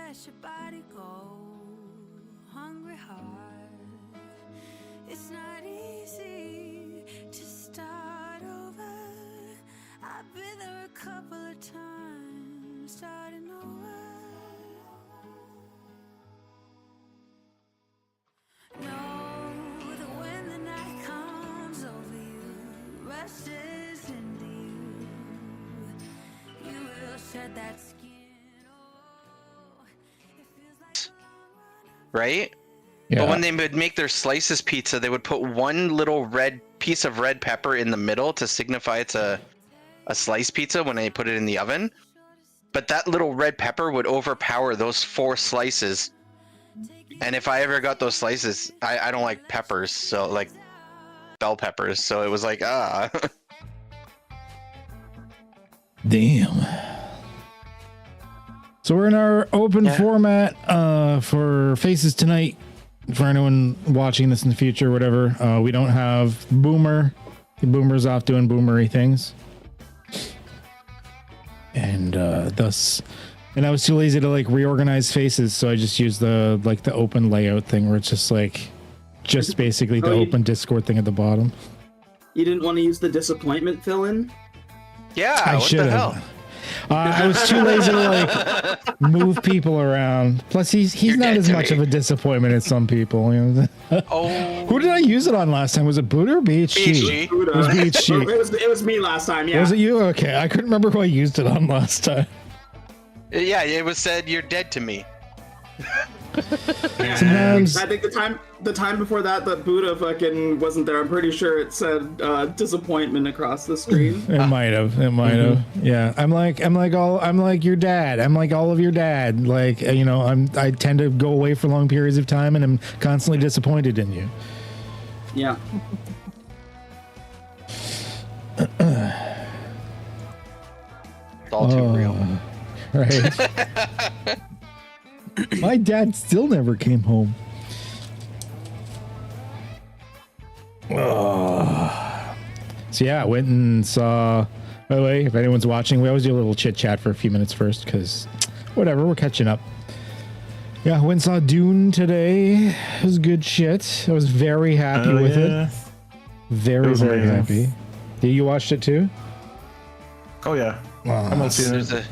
let your body go, hungry heart. It's not easy to start over. I've been there a couple of times, starting over. Know that when the night comes over you, rushes into you, you will shed that skin. Right? Yeah. But when they would make their slices pizza, they would put one little red piece of red pepper in the middle to signify it's a slice pizza when they put it in the oven. But that little red pepper would overpower those 4 slices. And if I ever got those slices, I don't like peppers, so like bell peppers. So it was like, Damn. So we're in our open format for Faces tonight. For anyone watching this in the future, whatever, we don't have Boomer. Boomer's off doing boomery things, and I was too lazy to like reorganize Faces, so I just used the open layout thing where it's just basically the open Discord thing at the bottom. You didn't want to use the disappointment fill-in? yeah, what the hell? I was too lazy to like move people around. Plus, he's not as much of a disappointment as some people. You know? Oh, Who did I use it on last time? Was it Buddha or BHG? BHG. It was BHG. It was me last time. Yeah. Was it you? Okay, I couldn't remember who I used it on last time. Yeah, it was said you're dead to me. Sometimes I think the time before that Buddha fucking wasn't there. I'm pretty sure it said disappointment across the screen. it might have. Yeah, I'm like your dad. I'm like all of your dad. Like I tend to go away for long periods of time, and I'm constantly disappointed in you. Yeah. It's all too real. Right. My dad still never came home. So yeah, I went and saw. By the way, if anyone's watching, we always do a little chit chat for a few minutes first, because whatever, we're catching up. Yeah, I went and saw Dune today. It was good shit. I was very happy with it. Very happy. Did you watch it too? Oh yeah. I'm not seeing it.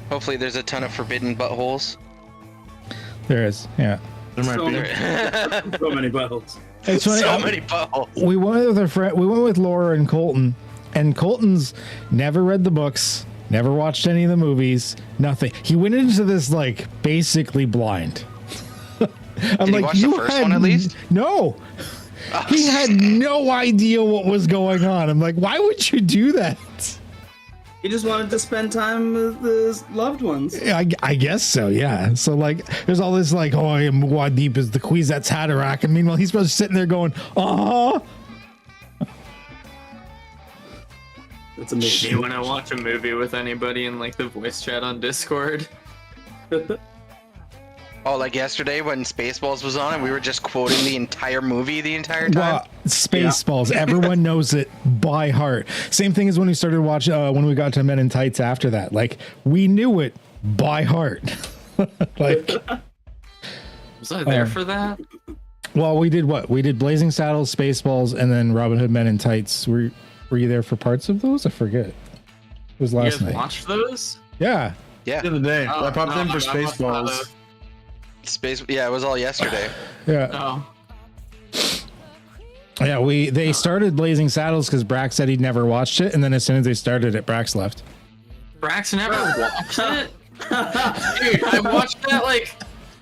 Hopefully, there's a ton of forbidden buttholes. There is, yeah. There might be. So many buttholes. It's funny. So many buttholes. We went with our friend. We went with Laura and Colton, and Colton's never read the books, never watched any of the movies, nothing. He went into this like basically blind. I'm Did he like, watch the first one at least? No. He had no idea what was going on. I'm like, why would you do that? He just wanted to spend time with his loved ones. I guess so, yeah. So, like, there's all this, like, oh, Muad'Dib is the Kwisatz Haderach. And meanwhile, he's supposed to sitting there going, That's amazing. You want to watch a movie with anybody in, like, the voice chat on Discord? Oh, like yesterday when Spaceballs was on and we were just quoting the entire movie the entire time? Well, Spaceballs. Everyone knows it by heart. Same thing as when we started watching, when we got to Men in Tights after that. Like, we knew it by heart. Like, was I there for that? Well, we did what? We did Blazing Saddles, Spaceballs, and then Robin Hood Men in Tights. Were you there for parts of those? I forget. It was last night. You guys watched those? Yeah. Yeah. The other day, I popped in for Spaceballs. Yeah, it was all yesterday. Yeah. Yeah, they started Blazing Saddles because Brax said he'd never watched it, and then as soon as they started it, Brax left. Brax never watched it? Dude, I watched that like...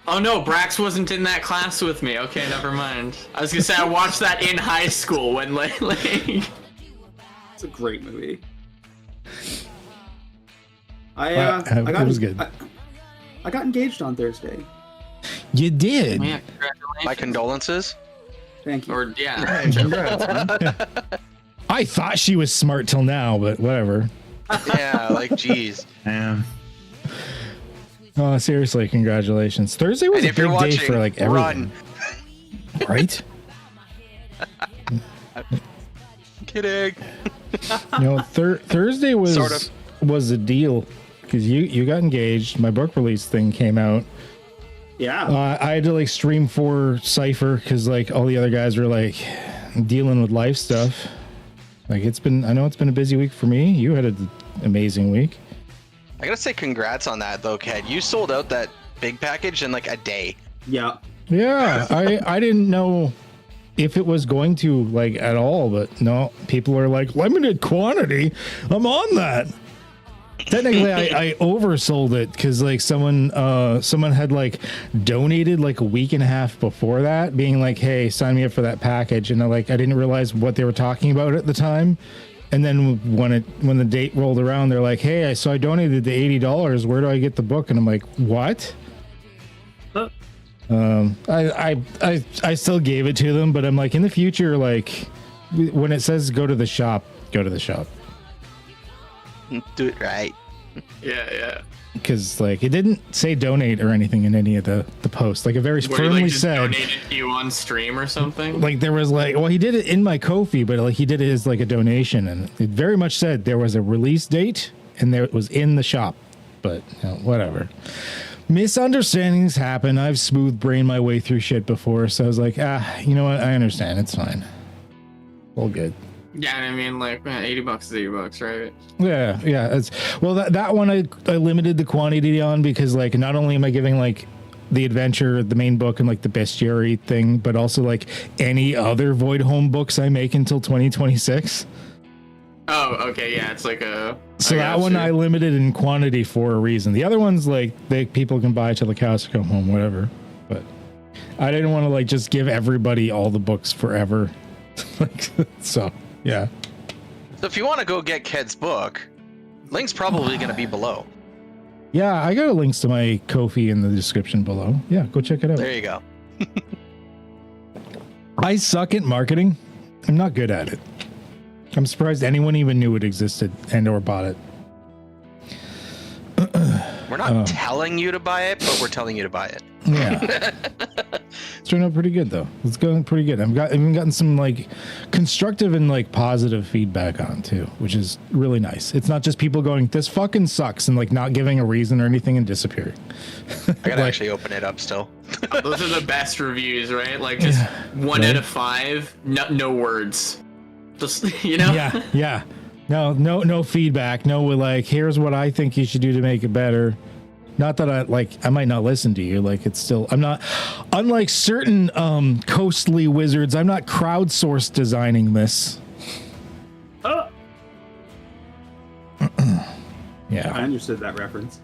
Oh no, Brax wasn't in that class with me. Okay, never mind. I was gonna say I watched that in high school when like... It's a great movie. It was good. I got engaged on Thursday. You did? Yeah, congratulations. My condolences. Thank you. Or, yeah. I thought she was smart till now, but whatever. Yeah, like, geez. Damn. Oh, seriously, congratulations. Thursday was a big day for, like, everyone. Right? Kidding. You know, Thursday was Sort of. was a deal because you got engaged. My book release thing came out. Yeah. I had to like stream for Cypher because like all the other guys were like dealing with life stuff. Like I know it's been a busy week for me. You had an amazing week. I gotta say congrats on that though, Ked. You sold out that big package in like a day. Yeah. Yeah, I didn't know if it was going to like at all, but no, people are like limited quantity. I'm on that. Technically, I oversold it because like someone had like donated like a week and a half before that, being like, "Hey, sign me up for that package," and I didn't realize what they were talking about at the time. And then when the date rolled around, they're like, "Hey, I donated the $80. Where do I get the book?" And I'm like, "What?" I still gave it to them, but I'm like, in the future, like when it says go to the shop, go to the shop. Do it right. Yeah. Because like it didn't say donate or anything in any of the posts. Like it very Where firmly he, like, just said donated to you on stream or something. like there was like, well, he did it in my Ko-fi, but like he did it as like a donation, and it very much said there was a release date and there it was in the shop. But you know, whatever. Misunderstandings happen. I've smooth brained my way through shit before, so I was like, you know what? I understand. It's fine. All good. Yeah, I mean, like, man, $80 is $80, right? Yeah. It's, well, that one I limited the quantity on because like not only am I giving like the adventure, the main book, and like the bestiary thing, but also like any other Void Home books I make until 2026. Oh, okay, yeah, it's like a. So that one I limited in quantity for a reason. The other ones like people can buy till the cows come home, whatever. But I didn't want to like just give everybody all the books forever. Like so, yeah. So if you want to go get Ked's book, link's probably going to be below. Yeah, I got links to my Ko-fi in the description below. Yeah, go check it out. There you go. I suck at marketing. I'm not good at it. I'm surprised anyone even knew it existed and or bought it. We're not telling you to buy it, but we're telling you to buy it. Yeah. It's turned out pretty good though. It's going pretty good. I've even gotten some like constructive and like positive feedback on it too, which is really nice. It's not just people going, "This fucking sucks," and like not giving a reason or anything and disappearing. I gotta actually open it up still. Those are the best reviews, right? Like just 1 out of 5, no words. Just, you know? Yeah. No feedback. No, like, here's what I think you should do to make it better. Not that I might not listen to you. Like, it's still, I'm not, unlike certain coastly wizards, I'm not crowdsourced designing this. Oh. Yeah. I understood that reference.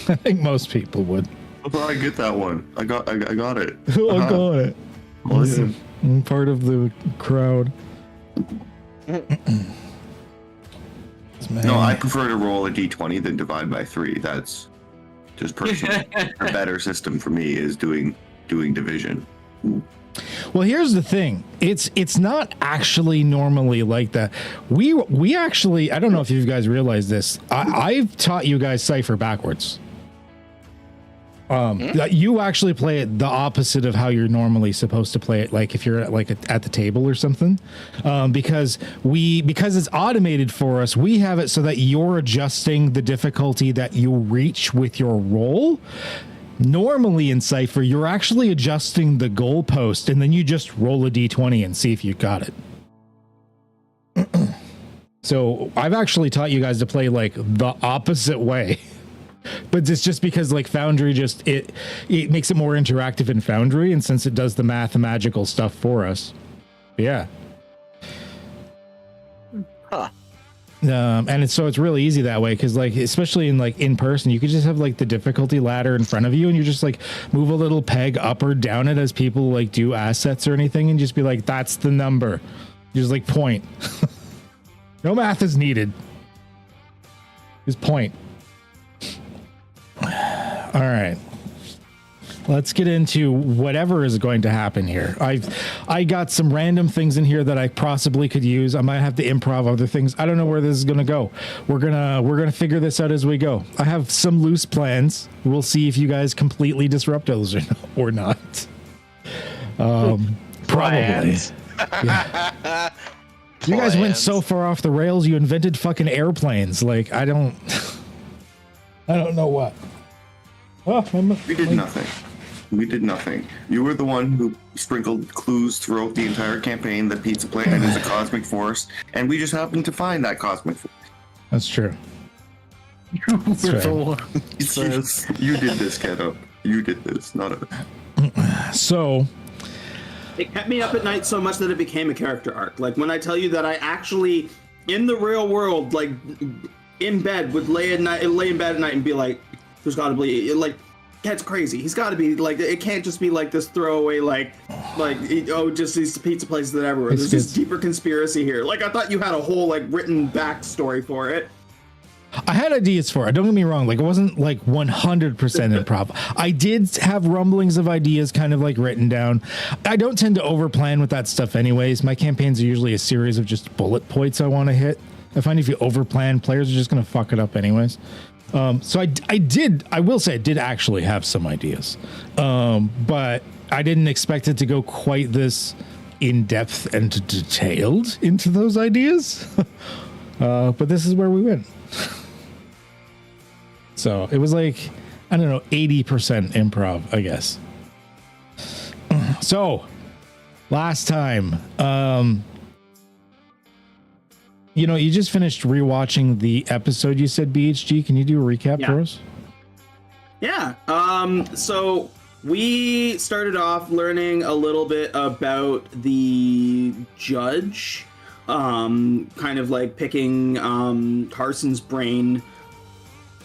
I think most people would. I thought I get that one. I got it. I got it. Oh, yeah. I'm part of the crowd. No, I prefer to roll a d20 than divide by 3. That's just personally a better system for me is doing division. Well, here's the thing. It's not actually normally like that. We actually, I don't know if you guys realize this. I've taught you guys Cypher backwards. You actually play it the opposite of how you're normally supposed to play it, like if you're like at the table or something, because it's automated for us. We have it so that you're adjusting the difficulty that you reach with your roll. Normally in Cypher, you're actually adjusting the goalpost, and then you just roll a d20 and see if you got it. So I've actually taught you guys to play like the opposite way. But it's just because like Foundry just it makes it more interactive in Foundry, and since it does the magical stuff for us. Yeah. Huh. And it's really easy that way, because like especially in person, you could just have like the difficulty ladder in front of you, and you just like move a little peg up or down it as people like do assets or anything, and just be like, that's the number. You just like point. No math is needed. Just point. All right, let's get into whatever is going to happen here. I got some random things in here that I possibly could use. I might have to improv other things. I don't know where this is going to go. We're gonna figure this out as we go. I have some loose plans. We'll see if you guys completely disrupt those or not. Probably. Yeah. You guys went so far off the rails. You invented fucking airplanes. Like I don't know what. Oh, We did nothing. We did nothing. You were the one who sprinkled clues throughout the entire campaign that Pizza Planet is a cosmic force, and we just happened to find that cosmic force. That's true. That's We're right. the one who says. You did this, Keto. You did this, not us. So, It kept me up at night so much that it became a character arc. Like when I tell you that I actually, in the real world, like in bed, would lay in bed at night and be like, "There's got to be like." That's crazy. He's got to be like. It can't just be like this throwaway, just these pizza places that everywhere. There's this deeper conspiracy here. Like I thought you had a whole like written backstory for it. I had ideas for it. Don't get me wrong. Like, it wasn't like 100% improv. I did have rumblings of ideas kind of like written down. I don't tend to overplan with that stuff anyways. My campaigns are usually a series of just bullet points I want to hit. I find if you overplan, players are just going to fuck it up anyways. So I will say I did actually have some ideas. But I didn't expect it to go quite this in-depth and detailed into those ideas. But this is where we went. So it was like, I don't know, 80% improv, I guess. So last time, you just finished rewatching the episode you said, BHG. Can you do a recap for us? Yeah. So we started off learning a little bit about the judge, kind of like picking Carson's brain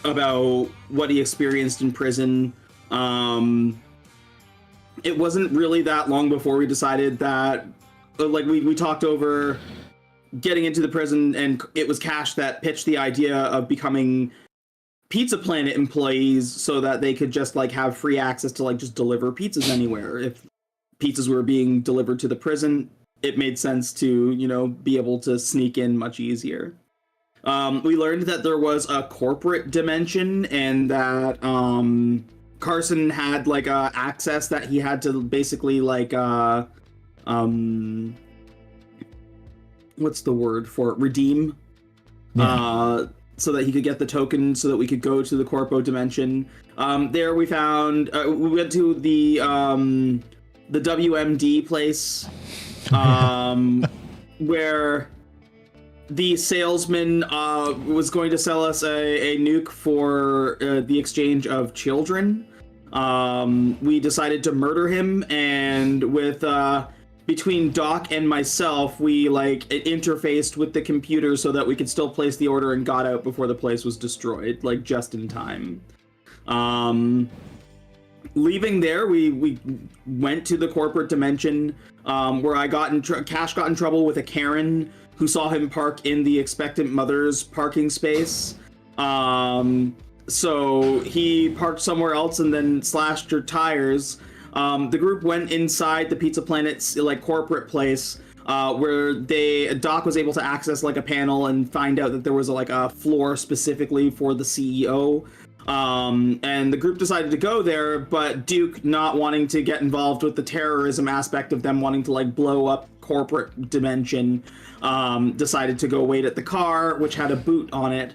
about what he experienced in prison. It wasn't really that long before we decided that, like, we talked over getting into the prison, and it was Cash that pitched the idea of becoming Pizza Planet employees so that they could just like have free access to like just deliver pizzas anywhere. If pizzas were being delivered to the prison, it made sense to, be able to sneak in much easier. We learned that there was a corporate dimension and that Carson had like access that he had to basically like what's the word for it? Redeem. Yeah. So that he could get the token so that we could go to the Corpo dimension. There we found we went to the WMD place where the salesman was going to sell us a nuke for the exchange of children. We decided to murder him, and with between Doc and myself, we like interfaced with the computer so that we could still place the order and got out before the place was destroyed, like just in time. Leaving there, we went to the corporate dimension where I Cash got in trouble with a Karen who saw him park in the expectant mother's parking space. So he parked somewhere else and then slashed her tires. The group went inside the Pizza Planet's like corporate place where Doc was able to access like a panel and find out that there was like a floor specifically for the CEO. And the group decided to go there, but Duke, not wanting to get involved with the terrorism aspect of them wanting to like blow up corporate dimension, decided to go wait at the car, which had a boot on it.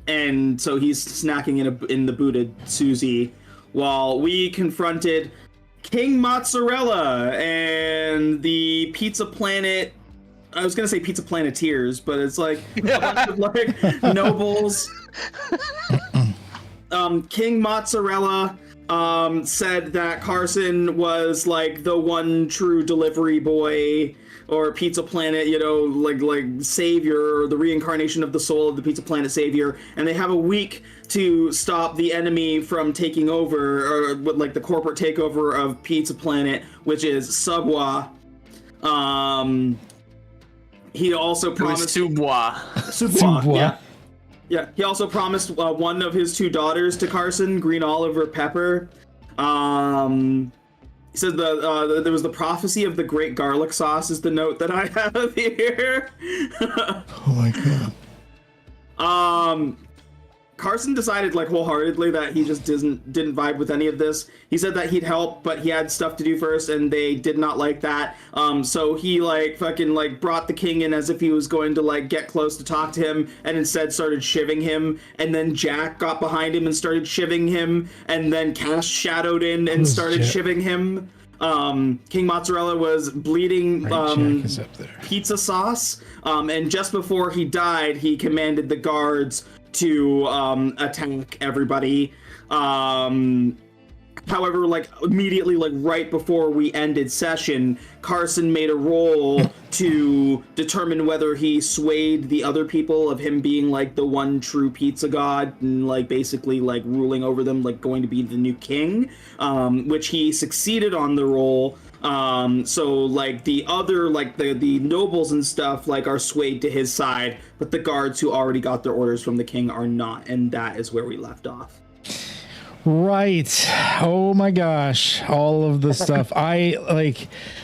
And so he's snacking in the booted Susie, while we confronted King Mozzarella and the Pizza Planet. I was gonna say Pizza Planeteers, but it's like a bunch of like nobles. King Mozzarella said that Carson was like the one true delivery boy or Pizza Planet, like savior, or the reincarnation of the soul of the Pizza Planet savior, and they have a week to stop the enemy from taking over, or like the corporate takeover of Pizza Planet, which is Subwa. He also promised Subwa. Yeah. He also promised one of his two daughters to Carson, Green Oliver Pepper. He said there was the prophecy of the great garlic sauce is the note that I have here. Oh my god. Carson decided like wholeheartedly that he just didn't vibe with any of this. He said that he'd help, but he had stuff to do first, and they did not like that. So he like fucking like brought the king in as if he was going to like get close to talk to him, and instead started shivving him. And then Jack got behind him and started shivving him, and then Cash shadowed in and started shivving him. King Mozzarella was bleeding Jack is up there. pizza sauce, and just before he died, he commanded the guards to attack everybody. However, like immediately, like right before we ended session, Carson made a roll to determine whether he swayed the other people of him being like the one true pizza god and like basically like ruling over them, like going to be the new king, which he succeeded on the roll. So like the other like the nobles and stuff like are swayed to his side, but the guards who already got their orders from the king are not, and that is where we left off. Right. Oh my gosh. All of the stuff. I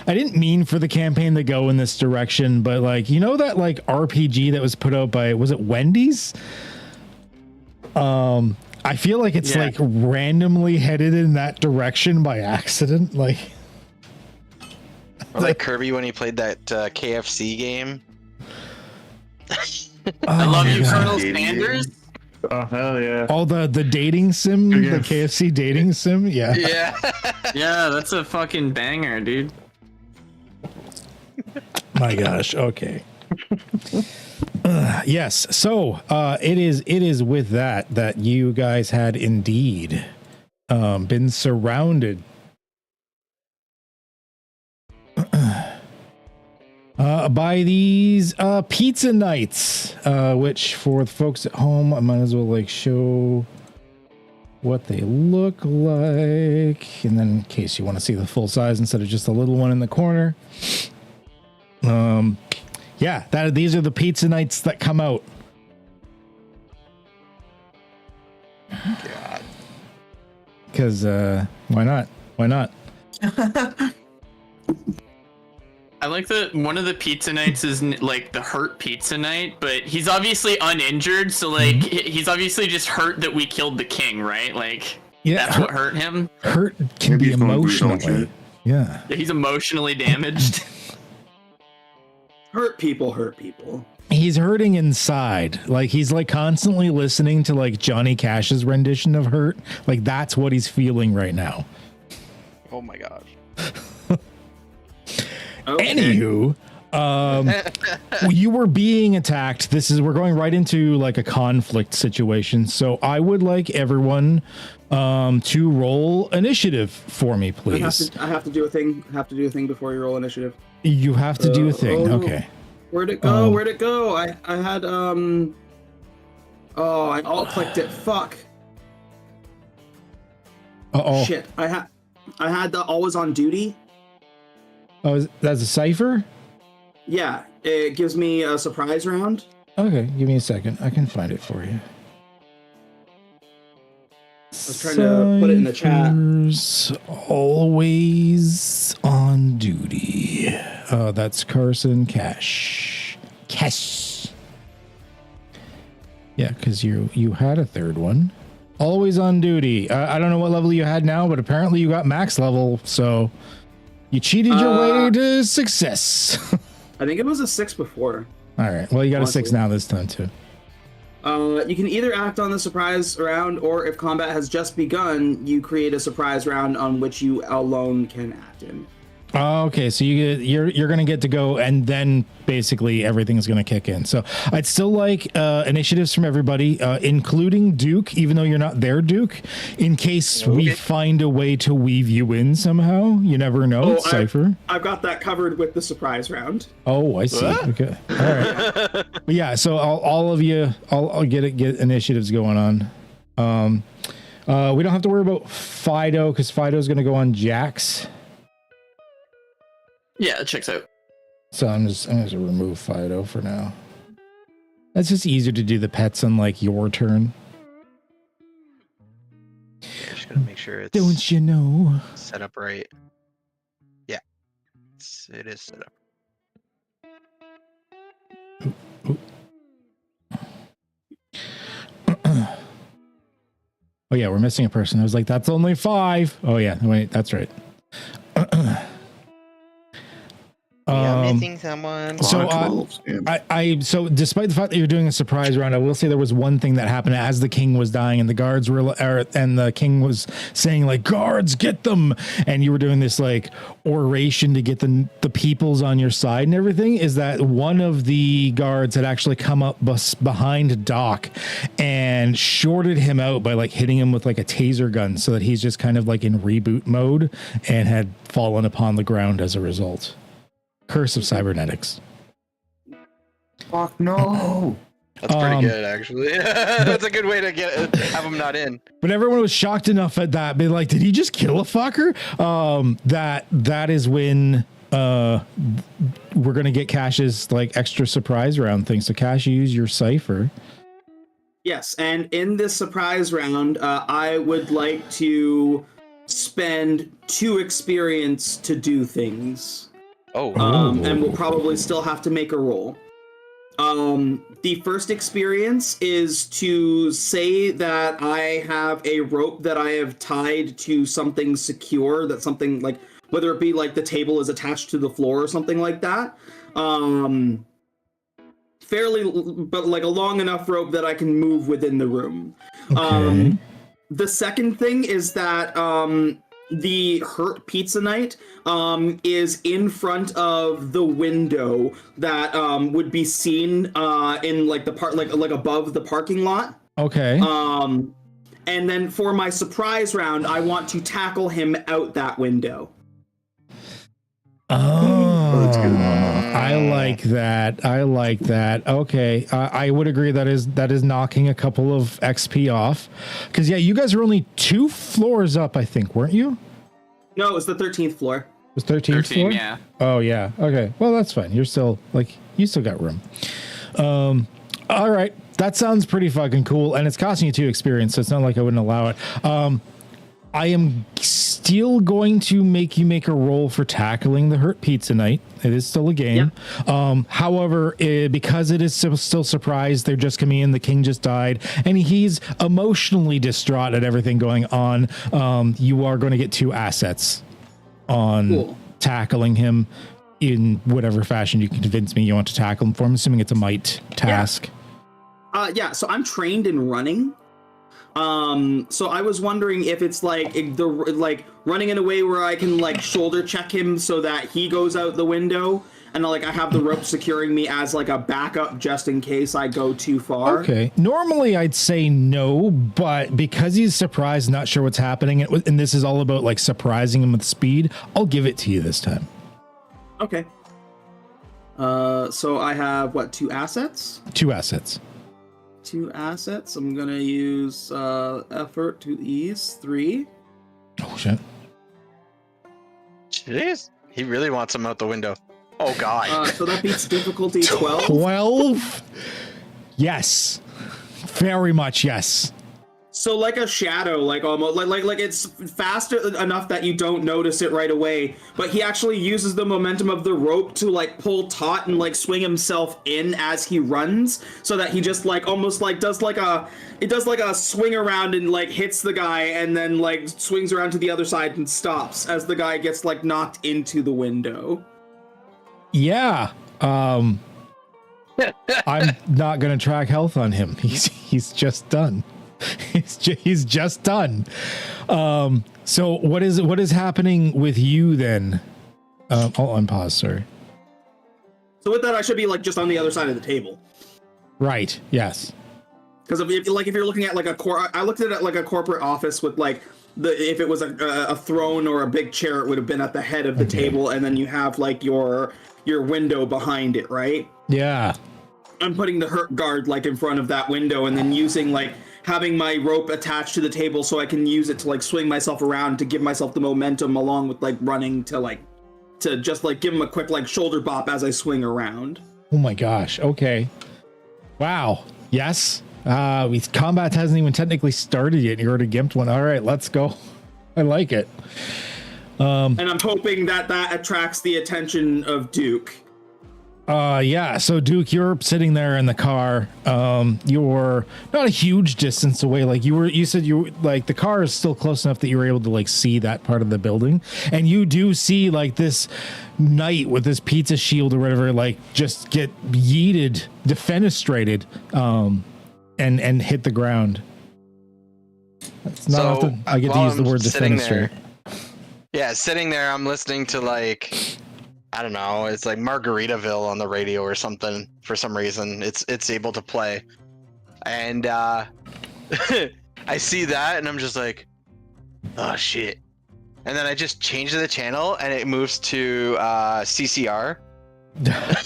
didn't mean for the campaign to go in this direction, but like, you know, that like RPG that was put out by, was it Wendy's? I feel like it's like randomly headed in that direction by accident. Like, or like Kirby when he played that KFC game. I love you, Colonel Sanders. Oh hell yeah! All the dating sim, the KFC dating sim, yeah. Yeah, that's a fucking banger, dude. My gosh. Okay. Yes. So it is with that you guys had indeed been surrounded by these pizza nights, which for the folks at home, I might as well like show what they look like, and then in case you want to see the full size instead of just a little one in the corner. Yeah, these are the pizza nights that come out. God. Because why not? Why not? I like that one of the pizza nights is like the hurt pizza night, but he's obviously uninjured, so like he's obviously just hurt that we killed the king, right? Like that's what hurt him. Hurt can Maybe be he's going through his own emotionally. shit. Yeah. He's emotionally damaged. Hurt people. He's hurting inside. Like he's like constantly listening to like Johnny Cash's rendition of Hurt. Like that's what he's feeling right now. Oh my gosh. Okay. Anywho, you were being attacked. We're going right into like a conflict situation. So I would like everyone to roll initiative for me, please. I have to do a thing. I have to do a thing before you roll initiative. You have to do a thing. Okay. Where'd it go? Where'd it go? I had I alt clicked it. Fuck. Shit. I had the always on duty. Oh, that's a Cypher? Yeah, it gives me a surprise round. Okay, give me a second. I can find it for you. I was trying to put it in the chat. Cyphers always on duty. That's Carson Cash. Cash. Yeah, because you had a third one. Always on duty. I don't know what level you had now, but apparently you got max level, so you cheated your way to success. I think it was a 6 before. All right. Well, you got a 6 now this time too. You can either act on the surprise round, or if combat has just begun, you create a surprise round on which you alone can act in. Okay, so you're gonna get to go, and then basically everything's gonna kick in. So I'd still like initiatives from everybody, including Duke, even though you're not there, Duke, in case we find a way to weave you in somehow. You never know, Cypher. I've got that covered with the surprise round. Oh, I see. Okay, all right. But yeah, so all of you, I'll get initiatives going on. We don't have to worry about Fido because Fido's gonna go on Jax. Yeah, it checks out. So I'm just gonna remove Fido for now. That's just easier to do the pets on like your turn. Yeah, just gonna make sure it's Don't you know? set up right. Yeah, it is set up. Oh yeah, we're missing a person. I was like, that's only 5. Oh yeah, wait, that's right. missing someone. So so despite the fact that you're doing a surprise round, I will say there was one thing that happened as the king was dying and the guards were and the king was saying like, guards, get them, and you were doing this like oration to get the peoples on your side and everything, is that one of the guards had actually come up behind Doc and shorted him out by like hitting him with like a taser gun, so that he's just kind of like in reboot mode and had fallen upon the ground as a result. Curse of cybernetics. Fuck no. That's pretty good, actually. That's a good way to have him not in. But everyone was shocked enough at that, be like, did he just kill a fucker? That is when we're gonna get Cash's like extra surprise round thing. So Cash, you use your Cypher. Yes, and in this surprise round, I would like to spend 2 experience to do things. And we'll probably still have to make a roll. The first experience is to say that I have a rope that I have tied to something secure, that something like, whether it be like the table is attached to the floor or something like that. But like a long enough rope that I can move within the room. Okay. The second thing is that the Hurt Pizza Night is in front of the window that would be seen in like the like above the parking lot. Okay. And then for my surprise round, I want to tackle him out that window. That's good. I like that. Okay. I would agree that is knocking a couple of XP off. Because, yeah, you guys were only 2 floors up, I think, weren't you? No, it was the 13th floor. It was 13th floor? Yeah. Oh, yeah. Okay. Well, that's fine. You're still, like, you still got room. All right. That sounds pretty fucking cool. And it's costing you 2 experience, so it's not like I wouldn't allow it. I am still going to make you make a roll for tackling the Hurt Pizza Night. It is still a game. Yep. However, because it is still surprised, they're just coming in, the king just died, and he's emotionally distraught at everything going on. You are going to get 2 assets on tackling him in whatever fashion you can convince me you want to tackle him for. I'm assuming it's a might task. Yeah, so I'm trained in running. So I was wondering if it's like running in a way where I can like shoulder check him so that he goes out the window, and like I have the rope securing me as like a backup just in case I go too far. Okay. Normally I'd say no, but because he's surprised, not sure what's happening, and this is all about like surprising him with speed, I'll give it to you this time. Okay. So I have 2 assets? 2 assets. 2 assets. I'm gonna use effort to ease 3. Oh shit. Jeez. He really wants him out the window. Oh god. So that beats difficulty 12. 12? Yes. Very much yes. So like a shadow, like almost like it's fast enough that you don't notice it right away, but he actually uses the momentum of the rope to like pull taut and like swing himself in as he runs, so that he just like almost like does like a swing around and like hits the guy and then like swings around to the other side and stops as the guy gets like knocked into the window. Yeah. I'm not gonna track health on him. He's just done. He's just done. So what is happening with you then? I'll unpause, sorry. So with that, I should be like just on the other side of the table. Right. Yes. Because if you're looking at like I looked at it like a corporate office with like if it was a throne or a big chair, it would have been at the head of the table, and then you have like your window behind it, right? Yeah. I'm putting the hurt guard like in front of that window, and then using like having my rope attached to the table so I can use it to like swing myself around to give myself the momentum, along with like running to just like give him a quick like shoulder bop as I swing around. Oh my gosh. Okay. Wow. Yes. Combat hasn't even technically started yet. You already gimped one. All right, let's go. I like it. And I'm hoping that attracts the attention of Duke. Yeah. So Duke, you're sitting there in the car. You're not a huge distance away. Like you said like the car is still close enough that you were able to like see that part of the building. And you do see like this knight with this pizza shield or whatever, like just get yeeted, defenestrated, and hit the ground. It's not often I get to use the word defenestrate. Yeah, sitting there, I'm listening to like, I don't know, it's like Margaritaville on the radio or something for some reason. It's able to play. And I see that and I'm just like, oh shit. And then I just change the channel and it moves to CCR.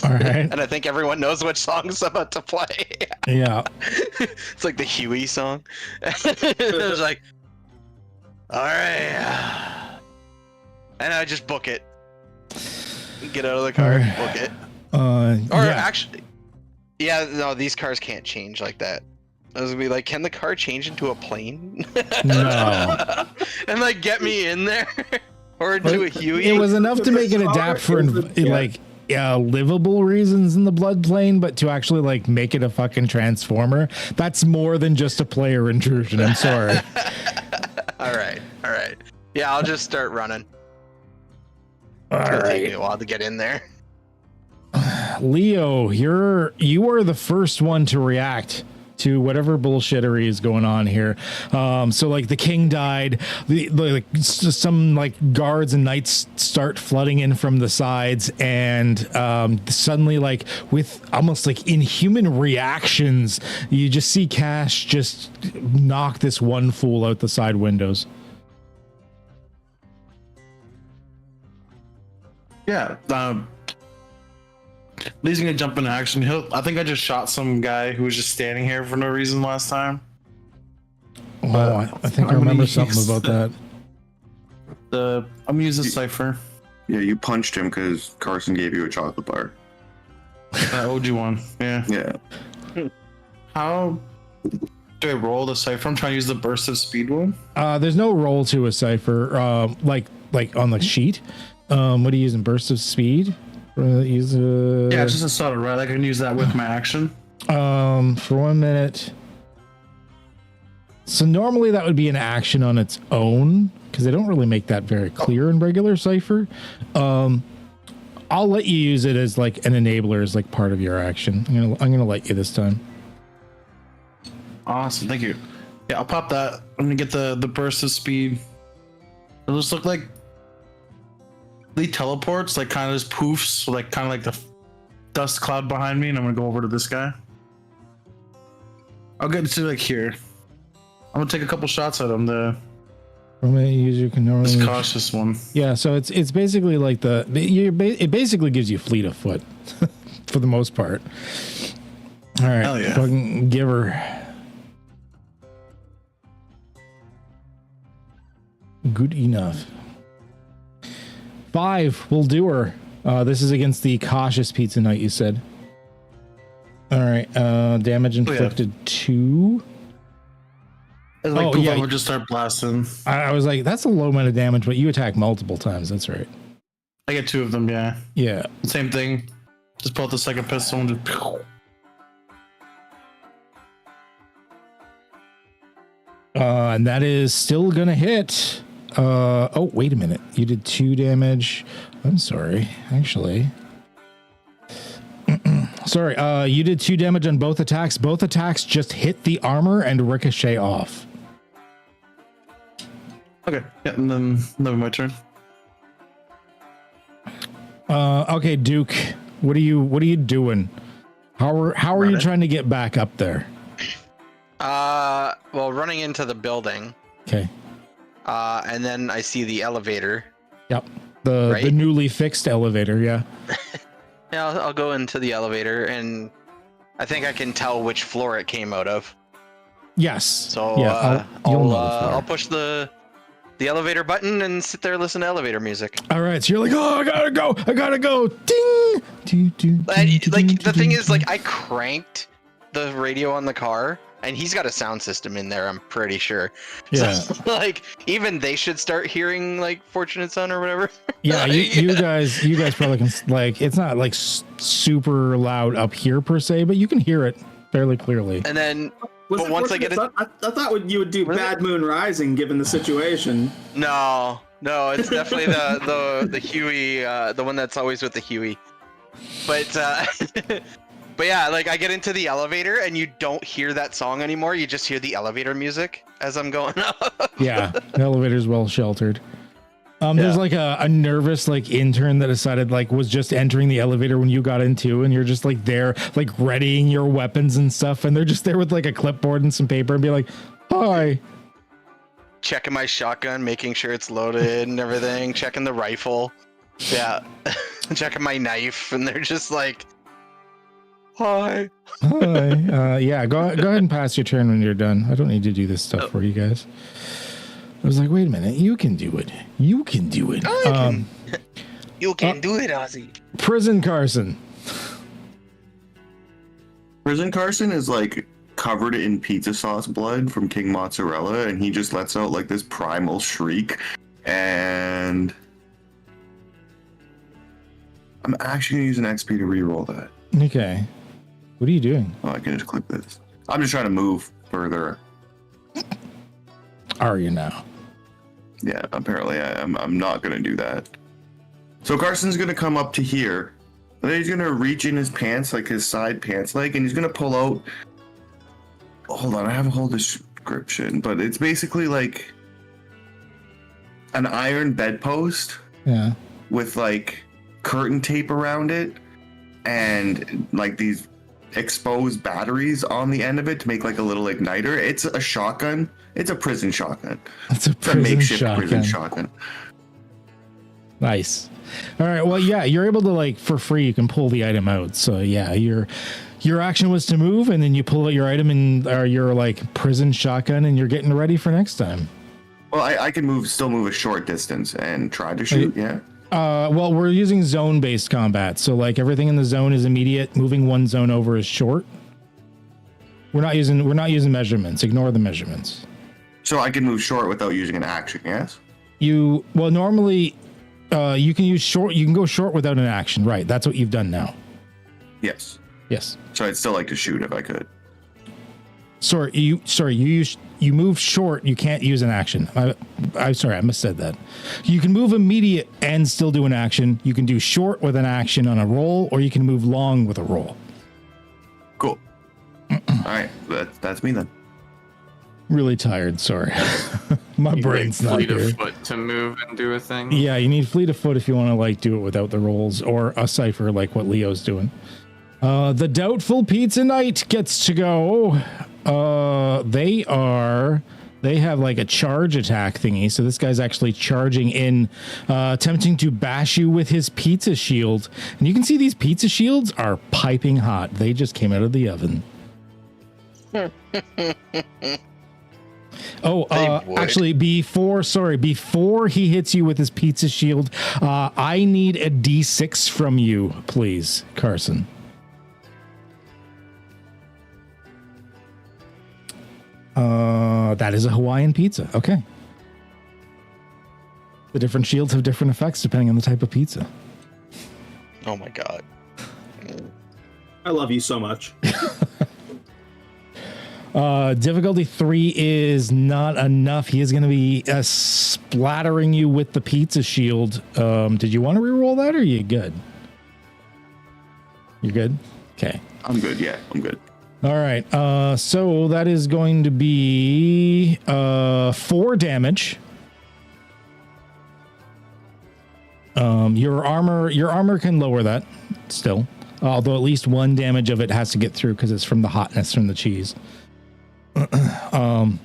All right. And I think everyone knows which song's about to play. Yeah. It's like the Huey song. It was like, all right. And I just book it. Get out of the car, book it. Actually, yeah, no, these cars can't change like that. I was gonna be like, can the car change into a plane? No. And like get me in there, or into a Huey. It was enough to make it adapt for livable reasons in the blood plane, but to actually like make it a fucking transformer, that's more than just a player intrusion. I'm sorry. All right. Yeah, I'll just start running. All It'll right. take me a while to get in there. Leo, you are the first one to react to whatever bullshittery is going on here. So like the king died, some like guards and knights start flooding in from the sides, and suddenly, like with almost like inhuman reactions, you just see Cash just knock this one fool out the side windows. Yeah. Lee's gonna jump into action. I think I just shot some guy who was just standing here for no reason last time. Oh, I think I remember something about that. I'm gonna use the Cypher. Yeah, you punched him because Carson gave you a chocolate bar. I owed you one. Yeah. Yeah. How do I roll the Cypher? I'm trying to use the burst of speed one. There's no roll to a Cypher, like on the sheet. What are you using? Burst of speed? Yeah, just a subtle, right? I can use that with my action. For 1 minute. So normally that would be an action on its own, because they don't really make that very clear in regular Cypher. I'll let you use it as like an enabler, as like part of your action. I'm gonna let you this time. Awesome, thank you. Yeah, I'll pop that. I'm gonna get the burst of speed. It'll just look like he teleports, like kind of just poofs, so like kind of like the dust cloud behind me, and I'm gonna go over to this guy. I'll get to like here. I'm gonna take a couple shots at him. The user can normally this cautious one. Yeah, so it's basically like it basically gives you fleet of foot for the most part. All right, hell yeah. Fucking give her. Good enough. 5 will do her. This is against the cautious pizza knight, you said. All right. Damage inflicted 2. It's like poof, I would just start blasting. I was like, that's a low amount of damage, but you attack multiple times. That's right. I get 2 of them, yeah. Yeah. Same thing. Just pull out the second pistol and just. And that is still gonna hit. Oh, wait a minute. You did 2 damage. I'm sorry, actually. Sorry, you did 2 damage on both attacks. Both attacks just hit the armor and ricochet off. Okay, yeah, and then my turn. Okay, Duke, what are you doing? How are you trying to get back up there? Well, running into the building. Okay. And then I see the elevator. Yep. The newly fixed elevator, yeah. Yeah, I'll go into the elevator, and I think I can tell which floor it came out of. Yes. So yeah, I'll push the elevator button and sit there and listen to elevator music. All right, so you're like, oh, I gotta go. Ding. Like the thing is, like I cranked the radio on the car And he's got a sound system in there, I'm pretty sure. Yeah. So, like, even they should start hearing like Fortunate Son or whatever. Yeah, you guys probably can, like, it's not like super loud up here per se, but you can hear it fairly clearly. And then, Was but it once I get it, I thought you would do Bad Moon Rising given the situation. no, it's definitely the Huey, the one that's always with the Huey. But but yeah, like I get into the elevator and you don't hear that song anymore. You just hear the elevator music as I'm going up. Yeah, the elevator's well sheltered. There's like a nervous like intern that decided like was just entering the elevator when you got into, and you're just like there like readying your weapons and stuff, and they're just there with like a clipboard and some paper and be like, "Hi." Checking my shotgun, making sure it's loaded and everything. Checking the rifle. Yeah, checking my knife, and they're just like, "Hi." Hi. Yeah, go ahead and pass your turn when you're done. I don't need to do this stuff for you guys. I was like, wait a minute, you can do it. You can do it. You can do it, Ozzy. Prison Carson. Prison Carson is like covered in pizza sauce blood from King Mozzarella, and he just lets out like this primal shriek. And I'm actually gonna use an XP to reroll that. Okay. What are you doing? Oh, I can just click this. I'm just trying to move further. Are you now? Yeah, apparently I'm not gonna do that. So Carson's gonna come up to here, and then he's gonna reach in his pants, like his side pants leg, and he's gonna pull out. Hold on, I have a whole description, but it's basically like an iron bedpost. Yeah. With like curtain tape around it, and like these exposed batteries on the end of it to make like a little igniter. It's a shotgun. It's a prison shotgun. It's a makeshift prison shotgun. Nice. All right. Well, yeah, you're able to like for free. You can pull the item out. So yeah, your action was to move, and then you pull out your item and your like prison shotgun, and you're getting ready for next time. Well, I can still move a short distance and try to shoot. Yeah. Well, we're using zone-based combat, so like everything in the zone is immediate. Moving one zone over is short. We're not using measurements. Ignore the measurements. So I can move short without using an action. Yes. Normally you can use short. You can go short without an action. Right. That's what you've done now. Yes. Yes. So I'd still like to shoot if I could. You move short. You can't use an action. I'm sorry. I missaid that. You can move immediate and still do an action. You can do short with an action on a roll, or you can move long with a roll. Cool. All right. That's me then. Really tired. Sorry. My brain's not fleet here. of foot to move and do a thing. Yeah, you need fleet of foot if you want to like do it without the rolls, or a Cypher like what Leo's doing. The Doubtful Pizza Knight gets to go. They have like a charge attack thingy, so this guy's actually charging in, attempting to bash you with his pizza shield. And you can see these pizza shields are piping hot. They just came out of the oven. Actually, before he hits you with his pizza shield, I need a D6 from you, please, Carson. That is a Hawaiian pizza. Okay. The different shields have different effects depending on the type of pizza. Oh my god. I love you so much. Difficulty 3 is not enough. He is going to be splattering you with the pizza shield. Did you want to reroll that, or are you good? You're good? Okay. I'm good. Yeah, I'm good. All right. So that is going to be 4 damage. Your armor can lower that still, although at least 1 damage of it has to get through because it's from the hotness from the cheese. And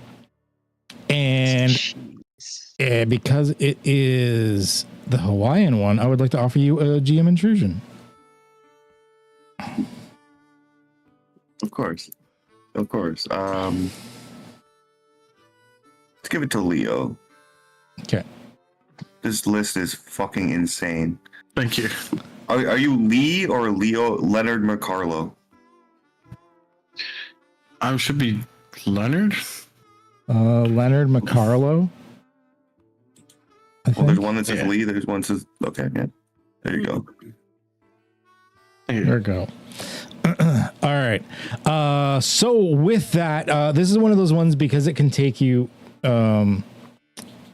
because it is the Hawaiian one, I would like to offer you a GM intrusion. Of course. Let's give it to Leo. Okay. This list is fucking insane. Thank you. Are you Lee or Leo Leonard McCarlo? I should be Leonard? Leonard McCarlo. Well, there's one that says Lee. There's one that says okay. Yeah, there you go. There we go. All right. So with that, this is one of those ones because it can take you.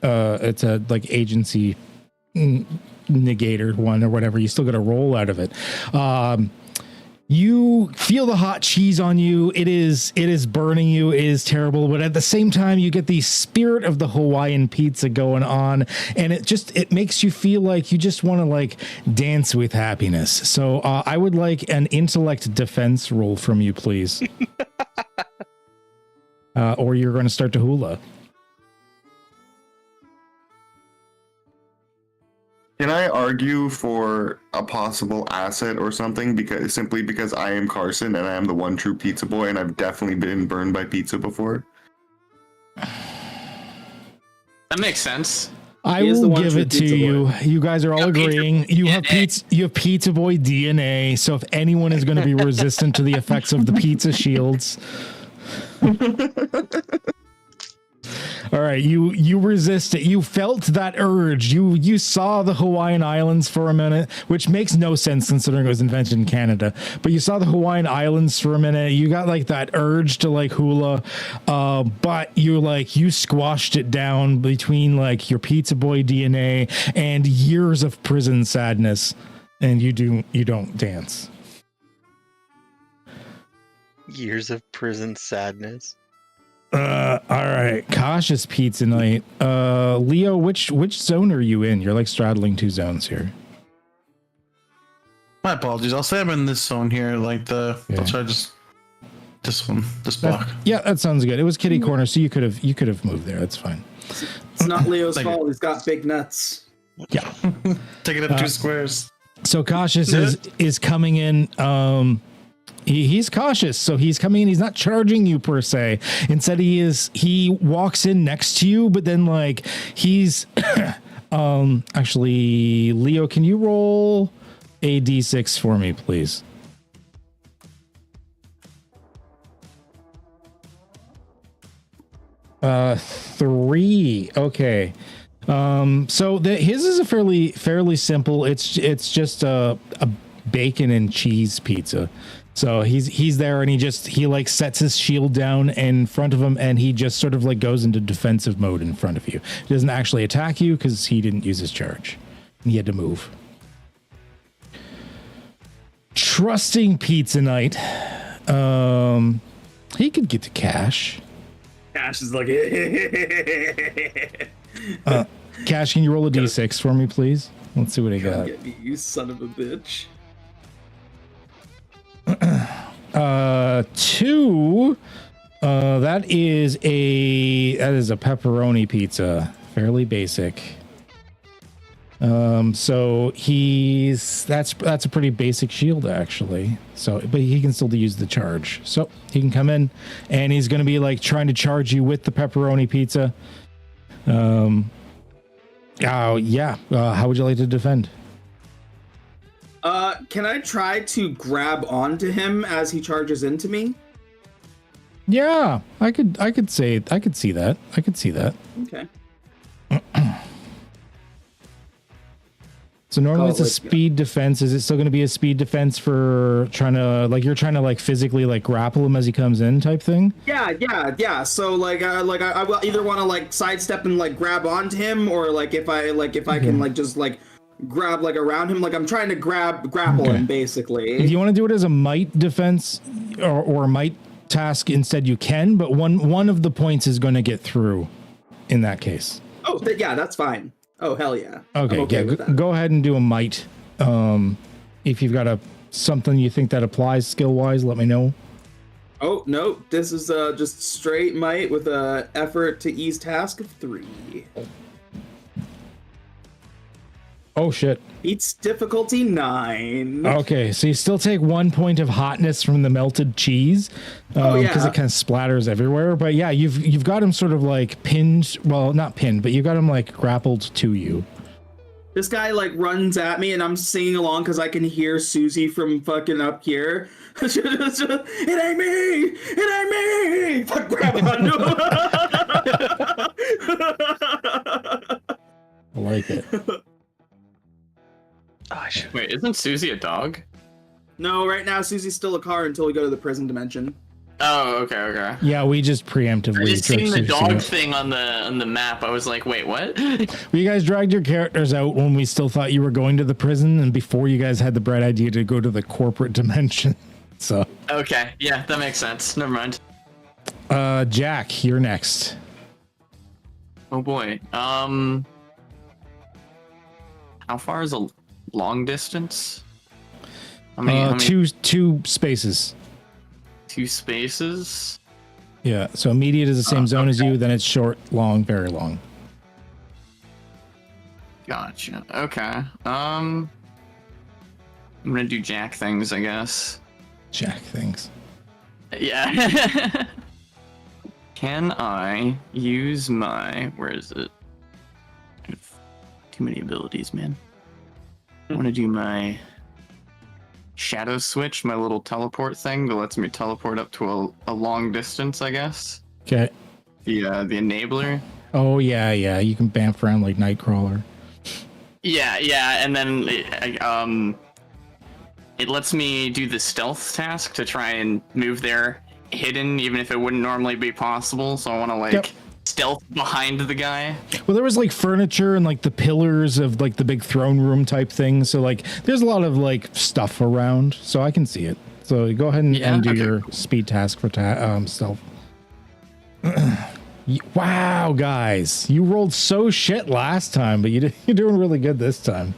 It's a like agency negator one or whatever. You still got to roll out of it. You feel the hot cheese on you. It is burning you. It is terrible. But at the same time, you get the spirit of the Hawaiian pizza going on. And it makes you feel like you just want to like dance with happiness. So I would like an intellect defense roll from you, please. Or you're going to start to hula. Can I argue for a possible asset or something because I am Carson and I am the one true pizza boy and I've definitely been burned by pizza before? That makes sense. I will give it to you. You guys are all agreeing. You have pizza boy DNA. So if anyone is going to be resistant to the effects of the pizza shields. All right, you resist it. You felt that urge. You saw the Hawaiian Islands for a minute, which makes no sense considering it was invented in Canada. But you saw the Hawaiian Islands for a minute. You got like that urge to like hula, but you squashed it down between like your pizza boy DNA and years of prison sadness, and you don't dance. Years of prison sadness. All right, cautious pizza night. Leo, which zone are you in? You're like straddling two zones here. My apologies. I'll say I'm in this zone here, like I'll try just this one, this block. Yeah, that sounds good. It was kitty corner, so you could have moved there. That's fine. It's not Leo's fault. He's got big nuts. Yeah, taking up 2 squares. So cautious is coming in. He's cautious, so he's coming in. He's not charging you per se. Instead, he walks in next to you, but then like he's actually, Leo, can you roll a d6 for me, please? Three. Okay. So his is a fairly simple. It's just a bacon and cheese pizza. So he's there and he like sets his shield down in front of him and he just sort of like goes into defensive mode in front of you. He doesn't actually attack you because he didn't use his charge. He had to move. Trusting Pizza Night. He could get to Cash. Cash is like Cash, can you roll a d6 for me, please? Let's see what I got. Get me, you son of a bitch. 2. That is a pepperoni pizza. Fairly basic. So that's a pretty basic shield actually. So, but he can still use the charge. So he can come in and he's going to be like trying to charge you with the pepperoni pizza. How would you like to defend? Can I try to grab onto him as he charges into me? Yeah, I could see that. Okay. So normally it's a speed defense. Is it still going to be a speed defense for you're trying to physically grapple him as he comes in type thing? Yeah. So I will either want to sidestep and grab onto him, or if I can just grab around him. I'm trying to grapple him basically. If you want to do it as a might defense or a might task instead, you can. But one of the points is going to get through in that case. Oh yeah, that's fine. Oh hell yeah. Okay, go ahead and do a might. If you've got something you think that applies skill wise, let me know. Oh no, this is just straight might with a effort to ease task of 3. Oh shit. Beats difficulty 9. Okay, so you still take 1 point of hotness from the melted cheese. Because it kind of splatters everywhere. But yeah, you've got him sort of pinned. Well, not pinned, but you got him grappled to you. This guy like runs at me, and I'm singing along because I can hear Susie from fucking up here. It ain't me! It ain't me! Fuck, grab onto him. I like it. Oh, I should. Wait, isn't Susie a dog? No, right now Susie's still a car until we go to the prison dimension. Oh, okay. Yeah, we just preemptively. I just seen the Susie dog out. thing on the map. I was like, wait, what? Well, you guys dragged your characters out when we still thought you were going to the prison, and before you guys had the bright idea to go to the corporate dimension. So. Okay, yeah, that makes sense. Never mind. Jack, you're next. Oh boy. How far is a long distance? How many? Two spaces. 2 spaces. Yeah. So immediate is the same zone as you. Then it's short, long, very long. Gotcha. Okay. I'm gonna do Jack things, I guess. Jack things. Yeah. Can I use my... Where is it? I have too many abilities, man. I want to do my shadow switch, my little teleport thing that lets me teleport up to a long distance, I guess. Okay. The enabler. Oh yeah. You can bamf around like Nightcrawler. Yeah, and then it lets me do the stealth task to try and move there hidden, even if it wouldn't normally be possible. So I want to like stealth behind the guy. Well, there was like furniture and like the pillars of like the big throne room type thing. So like there's a lot of like stuff around. So I can see it. So go ahead and do your speed task for stealth. Wow, guys, you rolled so shit last time, but you're doing really good this time.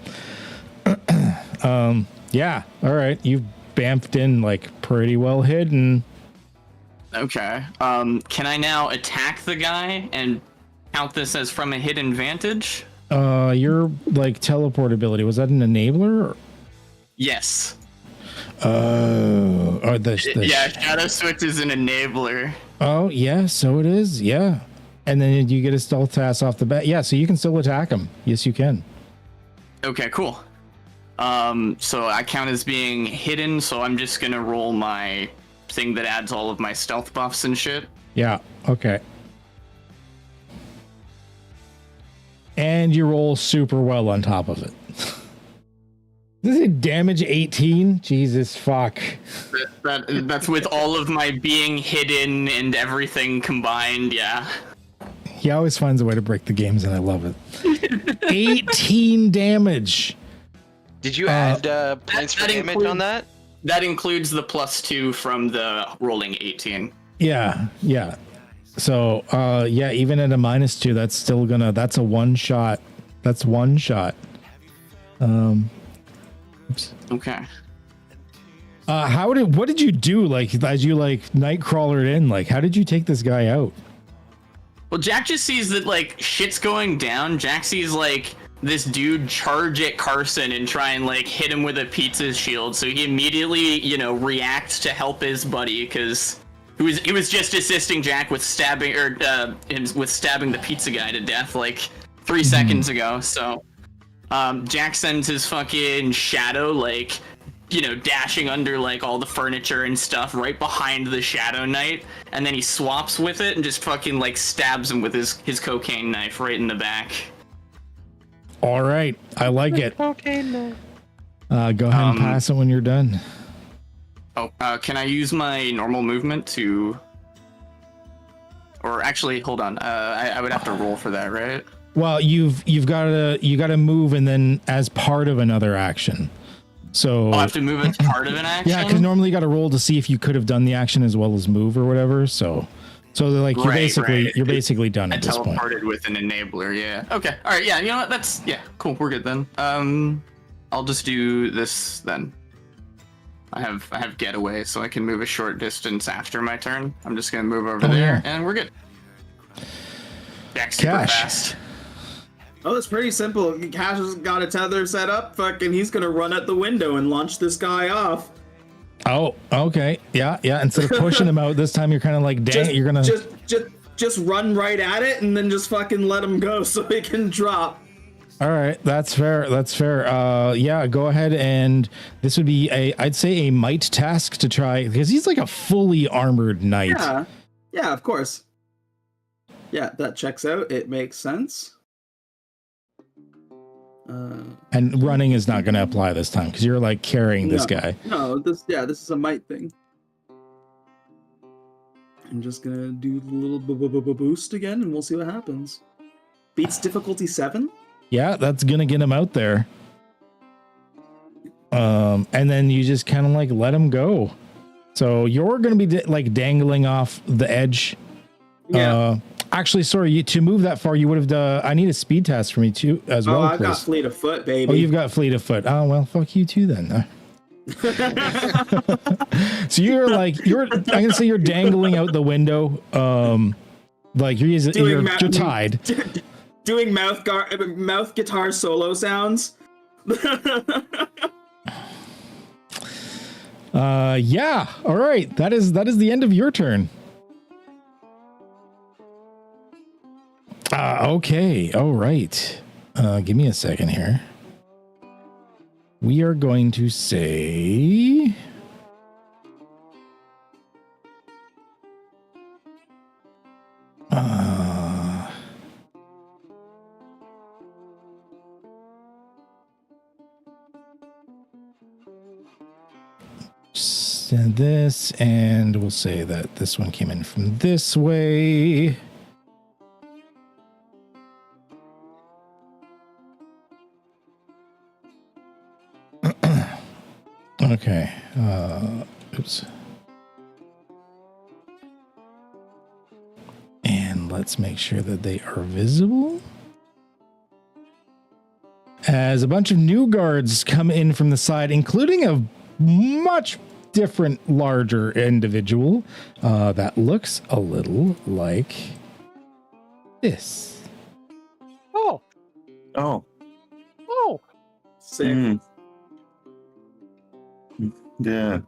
Yeah, all right, you've bamfed in like pretty well hidden. Okay. Can I now attack the guy and count this as from a hidden vantage? Your like teleport ability, was that an enabler? Or? Yes. Yeah, Shadow Switch is an enabler. Oh yeah, so it is. Yeah, and then you get a stealth task off the bat. Yeah, so you can still attack him. Yes, you can. Okay, cool. So I count as being hidden. So I'm just gonna roll my thing that adds all of my stealth buffs and shit. Yeah. Okay. And you roll super well on top of it. This is damage 18. Jesus fuck. That's with all of my being hidden and everything combined. Yeah. He always finds a way to break the games, and I love it. 18 damage. Did you add points for damage on that? That includes the +2 from the rolling 18. Yeah. So, yeah, even at a -2, that's still that's a one shot. That's one shot. Oops. Okay. What did you do? Like, as you like Nightcrawlered in, like, how did you take this guy out? Well, Jack just sees that like shit's going down. Jack sees like this dude charge at Carson and try and like hit him with a pizza shield. So he immediately, reacts to help his buddy because he was just assisting Jack with stabbing the pizza guy to death like 3 seconds ago. So Jack sends his fucking shadow like dashing under like all the furniture and stuff right behind the Shadow Knight, and then he swaps with it and just fucking like stabs him with his cocaine knife right in the back. All right, I like it. Cocaine knife. Go ahead and pass it when you're done. Can I use my normal movement to? Or actually, hold on. I would have to roll for that, right? Well, you got to move, and then as part of another action. So I have to move as part of an action. Yeah, because normally you got to roll to see if you could have done the action as well as move or whatever. So like you're basically done at this point. I teleported with an enabler. Yeah. Okay. All right. Yeah. You know what? That's cool. We're good then. I'll just do this then. I have getaway, so I can move a short distance after my turn. I'm just gonna move over there, and we're good. Jack's super fast. Oh, it's pretty simple. Cash has got a tether set up. Fucking, he's gonna run at the window and launch this guy off. Oh, okay. Yeah. Instead of pushing him out, this time you're kind of like, dang, you're gonna just run right at it and then just fucking let him go so he can drop. All right, that's fair. That's fair. Yeah, go ahead, and this would be I'd say a might task to try, because he's like a fully armored knight. Yeah, of course. Yeah, that checks out. It makes sense. And running is not going to apply this time because you're like carrying this guy. No, this is a might thing. I'm just gonna do the little boost again, and we'll see what happens. Beats difficulty 7. Yeah, that's gonna get him out there. And then you just kind of like let him go. So you're gonna be like dangling off the edge. Yeah. Actually, sorry, to move that far, you would have. I need a speed test for me too, as well. I've got fleet of foot, baby. Oh, you've got fleet of foot. Oh well, fuck you too then. So you're like I'm gonna say you're dangling out the window. Like you're tied. Doing mouth guitar solo sounds. Yeah. All right. That is the end of your turn. Okay. All right. Give me a second here. We are going to say send this, and we'll say that this one came in from this way. Okay. Oops. And let's make sure that they are visible. As a bunch of new guards come in from the side, including a much different, larger individual that looks a little like this. Oh. Sick. Yeah.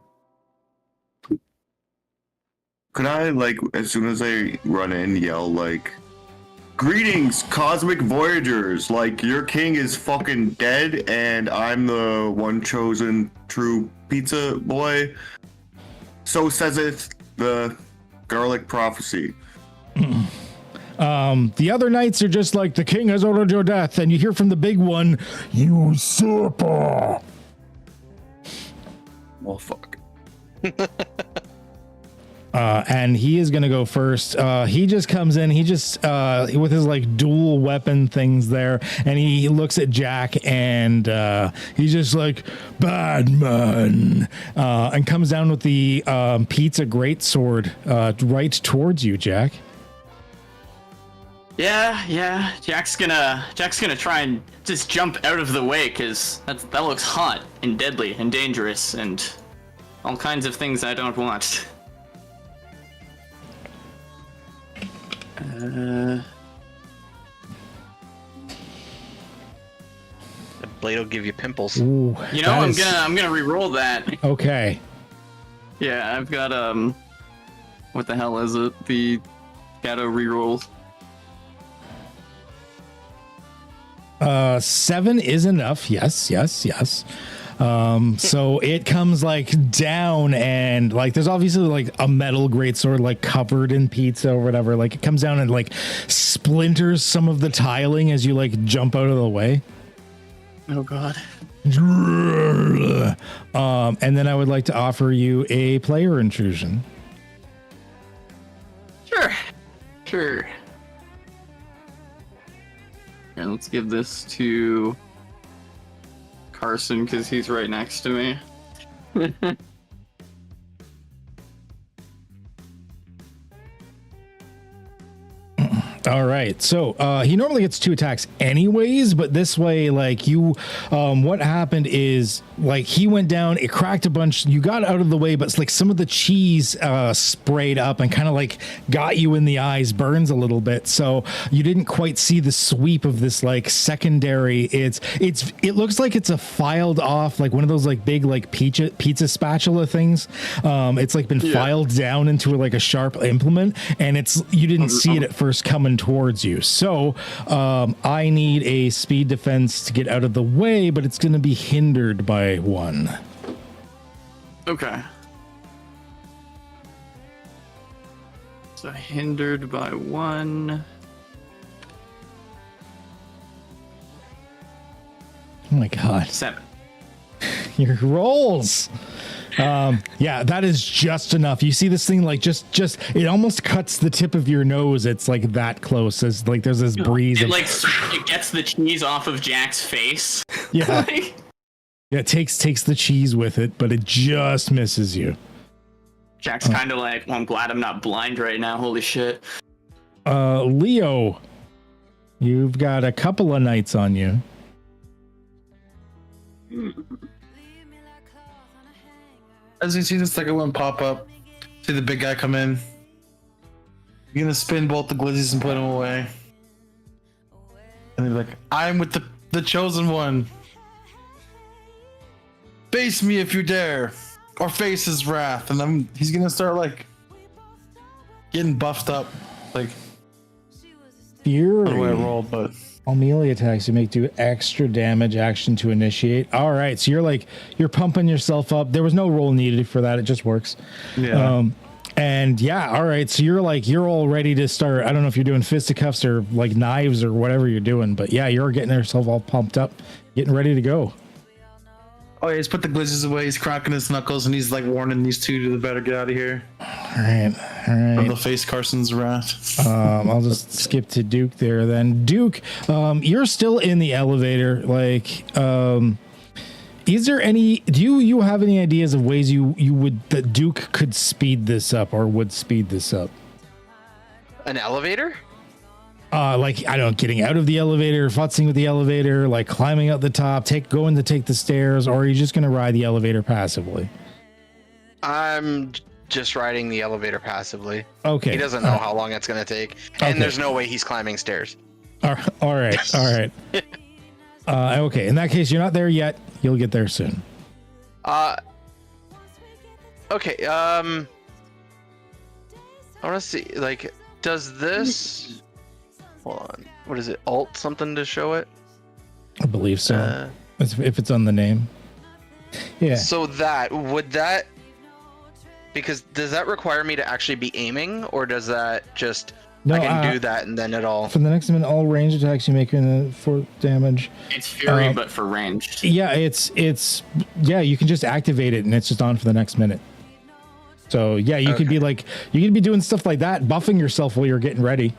Could I, like, as soon as I run in, yell, like, "Greetings, cosmic voyagers! Like, your king is fucking dead, and I'm the one chosen true pizza boy. So says the garlic prophecy." The other knights are just like, "The king has ordered your death," and you hear from the big one, "Usurper." Well, fuck. And he is going to go first. He just comes in. He just, with his like dual weapon things there. And he looks at Jack and he's just like, "Bad man." And comes down with the pizza greatsword right towards you, Jack. Yeah. Jack's gonna try and just jump out of the way, because that looks hot and deadly and dangerous and all kinds of things I don't want. The blade will give you pimples. Ooh, I'm gonna re-roll that. Okay. Yeah, I've got what the hell is it? The Shadow re-rolls. 7 is enough. Yes. So it comes like down, and like there's obviously like a metal greatsword like covered in pizza or whatever. Like it comes down and like splinters some of the tiling as you like jump out of the way. Oh god. And then I would like to offer you a player intrusion. Sure. And let's give this to Carson because he's right next to me. All right. So he normally gets 2 attacks anyways, but this way, like you, what happened is like he went down, it cracked a bunch. You got out of the way, but like some of the cheese sprayed up and kind of like got you in the eyes, burns a little bit. So you didn't quite see the sweep of this like secondary. It looks like it's a filed off, like one of those like big like pizza spatula things. It's like been filed down into like a sharp implement, and you didn't see it at first coming coming towards you. So I need a speed defense to get out of the way, but it's going to be hindered by 1. Okay. So hindered by 1. Oh my god. 7. Your rolls. Yeah, that is just enough. You see this thing like just it almost cuts the tip of your nose. It's like that close as like there's this breeze. It it gets the cheese off of Jack's face. Yeah. Like, Yeah, it takes the cheese with it, but it just misses you. Jack's kind of like, well, I'm glad I'm not blind right now. Holy shit. Leo, you've got a couple of knights on you. As you see the second one pop up, see the big guy come in. You're gonna spin both the glizzies and put them away. And they're like, I'm with the chosen one. Face me if you dare. Or face his wrath. And he's gonna start like getting buffed up. Like Fury. the way I rolled, but All melee attacks you make do extra damage action to initiate. All right, so you're pumping yourself up. There was no roll needed for that. It just works. yeah. And yeah, all right. So you're all ready to start. I don't know if you're doing fisticuffs or like knives or whatever you're doing, but yeah, you're getting yourself all pumped up, getting ready to go. Oh yeah, he's put the glizzies away, he's cracking his knuckles, and he's like warning these two to better get out of here. All right. From the face Carson's wrath. I'll just skip to Duke there then. Duke, you're still in the elevator. Like, is there any? Do you have any ideas of ways that Duke could speed this up or would speed this up? An elevator? Like, I don't know, getting out of the elevator, futzing with the elevator, like climbing up the top, going to take the stairs, or are you just going to ride the elevator passively? I'm just riding the elevator passively. Okay. He doesn't know how long it's going to take. And Okay. there's no way he's climbing stairs. All right. Okay. In that case, you're not there yet. You'll get there soon. Okay. I want to see, like, does this... Hold on. What is it? Alt something to show it? I believe so. If it's on the name. Yeah. So because does that require me to actually be aiming, or does that just No, I can do that and then For the next minute, all range attacks you make for damage. It's Fury, but for ranged. Yeah, you can just activate it and it's just on for the next minute. So yeah, you could be doing stuff like that, buffing yourself while you're getting ready.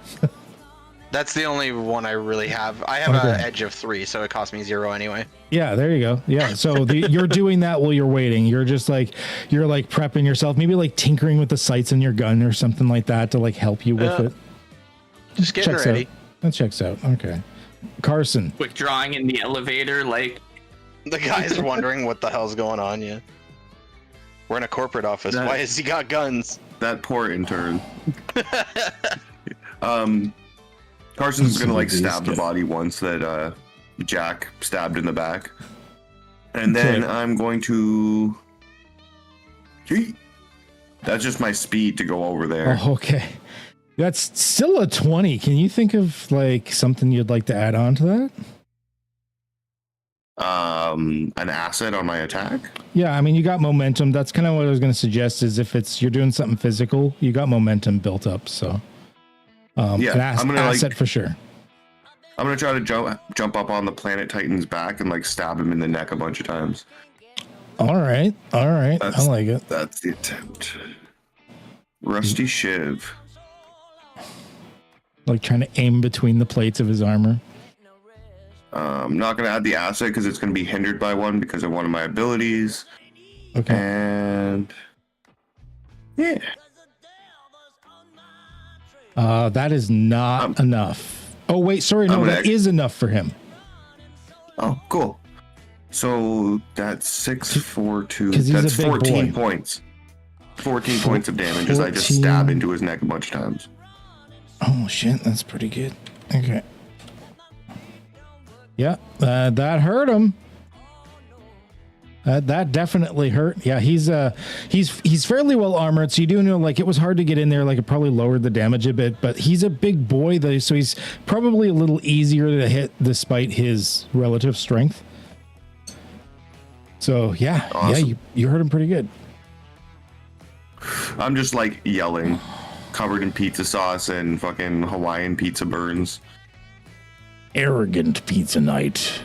That's the only one I really have. I have an edge of 3, so it costs me 0 anyway. Yeah, there you go. Yeah, so you're doing that while you're waiting. You're just like prepping yourself, maybe like tinkering with the sights in your gun or something like that to like help you with it. Just getting Checks ready. out. That checks out. Okay, Carson. Quick drawing in the elevator, like The guy's wondering what the hell's going on. Yeah, we're in a corporate office. Why has he got guns? That poor intern. Carson's gonna like stab the body once that Jack stabbed in the back, and then I'm going to. That's just my speed to go over there. Oh, okay. That's still a 20. Can you think of like something you'd like to add on to that? An asset on my attack. Yeah, I mean, you got momentum. That's kind of what I was going to suggest. Is if you're doing something physical, you got momentum built up. So, yeah, I'm gonna asset for sure. I'm gonna try to jump up on the Planet Titan's back and like stab him in the neck a bunch of times. All right. I like it. That's the attempt. Rusty Shiv. Like trying to aim between the plates of his armor. I'm not going to add the asset because it's going to be hindered by 1 because of one of my abilities. Okay. And yeah. That is not enough. Oh, wait. Sorry. No, that is enough for him. Oh, cool. So that's 6, 4, 2. He's That's a big 14 boy. points. 14 points of damage as I just stab into his neck a bunch of times. Oh, shit. That's pretty good. Okay. Yeah, that hurt him. That definitely hurt. Yeah, he's fairly well armored, so you do know like it was hard to get in there. Like it probably lowered the damage a bit, but he's a big boy though, so he's probably a little easier to hit despite his relative strength. So yeah, Awesome. yeah, you hurt him pretty good. I'm just like yelling, covered in pizza sauce and fucking Hawaiian pizza burns. Arrogant Pizza Knight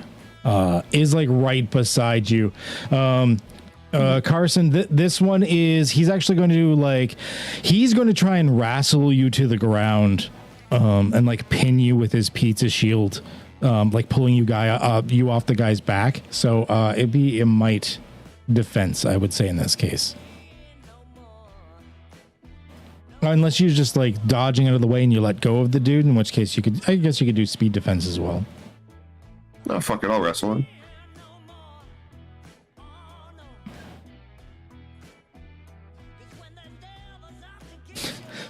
is like right beside you. Carson, this one is, he's actually going to he's going to try and wrestle you to the ground and like pin you with his pizza shield, like pulling you off the guy's back. So it'd be a might defense, I would say, in this case. Unless you're just like dodging out of the way and you let go of the dude, in which case I guess you could do speed defense as well. Oh, fuck it, I'll wrestle him.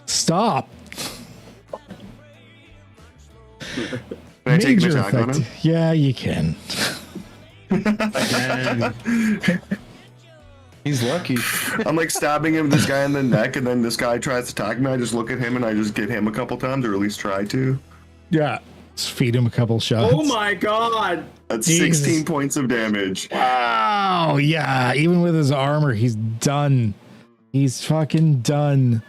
Stop. Can I take Major an attack on effect. him? Yeah, you can. He's lucky. I'm like stabbing him, this guy in the neck, and then this guy tries to attack me. I just look at him and I just get him a couple times, or at least try to. Yeah. Just feed him a couple shots. Oh my god! That's Jesus. 16 points of damage. Wow. Yeah. Even with his armor, he's done. He's fucking done.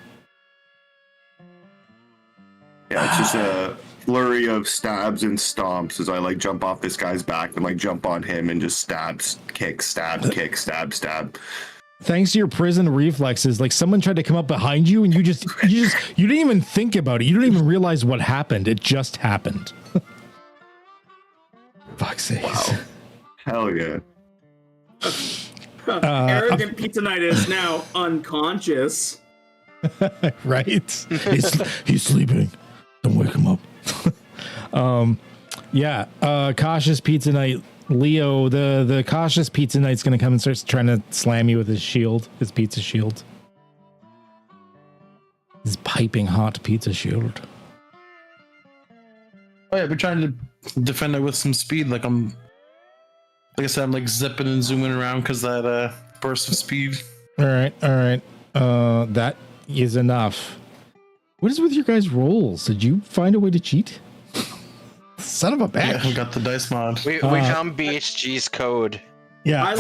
Yeah, it's just a flurry of stabs and stomps as I like jump off this guy's back and like jump on him and just stabs, kick, stab, kick, stab, stab. Thanks to your prison reflexes, like someone tried to come up behind you and you didn't even think about it. You don't even realize what happened. It just happened. Fuck's sake. Wow. Hell yeah. Arrogant Pizza Knight is now unconscious. Right? He's sleeping. Don't wake him up. Yeah. Cautious Pizza Knight. Leo, the cautious Pizza Knight's gonna come and start trying to slam you with his shield, his pizza shield. His piping hot pizza shield. Oh yeah, we're trying to defend it with some speed. Like I said, I'm like zipping and zooming around because that burst of speed. All right. That is enough. What is with your guys' rolls? Did you find a way to cheat? Son of a bitch. Yeah, we got the dice mod. We found BHG's code. Yeah. I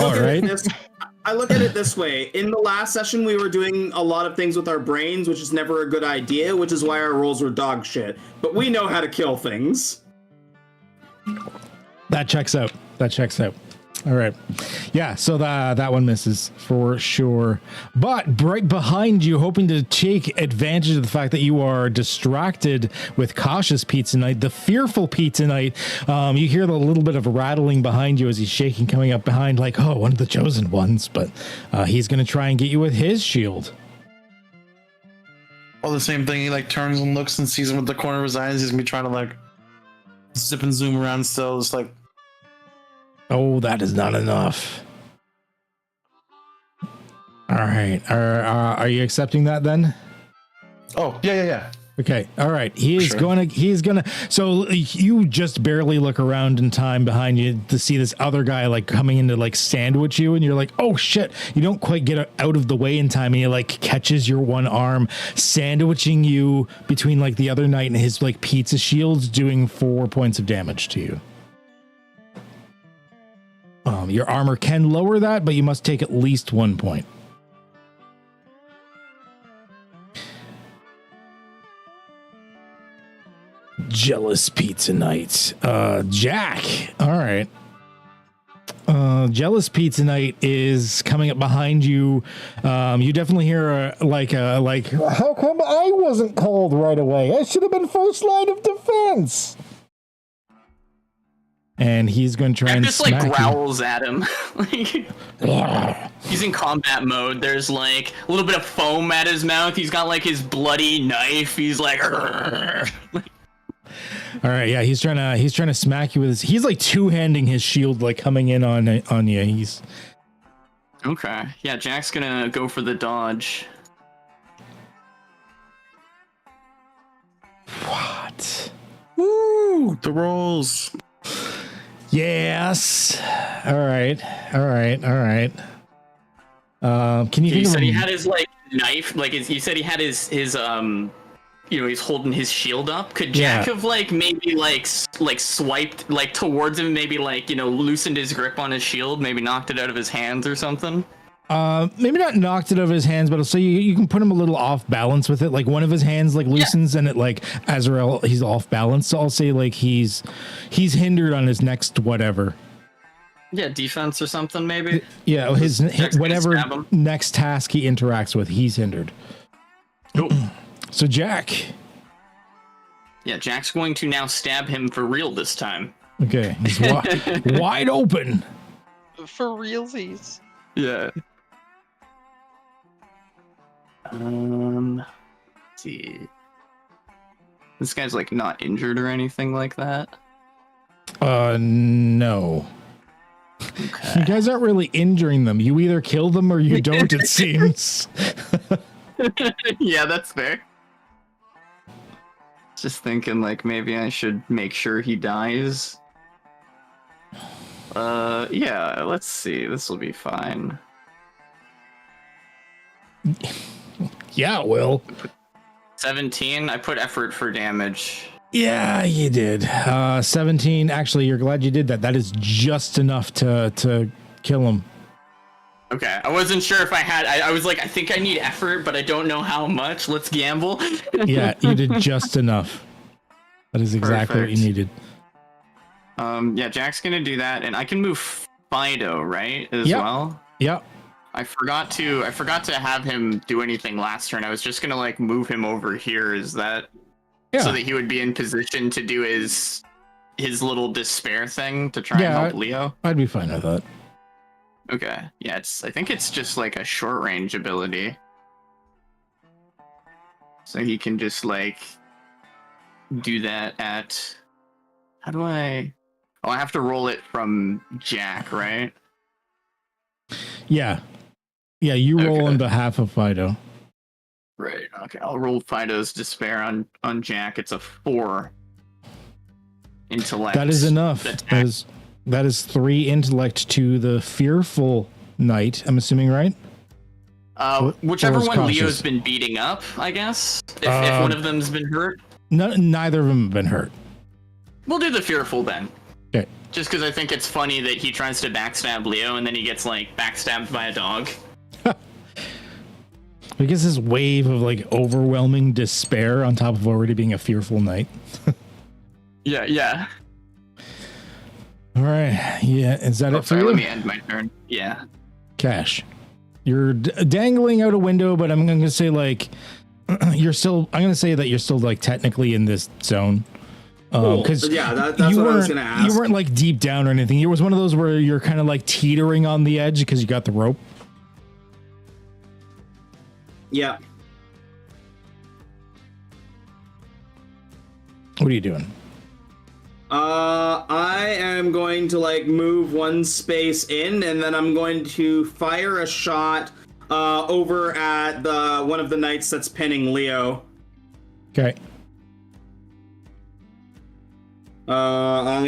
look at it this way. In the last session, we were doing a lot of things with our brains, which is never a good idea, which is why our rolls were dog shit. But we know how to kill things. That checks out. All right. Yeah, so that one misses for sure. But right behind you, hoping to take advantage of the fact that you are distracted with cautious Pizza Knight, the fearful Pizza Knight, you hear the little bit of rattling behind you as he's shaking, coming up behind like, oh, one of the chosen ones. But he's going to try and get you with his shield. Well, the same thing. He like turns and looks and sees him with the corner of his eyes. He's gonna be trying to like zip and zoom around still. It's like, oh, that is not enough. All right. Are you accepting that then? oh yeah. Okay. All right. He's Sure. gonna. So you just barely look around in time behind you to see this other guy like coming in to like sandwich you, and you're like, oh shit! You don't quite get out of the way in time, and he like catches your one arm, sandwiching you between like the other knight and his like pizza shields, doing 4 points of damage to you. Your armor can lower that, but you must take at least 1 point. Jealous Pizza Knight. Jack. All right. Jealous Pizza Knight is coming up behind you. You definitely hear like, how come I wasn't called right away? I should have been first line of defense. And he's going to try and just like smack you. growls at him. Like, he's in combat mode. There's like a little bit of foam at his mouth. He's got like his bloody knife. He's like, all right, yeah, he's trying to smack you with his. He's like two-handing his shield, like coming in on you. He's okay. Yeah, Jack's gonna go for the dodge. what? Woo! The rolls. Yes. All right. Can you He think of said he had his like knife, like he said he had his he's holding his shield up. Could Jack have like maybe like swiped like towards him, maybe like loosened his grip on his shield, maybe knocked it out of his hands or something? Maybe not knocked it out of his hands, but I'll say you can put him a little off balance with it. Like one of his hands like loosens and it like Azrael, he's off balance. So I'll say like he's hindered on his next whatever. Yeah, defense or something maybe. Yeah, his whatever next task he interacts with, he's hindered. So Jack. Yeah, Jack's going to now stab him for real this time. Okay, he's wide open. For realsies. Yeah. Let's see. This guy's like not injured or anything like that. No. Okay. You guys aren't really injuring them. You either kill them or you don't, it seems. Yeah, that's fair. Just thinking like maybe I should make sure he dies. Yeah, let's see. This will be fine. Yeah, it will. 17. I put effort for damage. Yeah, you did. 17. Actually, you're glad you did that. That is just enough to kill him. Okay, I wasn't sure if I had. I was like, I think I need effort, but I don't know how much. Let's gamble. Yeah, you did just enough. That is exactly what you needed. Yeah, Jack's gonna do that, and I can move Fido, right? As well. Yep. I forgot to have him do anything last turn. I was just gonna like move him over here. Is that so that he would be in position to do his little despair thing to try and help Leo? I'd be fine with that. Okay. Yeah, I think it's just like a short range ability. So he can just like do that at I have to roll it from Jack, right? Yeah. Yeah, you roll on behalf of Fido. Right. Okay, I'll roll Fido's despair on Jack. It's a 4 intellect. That is enough. That is 3 intellect to the fearful knight, I'm assuming, right? Whichever one Leo's been beating up, I guess. If one of them's been hurt. Neither of them have been hurt. We'll do the fearful then. Okay. Just because I think it's funny that he tries to backstab Leo and then he gets like backstabbed by a dog. I guess this wave of like overwhelming despair on top of already being a fearful knight. Yeah. All right. Yeah. Is that it for you? Let me end my turn. Yeah. Cash. You're dangling out a window, but I'm going to say like you're still. I'm going to say that you're still like technically in this zone. Because that's what I was going to ask. You weren't like deep down or anything. It was one of those where you're kind of like teetering on the edge because you got the rope. Yeah. What are you doing? I am going to like move one space in, and then I'm going to fire a shot over at the one of the knights that's pinning Leo. Okay. I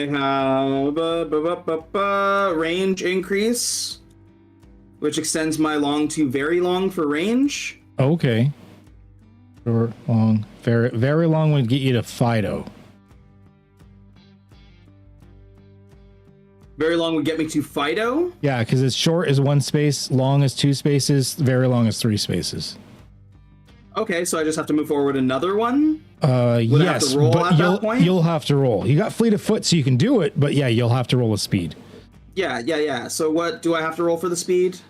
have range increase, which extends my long to very long for range. Okay. Short, long, very long would get you to Fido. Very long would get me to Fido? Yeah, because it's short is 1 space, long is 2 spaces, very long is 3 spaces. Okay, so I just have to move forward another one? Yes, I have to roll at that point? You'll have to roll. You got fleet of foot, so you can do it, but yeah, you'll have to roll a speed. Yeah. So what do I have to roll for the speed?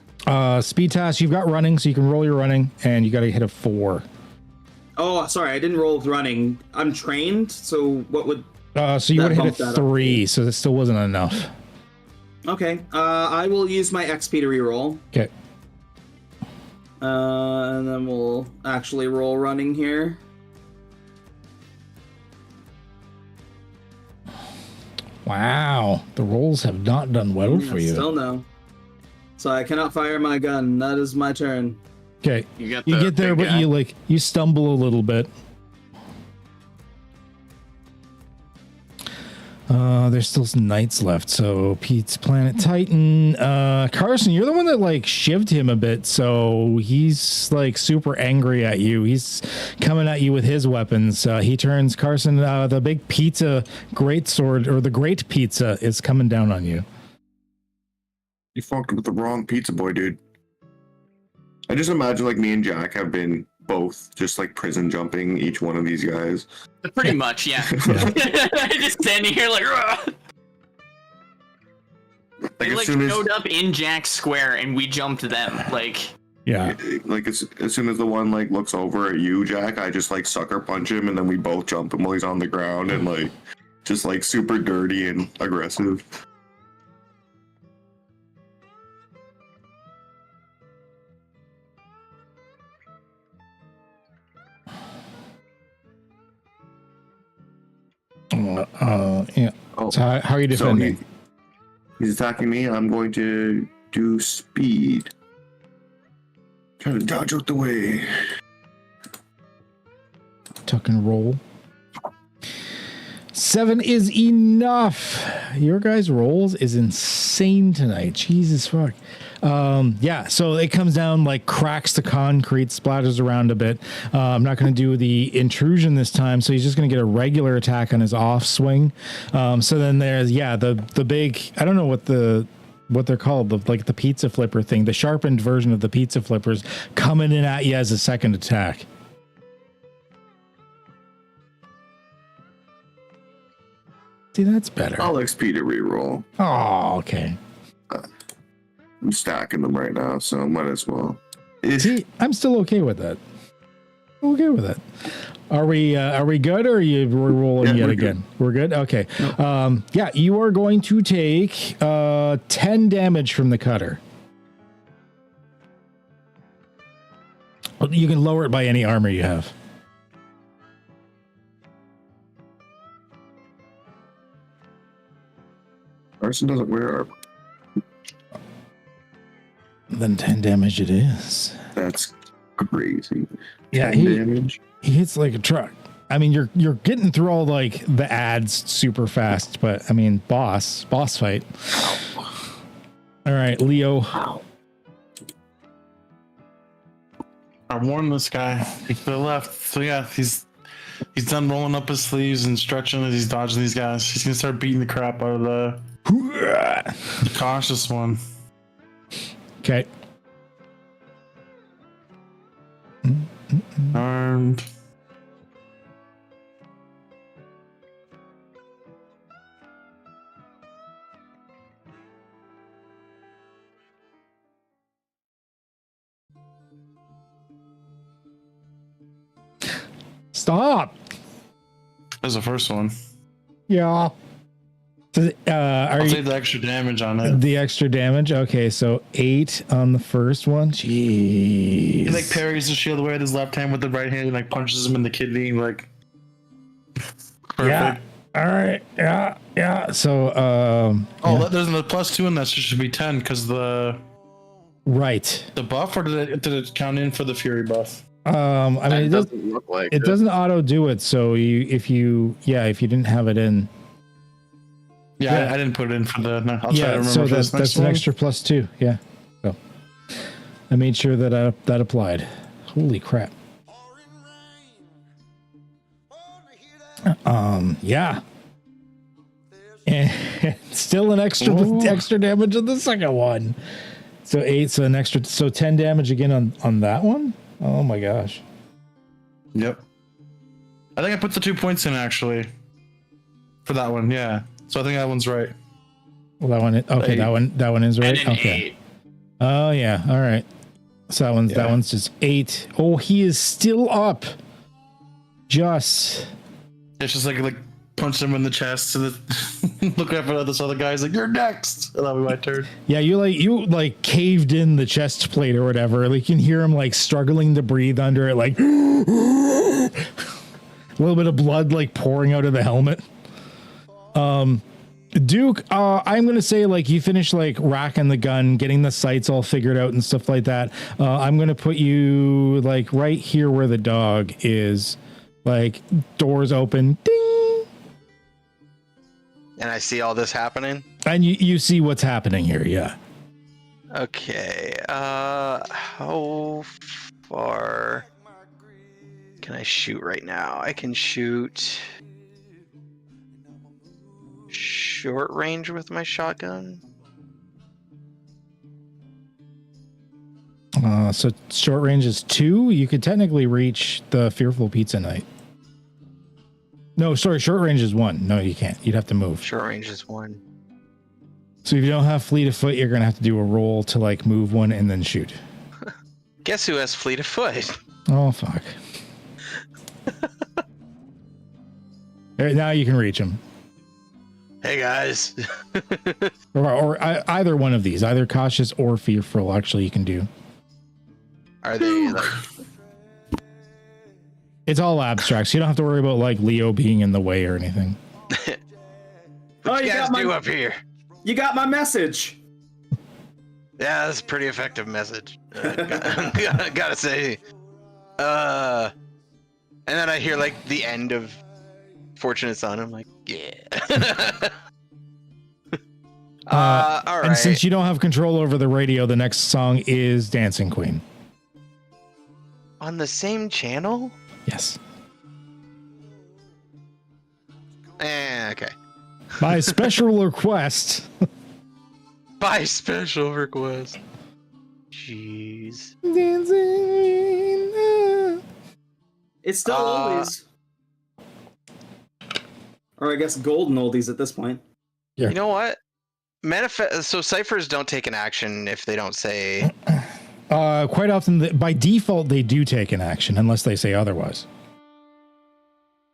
Speed task, you've got running, so you can roll your running, and you got to hit a 4. Oh, sorry, I didn't roll with running. I'm trained, so what would... So you would have hit a 3, so that still wasn't enough. Okay, I will use my XP to reroll. Okay. And then we'll actually roll running here. Wow, the rolls have not done well for you. Still no. So I cannot fire my gun. That is my turn. Okay, you get there, but you stumble a little bit. There's still some knights left. So Pete's Planet Titan. Carson, you're the one that like shivved him a bit. So he's like super angry at you. He's coming at you with his weapons. He turns Carson, the big pizza great sword, or the great pizza is coming down on you. You fucked with the wrong pizza boy, dude. I just imagine like me and Jack have been both just like prison jumping each one of these guys. Pretty much, yeah. Just standing here like, "Rah!" They like showed up in Jack's square and we jumped them. Like, yeah. Like as soon as the one like looks over at you, Jack, I just like sucker punch him and then we both jump him while he's on the ground and like just like super dirty and aggressive. Yeah. Oh, So how are you defending? so he's attacking me. I'm going to do speed. Trying to dodge out the way. Tuck and roll. 7 is enough. Your guys' rolls is insane tonight. Jesus fuck. Yeah, so it comes down, like cracks the concrete, splatters around a bit. I'm not going to do the intrusion this time, so he's just going to get a regular attack on his off swing. So then there's, yeah, the big, I don't know what they're called, like the pizza flipper thing, the sharpened version of the pizza flippers coming in at you as a second attack. See, that's better. I'll XP to reroll. Oh, okay. I'm stacking them right now, so might as well. See, I'm still okay with that. Okay with it. Are we good, or we're rolling yet again? Good. We're good. Okay. Yep. Yeah, you are going to take 10 damage from the cutter. You can lower it by any armor you have. Carson doesn't wear armor. Then 10 damage it is. That's crazy. Yeah, 10 damage. He hits like a truck. I mean, you're getting through all like the ads super fast, but I mean, boss fight. All right, Leo. I warned this guy to the left. So yeah, he's done rolling up his sleeves and stretching as he's dodging these guys. He's gonna start beating the crap out of the cautious one. Okay. Armed. Stop. There's the first one. Yeah. So, I'll take the extra damage on it. The extra damage? Okay, so 8 on the first one. Jeez. He like parries the shield away with his left hand with the right hand and like punches him in the kidney. Like, perfect. Yeah. All right. Yeah. So, There's a +2 in that, so it should be 10 because the buff, or did it count in for the fury buff? I mean, it doesn't look like it doesn't auto do it. So if you didn't have it in. Yeah, I didn't put it in for the. No, I'll try to remember. So for that's an extra +2. Yeah. So I made sure that that applied. Holy crap. Yeah. And still an extra damage on the second one. So 8, so an extra, so 10 damage again on that one. Oh my gosh. Yep. I think I put the 2 points in actually. For that one, yeah. So I think that one's right. Well, that one, okay, that one is right. And an Okay. 8. Oh yeah. All right. So that one's just 8. Oh, he is still up. Just. It's just like punched him in the chest, so that look up at this other guy's like, "You're next." And that'll be my turn. Yeah, you caved in the chest plate or whatever. Like you can hear him like struggling to breathe under it, like a little bit of blood like pouring out of the helmet. Duke, I'm gonna say like you finish like racking the gun, getting the sights all figured out and stuff like that. I'm gonna put you like right here where the dog is, like doors open, ding. And I see all this happening. And you see what's happening here, yeah. Okay. How far can I shoot right now? I can shoot short range with my shotgun. So short range is 2. You could technically reach the Fearful Pizza Night. No, sorry, short range is 1. No, you can't. You'd have to move. Short range is 1. So if you don't have fleet of foot, you're gonna have to do a roll to like move one and then shoot. Guess who has fleet of foot? Oh fuck. Now you can reach him. Hey guys. Or either one of these, either cautious or fearful. Actually, you can do. Are they like? It's all abstract, so you don't have to worry about like Leo being in the way or anything. Oh, you guys do up here? You got my message. Yeah, that's a pretty effective message. Gotta say. And then I hear like the end of Fortunate Son. I'm like, yeah. All right. And since you don't have control over the radio, the next song is Dancing Queen. On the same channel? Yes. Okay. By special request. By special request. Jeez. It's still oldies. Or I guess golden oldies at this point. Yeah. You know what? So ciphers don't take an action if they don't say. Quite often, by default, they do take an action unless they say otherwise.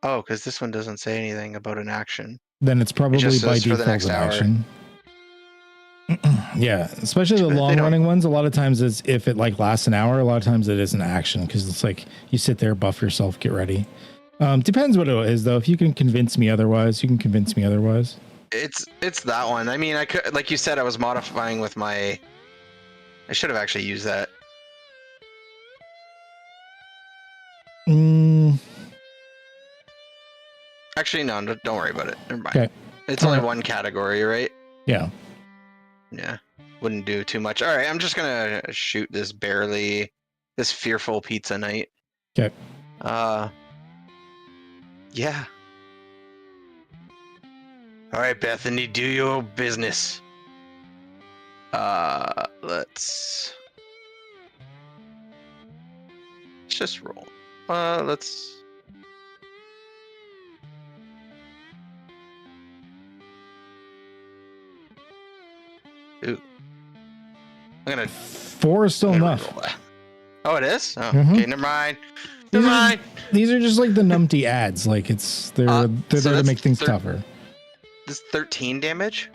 Oh, because this one doesn't say anything about an action. Then it's probably just by says for the default next an hour. action. Yeah, especially the They long don't- running ones. A lot of times, it's if it like lasts an hour. A lot of times, it is an action because it's like you sit there, buff yourself, get ready. Depends what it is, though. If you can convince me otherwise, you can convince me otherwise. It's that one. I mean, I could, like you said, I was modifying with my. I should have actually used that. Actually, no, don't worry about it. Never mind. Okay. It's only one category, right? Yeah. Yeah. Wouldn't do too much. All right, I'm just gonna shoot this fearful pizza night. Okay. Yeah. All right, Bethany, do your business. Let's just roll. Let's. Ooh. I'm gonna. 4 is still enough. Roll that. Oh, it is? Oh, Mhm. okay, never mind. Never mind. These are just like the numpty ads. Like they're So there to that's make things tougher. This 13 damage?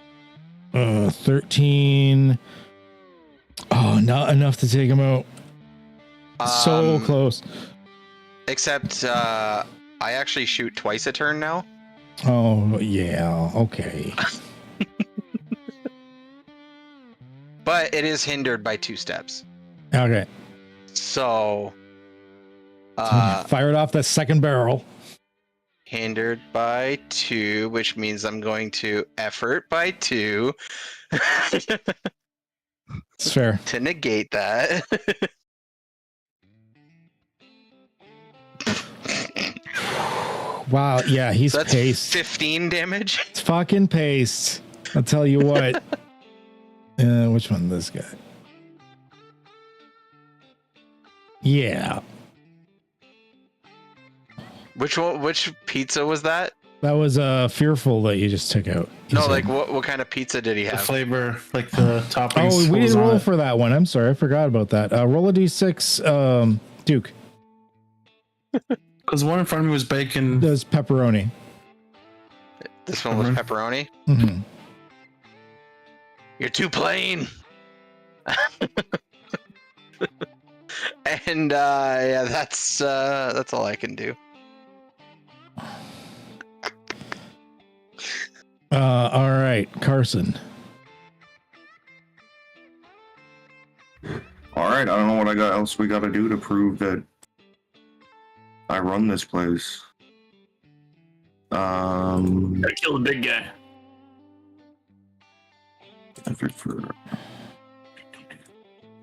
13. Oh, not enough to take him out. So close. Except I actually shoot twice a turn now. Oh, yeah. Okay. But it is hindered by 2 steps. Okay. So Fire it off the second barrel. hindered by 2, which means I'm going to effort by 2 It's fair. to negate that. Wow. Yeah, he's So that's paced. 15 damage. It's fucking paced. I'll tell you what. Which one? This guy. Yeah. Which one? Which pizza was that? That was fearful that you just took out. You No, said. like what kind of pizza did he The have? flavor, like the toppings. Oh, we what was didn't on roll it. for that one. I'm sorry. I forgot about that. Roll a d6, Duke. Because the one in front of me was bacon. Does pepperoni. This one was pepperoni. Mm-hmm. You're too plain. And yeah, that's all I can do. All right, Carson. All right, I don't know what else we got to do to prove that I run this place. Gotta kill the big guy. Effort for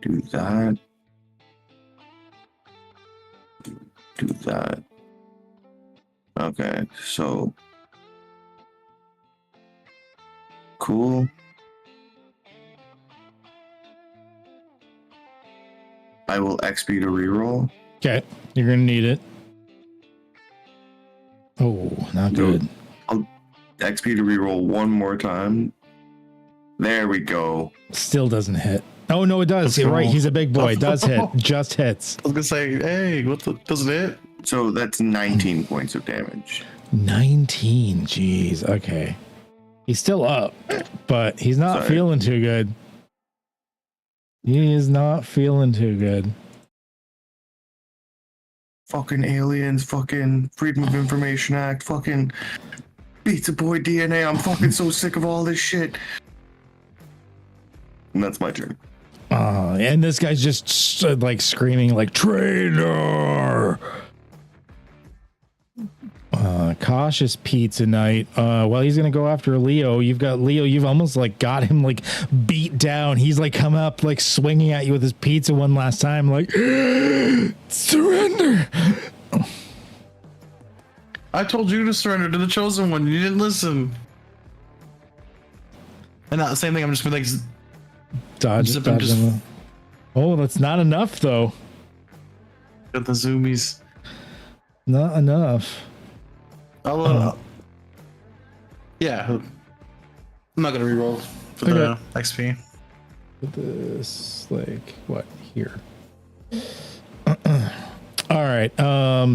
do that. Do that. Okay, so cool. I will XP to reroll. Okay, you're gonna need it. Oh, not good. I'll XP to reroll one more time. There we go. Still doesn't hit. Oh no, it does. You're right. He's a big boy. It does hit. Just hits. I was gonna say, hey, what the, does it hit? So that's 19 points of damage. 19. Jeez. Okay. He's still up, but he's not Sorry. feeling too good. He is not feeling too good. Fucking aliens, fucking Freedom of Information Act, fucking Pizza Boy DNA. I'm fucking so sick of all this shit. And that's my turn. And this guy's just like screaming like traitor. Cautious pizza night. Well, he's gonna go after Leo. You've got Leo. You've almost like got him like beat down. He's like come up like swinging at you with his pizza one last time. Like surrender. I told you to surrender to the chosen one. You didn't listen. And not the same thing. I'm just gonna like Dodge him. Just oh, that's not enough though. got the zoomies. Not enough. I'll yeah. I'm not gonna reroll for the XP. Put this like what here? All right.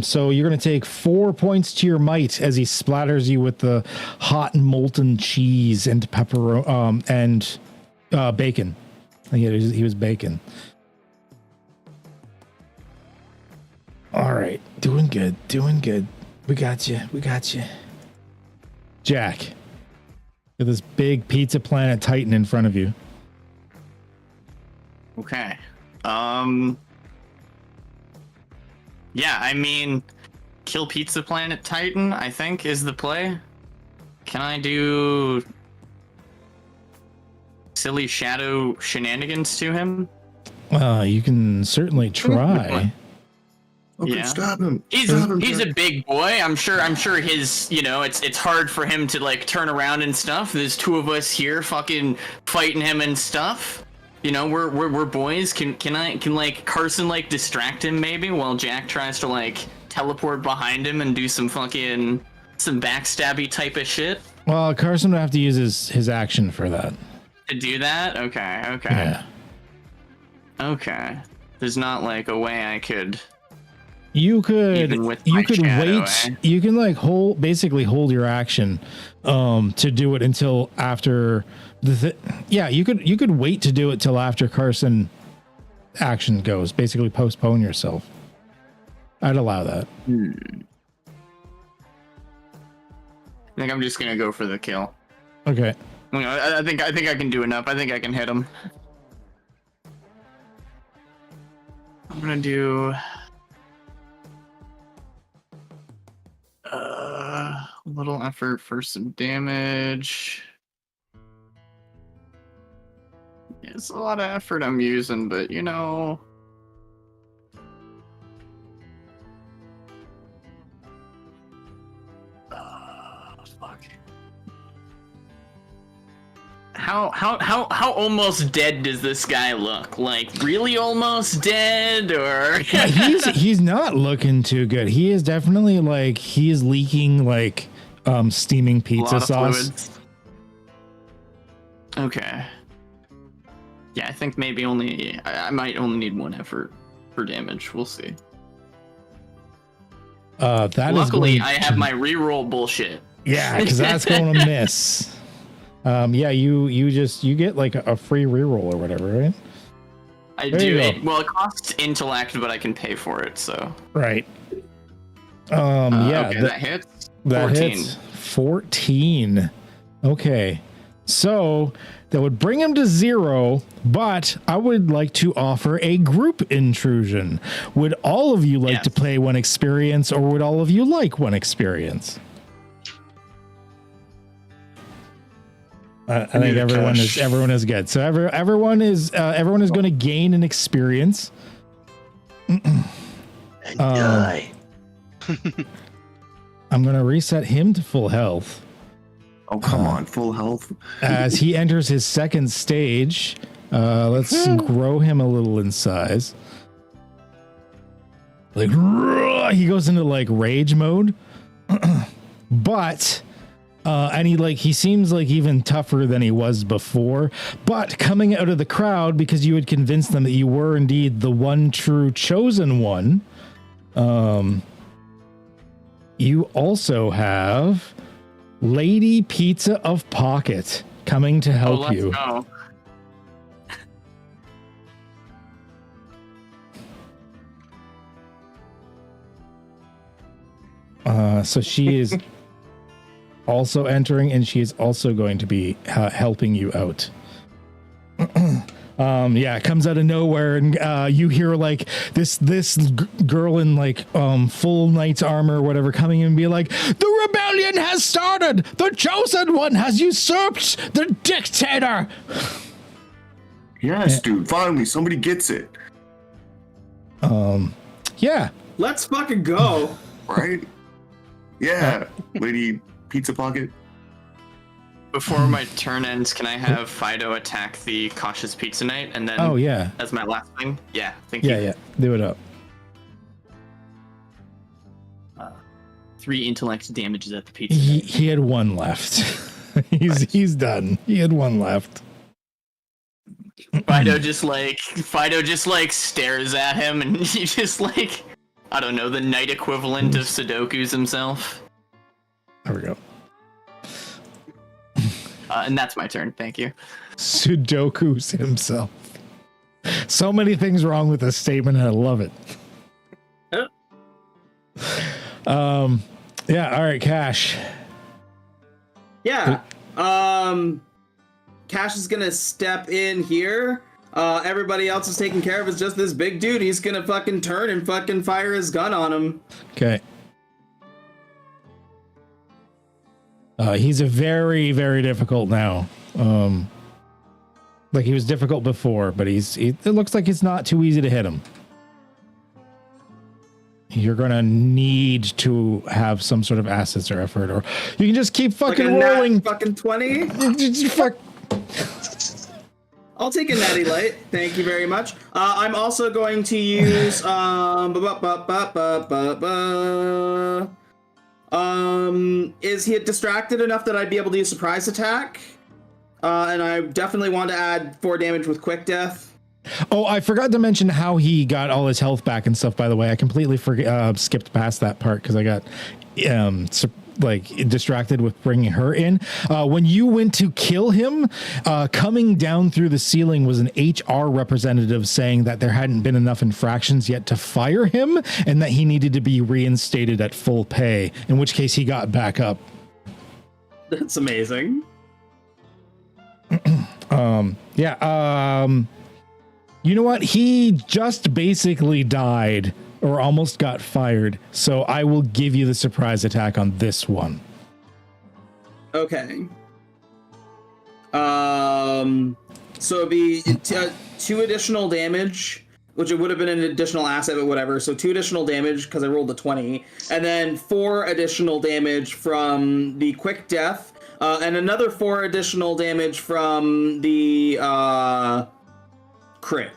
So you're gonna take 4 points to your might as he splatters you with the hot and molten cheese and pepperoni and bacon. He was bacon. All right, doing good. We got you. Jack, with this big Pizza Planet Titan in front of you. Okay. Yeah, I mean, kill Pizza Planet Titan, I think, is the play. Can I do silly shadow shenanigans to him? You can certainly try. Okay, Yeah. stop him. He's a big boy. I'm sure his, it's hard for him to like turn around and stuff. There's two of us here fucking fighting him and stuff. We're boys. Can like Carson like distract him maybe while Jack tries to like teleport behind him and do some backstabby type of shit? Well, Carson would have to use his action for that. To do that? Okay. Yeah. Okay. There's not like a way I could. You could Even with my shadow, wait. You can like hold your action to do it until after you could wait to do it till after Carson action goes. Basically postpone yourself. I'd allow that. I think I'm just gonna go for the kill. Okay. I think I can do enough. I think I can hit him. I'm gonna do a little effort for some damage. It's a lot of effort I'm using, but fuck. How almost dead does this guy look? Like really almost dead, or he's not looking too good. He is definitely like he is leaking like steaming pizza sauce. Fluids. Okay. Yeah, I think maybe I might only need one effort for damage. We'll see. Luckily, I have my reroll bullshit. Yeah, because that's going to miss. Yeah, you get like a free reroll or whatever, right? I do. It costs intellect, but I can pay for it. So right. Yeah, okay, that hits. That 14. hits 14. Okay, so that would bring him to 0. But I would like to offer a group intrusion. Would all of you like to play one experience, or would all of you like one experience? I think everyone is good. So everyone is going to gain an experience. And die. I'm going to reset him to full health. Oh, come on, full health. As he enters his second stage, let's grow him a little in size. Like, he goes into like rage mode, but and he seems like even tougher than he was before. But coming out of the crowd, because you had convinced them that you were indeed the one true chosen one, you also have Lady Pizza of Pocket coming to help you. Go. So she is also entering, and she is also going to be helping you out. It comes out of nowhere, and you hear like this girl in like full knight's armor or whatever coming in and be like, "The rebellion has started. The chosen one has usurped the dictator." Yes, dude. Finally, somebody gets it. Yeah. Let's fucking go. Right? Yeah, Lady Pizza Pocket. Before my turn ends, can I have Fido attack the cautious pizza knight, and then as my last thing? Yeah, thank you. Yeah, do it up. 3 intellect damages at the pizza. He had one left. He's done. He had one left. Fido just stares at him, and he just like, I don't know, the knight equivalent of Sudoku's himself. There we go. And that's my turn. Thank you. Sudoku's himself. So many things wrong with this statement, and I love it. Yeah. All right, Cash. Yeah. Cash is gonna step in here. Everybody else is taken care of. It's just this big dude. He's gonna fucking turn and fucking fire his gun on him. Okay. He's a very, very difficult now. Like he was difficult before, but it looks like it's not too easy to hit him. You're gonna need to have some sort of assets or effort, or you can just keep fucking like rolling. Fucking 20. Fuck. I'll take a natty light. Thank you very much. I'm also going to use is he distracted enough that I'd be able to use surprise attack? And I definitely want to add 4 damage with quick death. Oh, I forgot to mention how he got all his health back and stuff, by the way. I completely skipped past that part because I got distracted with bringing her in. When you went to kill him, coming down through the ceiling was an HR representative saying that there hadn't been enough infractions yet to fire him and that he needed to be reinstated at full pay, in which case he got back up. That's amazing. You know what? He just basically died or almost got fired, so I will give you the surprise attack on this one. Okay. So it'd be 2 additional damage, which it would have been an additional asset, but whatever. So 2 additional damage because I rolled a 20, and then 4 additional damage from the quick death, and another 4 additional damage from the crit.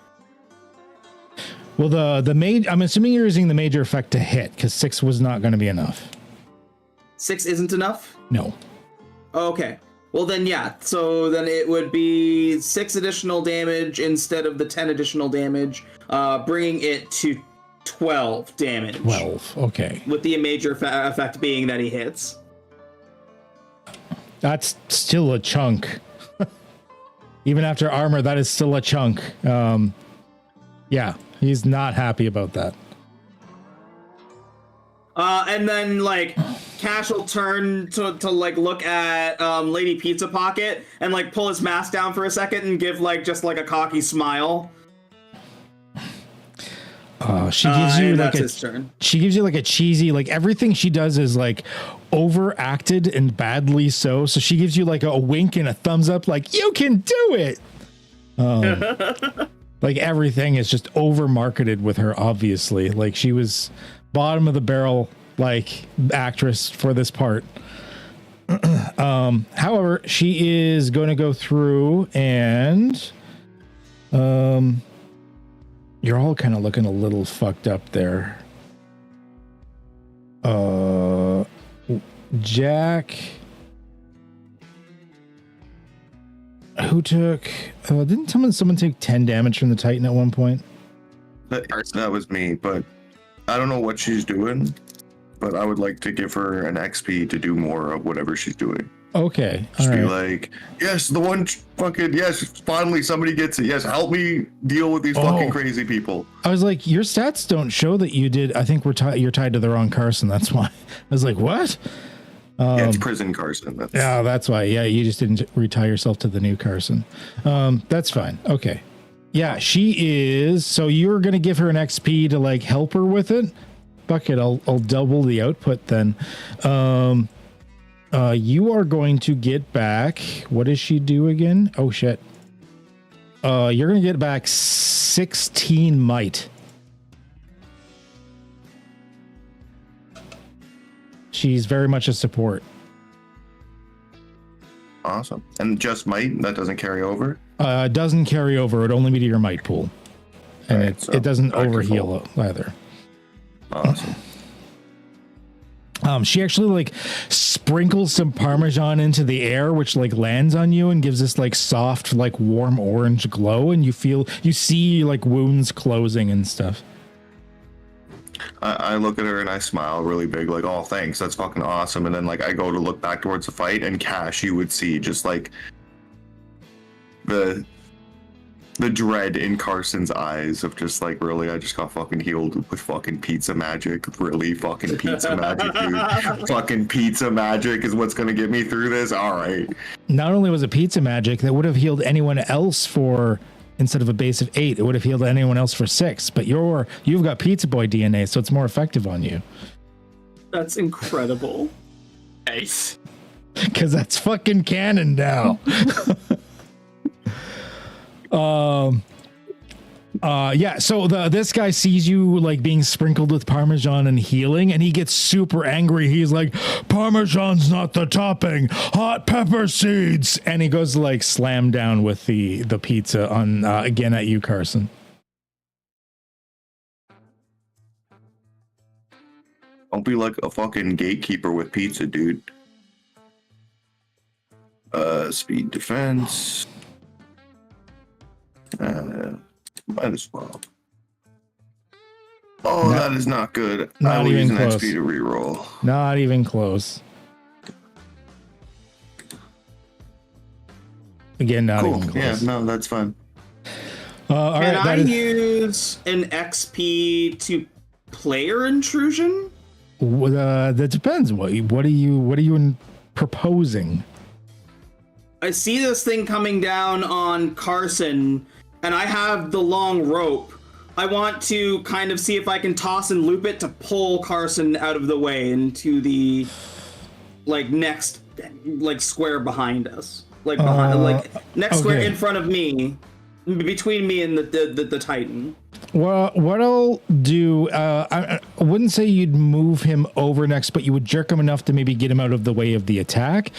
Well, I'm assuming you're using the major effect to hit, because 6 was not going to be enough. 6 isn't enough? No. Okay. Well then, yeah. So then it would be 6 additional damage instead of the 10 additional damage, bringing it to 12 damage. 12. Okay. With the major effect being that he hits. That's still a chunk. Even after armor, that is still a chunk. Yeah. He's not happy about that. And then, like, Cash will turn to like, look at Lady Pizza Pocket and, like, pull his mask down for a second and give, like, just, like, a cocky smile. She gives you, like, his turn. She gives you, like, a cheesy, like, everything she does is, like, overacted and badly so. So she gives you like a wink and a thumbs up, like you can do it. Like everything is just over marketed with her. Obviously, like she was bottom of the barrel, like actress for this part. However, she is going to go through and, you're all kind of looking a little fucked up there. Jack, who took, didn't someone take 10 damage from the Titan at one point? That was me, but I don't know what she's doing, but I would like to give her an XP to do more of whatever she's doing. Okay. Just be like, yes, the one fucking, yes, finally somebody gets it. Yes, help me deal with these fucking crazy people. I was like, your stats don't show that you did. I think you're tied to the wrong Carson. That's why. I was like, what? Yeah, it's prison Carson. That's why. Yeah, you just didn't retie yourself to the new Carson. That's fine. Okay. Yeah, she is. So you're going to give her an XP to like help her with it? Bucket, I'll double the output then. You are going to get back. What does she do again? Oh shit. You're going to get back 16 might. She's very much a support. Awesome. And just might, that doesn't carry over? It doesn't carry over. It only be to your might pool. And Right, so it doesn't back to overheal either. Awesome. She actually like sprinkles some Parmesan into the air, which like lands on you and gives this like soft, like warm orange glow. And you see like wounds closing and stuff. I look at her and I smile really big, like, oh, thanks, that's fucking awesome. And then like I go to look back towards the fight, and Cash, you would see just like the dread in Carson's eyes of just like, really, I just got fucking healed with fucking pizza magic. Really, fucking pizza magic, dude. Fucking pizza magic is what's gonna get me through this. All right. Not only was it pizza magic that would have healed anyone else for, instead of a base of 8, it would have healed anyone else for 6. But you've got Pizza Boy DNA, so it's more effective on you. That's incredible. Nice. Because that's fucking canon now. Yeah, so this guy sees you like being sprinkled with Parmesan and healing, and he gets super angry. He's like, Parmesan's not the topping, hot pepper seeds, and he goes to like slam down with the pizza on again at you, Carson. Don't be like a fucking gatekeeper with pizza, dude. Speed defense. Might as well. Oh, that is not good. Not I will even use an close. XP to reroll. Not even close. Again, not Cool. even close. Yeah, no, that's fine. All Can right, I use an XP to player intrusion? that depends. What are you proposing? I see this thing coming down on Carson, and I have the long rope. I want to kind of see if I can toss and loop it to pull Carson out of the way into the like next like square behind us, like behind like next square okay. in front of me, between me and the Titan. Well, what I'll do, I wouldn't say you'd move him over next, but you would jerk him enough to maybe get him out of the way of the attack,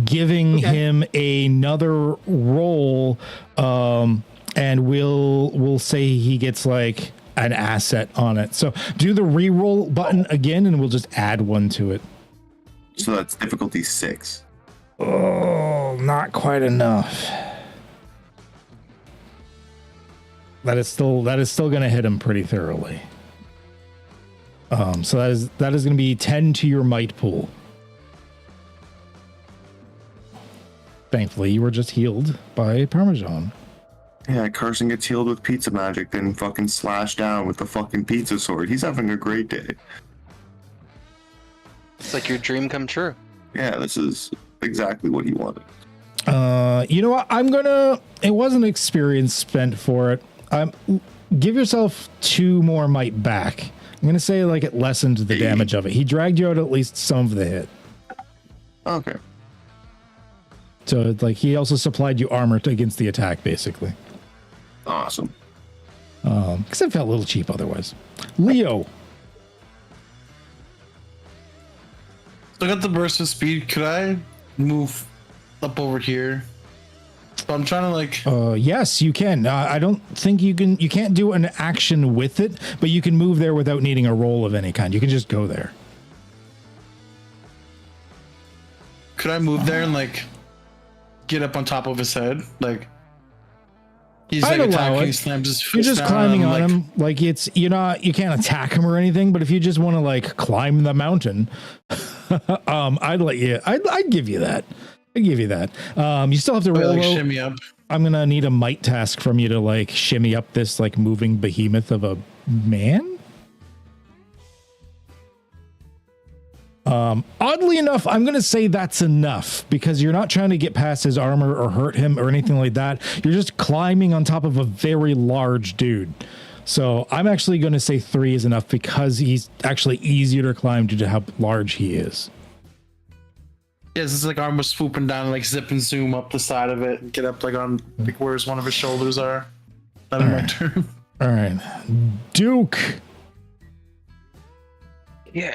giving him another roll, and we'll say he gets like an asset on it. So do the reroll button again, and we'll just add one to it. So that's difficulty 6. Oh, not quite enough. That is still going to hit him pretty thoroughly. So that is going to be 10 to your might pool. Thankfully, you were just healed by Parmesan. Yeah, Carson gets healed with pizza magic, then fucking slash down with the fucking pizza sword. He's having a great day. It's like your dream come true. Yeah, this is exactly what he wanted. You know what? It wasn't experience spent for it. Give yourself 2 more might back. I'm going to say like it lessened the damage of it. He dragged you out at least some of the hit. Okay. So like he also supplied you armor against the attack, basically. Awesome. Because it felt a little cheap otherwise. Leo. Look at the burst of speed. Could I move up over here? So I'm trying to like. Yes, you can. I don't think you can. You can't do an action with it, but you can move there without needing a roll of any kind. You can just go there. Could I move there and like get up on top of his head? Like he's I'd like allow attacking, it. he slams his fist You're just down, climbing on like, him. Like you can't attack him or anything. But if you just want to like climb the mountain, I'd let you. I'd give you that. I'd give you that. You still have to roll. like shimmy up. I'm gonna need a might task from you to like shimmy up this like moving behemoth of a man. Oddly enough, I'm going to say that's enough because you're not trying to get past his armor or hurt him or anything like that. You're just climbing on top of a very large dude. So I'm actually going to say 3 is enough because he's actually easier to climb due to how large he is. Yeah, it's like armor swooping down, like zip and zoom up the side of it and get up like on like where's one of his shoulders are. That in my turn. All right. Duke. Yeah.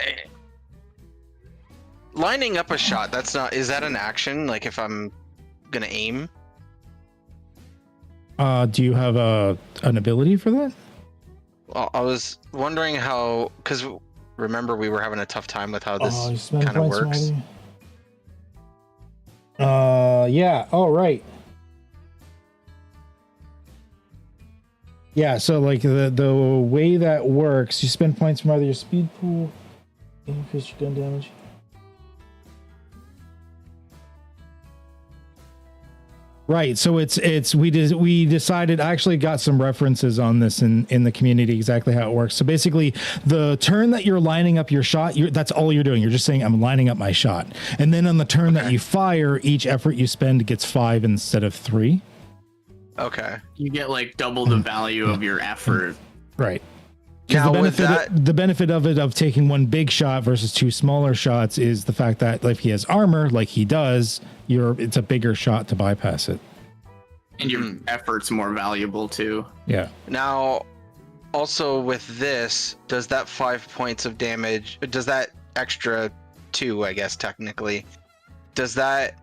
Lining up a shot, is that an action? Like if I'm gonna aim? Do you have an ability for that? Well, I was wondering how, because remember we were having a tough time with how You this spend kind of points works. already? Yeah. Oh, right. Yeah, so like the way that works, you spend points from either your speed pool, increase your gun damage. Right, so we decided. I actually got some references on this in the community exactly how it works. So basically, the turn that you're lining up your shot, that's all you're doing. You're just saying I'm lining up my shot, and then on the turn that you fire, each effort you spend gets 5 instead of 3. Okay. You get like double the value of your effort. Right. Because the benefit of it of taking one big shot versus 2 smaller shots is the fact that if he has armor like he does, it's a bigger shot to bypass it. And your effort's more valuable too. Yeah. Now, also with this, does that 5 points of damage, does that extra 2, I guess technically, does that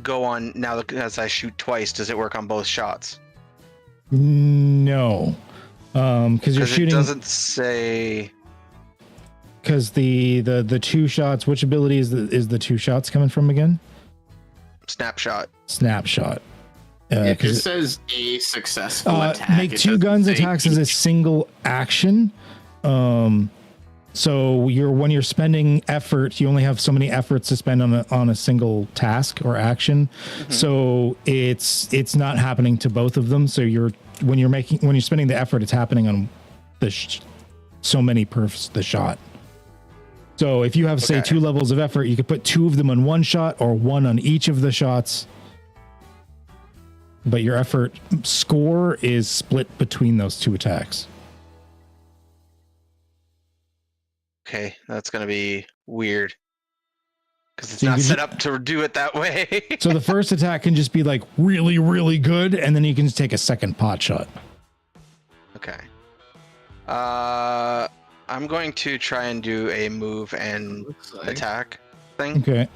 go on now as I shoot twice? Does it work on both shots? No. Because you're shooting. It doesn't say. Because the 2 shots. Which ability is the 2 shots coming from again? Snapshot. It just says a successful attack. Make 2 guns attacks as a single action. So when you're spending effort, you only have so many efforts to spend on a single task or action. Mm-hmm. So it's not happening to both of them. So when you're spending the effort, it's happening on so many perfs the shot. So if you have say 2 levels of effort, you could put 2 of them on one shot or 1 on each of the shots. But your effort score is split between those 2 attacks. Okay, that's gonna be weird because it's not set up to do it that way. So the first attack can just be like really, really good, and then you can just take a second pot shot. Okay. I'm going to try and do a move and attack thing. Okay.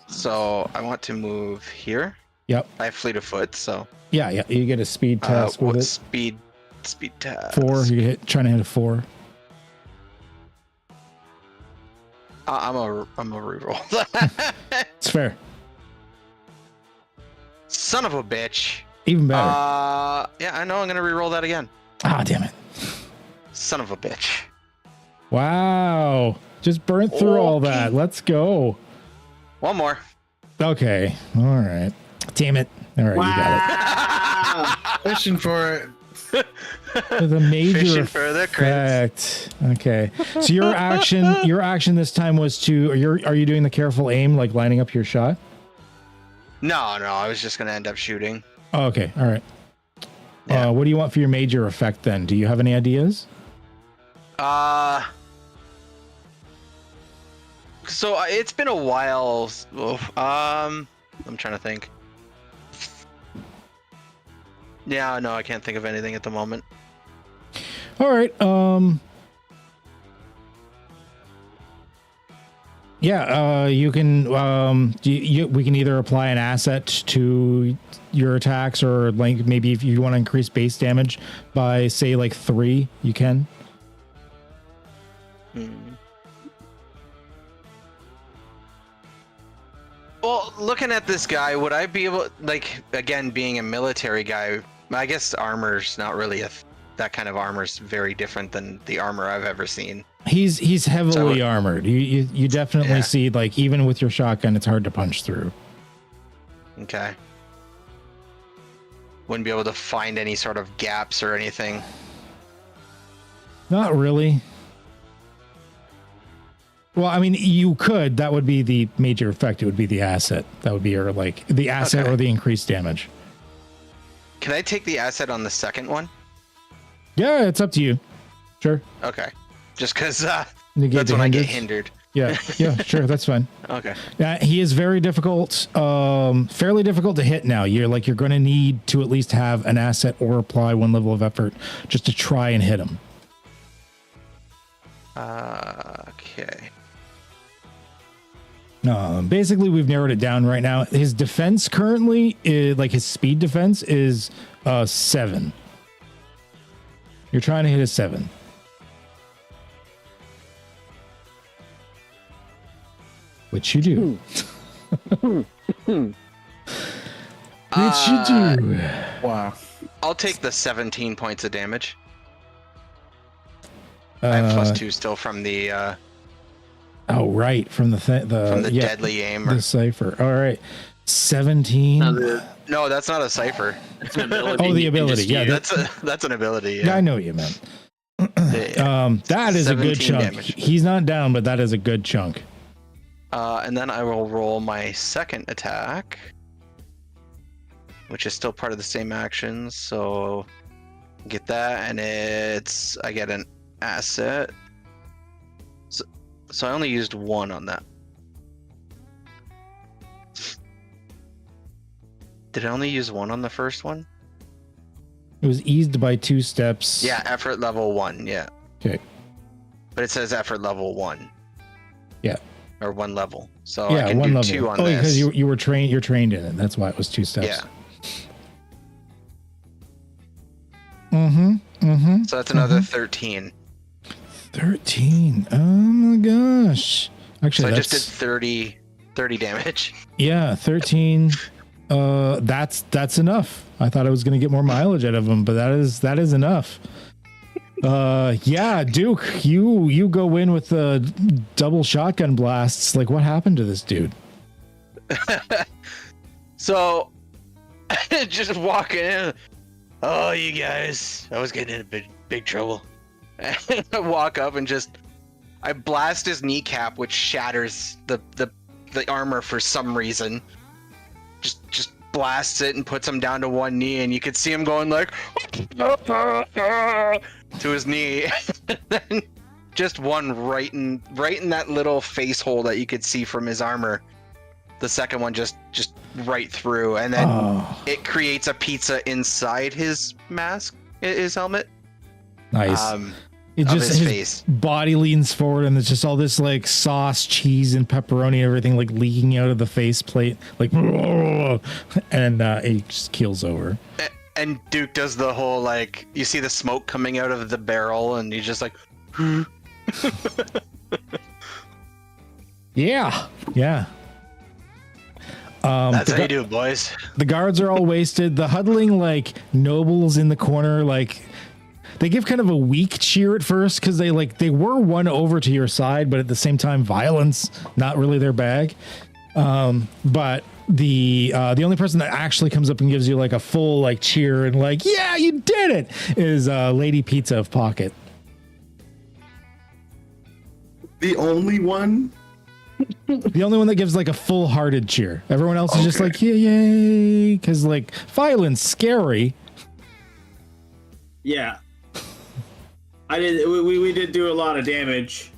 So I want to move here. Yep. I have fleet of foot, so. Yeah. You get a speed task with it. Speed task. 4. You're trying to hit a 4. I'm a reroll. It's fair. Son of a bitch. Even better. Yeah, I know. I'm gonna reroll that again. Ah, damn it. Son of a bitch. Wow. Just burnt through all that. Let's go. One more. Okay. All right. Damn it. All right, you got it. Fishing for it. The major Fishing for the credits. Okay. So your action this time was to are you doing the careful aim, like lining up your shot? No, I was just gonna end up shooting. Oh, okay. All right. Yeah. What do you want for your major effect then? Do you have any ideas? So it's been a while. I'm trying to think. Yeah, no, I can't think of anything at the moment. All right. Yeah, you can. We can either apply an asset to your attacks, or like maybe if you want to increase base damage by say like 3, you can. Well, looking at this guy, would I be able, like, again, being a military guy, I guess armor's not really that kind of armor's very different than the armor I've ever seen. He's heavily armored. You definitely see, like, even with your shotgun, it's hard to punch through. Okay. Wouldn't be able to find any sort of gaps or anything. Not really. Well, I mean, you could. That would be the major effect. It would be the asset. That would be your, like, the asset or the increased damage. Can I take the asset on the second one? Yeah, it's up to you. Sure. Okay. Just because that's Negate when I get hindered. Yeah, sure, that's fine. Okay. He is very difficult, fairly difficult to hit now. You're going to need to at least have an asset or apply 1 level of effort just to try and hit him. Okay. Basically, we've narrowed it down right now. His defense currently is, like, his speed defense is 7. You're trying to hit a 7. Which you do. Which you do. Wow. I'll take the 17 points of damage. I have +2 still from the oh, right, from the deadly aim. The Cypher. All right. 17. No, that's not a Cypher. It's an ability. Oh, the ability. Yeah, that's an ability. Yeah, I know what you meant. That is a good chunk. Damage. He's not down, but that is a good chunk. And then I will roll my second attack, which is still part of the same action. So get that, and I get an asset. So I only used 1 on that. Did I only use 1 on the first one? It was eased by 2 steps. Yeah, effort level 1. Yeah. Okay. But it says effort level 1. Yeah. Or 1 level. So Yeah, I can 1 do level. 2 on this. this. Because you were trained. You're trained in it. That's why it was 2 steps. Yeah. So that's another 13. 13. Oh my gosh. Actually, so I just did 30 damage. Yeah, 13. That's enough. I thought I was going to get more mileage out of him, but that is enough. Yeah, Duke, you go in with the double shotgun blasts. Like, what happened to this dude? So, just walking in. Oh, you guys, I was getting in big trouble. And I walk up and I blast his kneecap, which shatters the armor for some reason. Just blasts it and puts him down to 1 knee, and you could see him going like to his knee. And then just 1 right in that little face hole that you could see from his armor. The second one just right through, and then it creates a pizza inside his mask, his helmet. Nice. It just his face. Body leans forward, and there's just all this like sauce, cheese, and pepperoni, and everything like leaking out of the faceplate, like, and he just keels over. And Duke does the whole like, you see the smoke coming out of the barrel, and he's just like, yeah. That's how you do it, boys. The guards are all wasted. The huddling like nobles in the corner, like, they give kind of a weak cheer at first because they were won over to your side, but at the same time, violence not really their bag. But the only person that actually comes up and gives you like a full like cheer and like, yeah, you did it, is Lady Pizza of Pocket. The only one. The only one that gives like a full-hearted cheer. Everyone else is just like, yay, because like violence, scary. Yeah. We did do a lot of damage.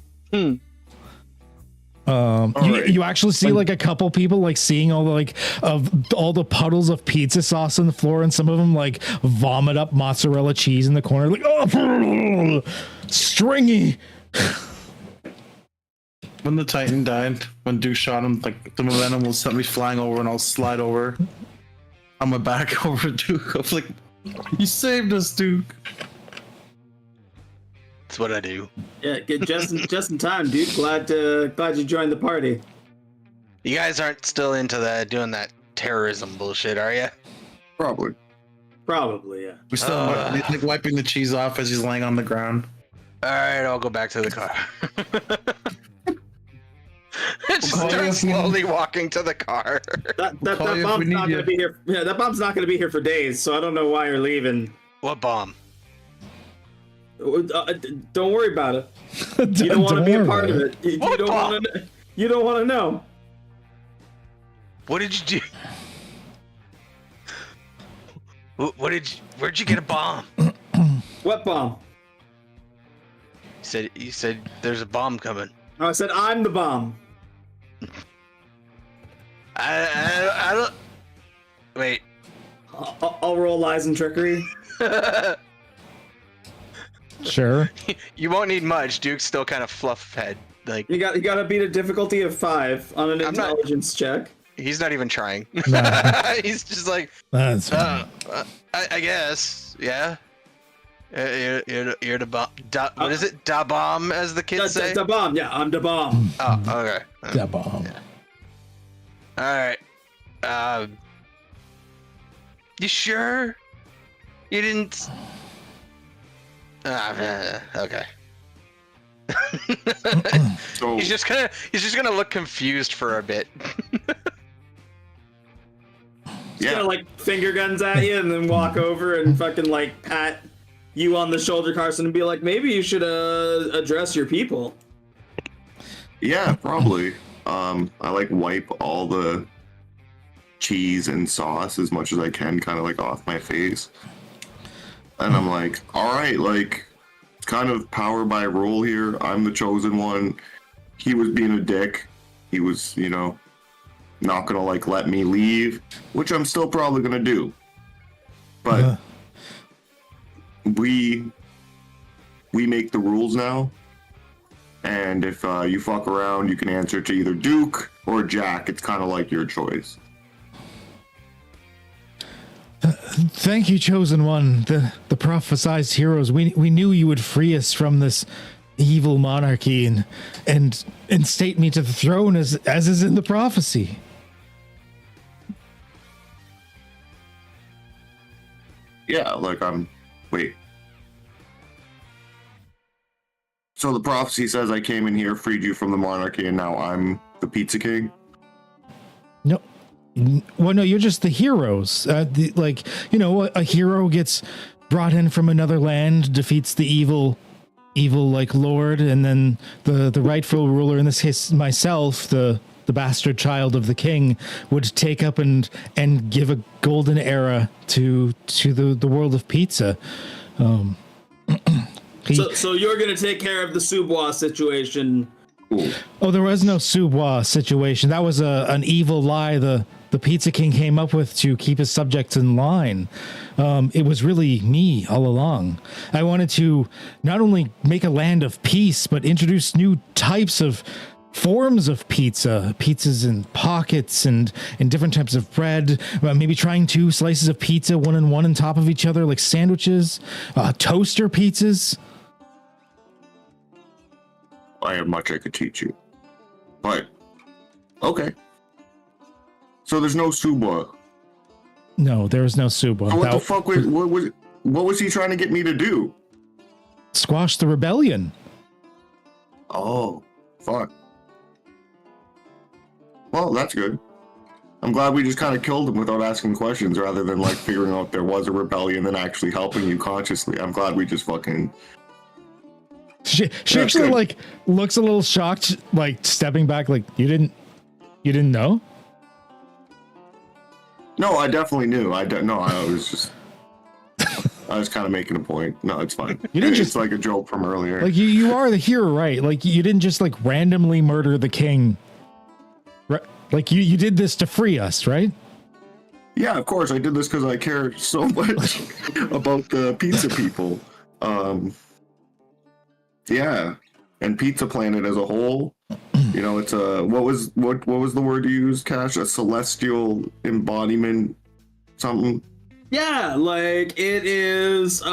You actually see like a couple people like seeing all the like of all the puddles of pizza sauce on the floor, and some of them like vomit up mozzarella cheese in the corner, like oh, stringy. When the Titan died, when Duke shot him, like the momentum will send me flying over, and I'll slide over on my back over Duke. I'm like, you saved us, Duke. That's what I do. Yeah, get just in time, dude. Glad you joined the party. You guys aren't still into that doing that terrorism bullshit, are you? Probably. Probably, yeah. We're still like wiping the cheese off as he's laying on the ground. All right, I'll go back to the car. Just start slowly walking to the car. That bomb's not gonna be here. Yeah, that bomb's not gonna be here for days. So I don't know why you're leaving. What bomb? Don't worry about it. You don't want to be a part of it. You don't want to. You don't want to know. What did you do? Where'd you get a bomb? What bomb? You said there's a bomb coming. Oh, I said I'm the bomb. I don't. Wait. I'll roll lies and trickery. Sure. You won't need much. Duke's still kind of fluff head. Like you got to beat a difficulty of 5 on an intelligence check. He's not even trying. Nah. He's just like, That's I guess, yeah. You're the bomb. What is it? Da bomb, as the kids say. Da bomb. Yeah, I'm the bomb. Oh, okay. Da bomb. Yeah. All right. You sure? You didn't. Okay. So He's just gonna look confused for a bit. He's gonna like finger guns at you and then walk over and fucking like pat you on the shoulder, Carson, and be like, maybe you should address your people. yeah, probably. I like wipe all the cheese and sauce as much as I can, kind of like off my face. And I'm like, all right, like, it's kind of power by rule here. I'm the chosen one. He was being a dick. He was, not gonna like let me leave, which I'm still probably gonna do. But we make the rules now. And if you fuck around, you can answer to either Duke or Jack. It's kind of like your choice. Thank you, chosen one. The prophesized heroes. We knew you would free us from this evil monarchy and instate me to the throne as is in the prophecy. Yeah, like wait. So the prophecy says I came in here, freed you from the monarchy, and now I'm the Pizza King? No. Well, no, you're just the heroes. A hero gets brought in from another land, defeats the evil like lord, and then the rightful ruler, in this case myself, the bastard child of the king, would take up and give a golden era to the world of pizza. So you're gonna take care of the Subois situation. Oh, there was no Subois situation. That was an evil lie the Pizza King came up with to keep his subjects in line. It was really me all along. I wanted to not only make a land of peace, but introduce new types of forms of pizzas in pockets and different types of bread. Maybe trying 2 slices of pizza, one on top of each other, like sandwiches, toaster pizzas. I have much I could teach you. But, okay. So there's no Subois. No, there was no Subois. So what the fuck what was he trying to get me to do? Squash the rebellion. Oh, fuck. Well, that's good. I'm glad we just kind of killed him without asking questions rather than like figuring out there was a rebellion and actually helping you consciously. I'm glad we just fucking... She actually good. like looks a little shocked, like stepping back, like you didn't know? No, I definitely knew. I was just... I was kind of making a point. No, it's fine. You didn't It's just- like a joke from earlier. Like you are the hero, right? Like you didn't just like randomly murder the king. Right? Like you did this to free us, right? Yeah, of course. I did this because I care so much about the pizza people. Yeah, and Pizza Planet as a whole. You know, it's a what was the word you used, Cash? A celestial embodiment, something. Yeah, like it is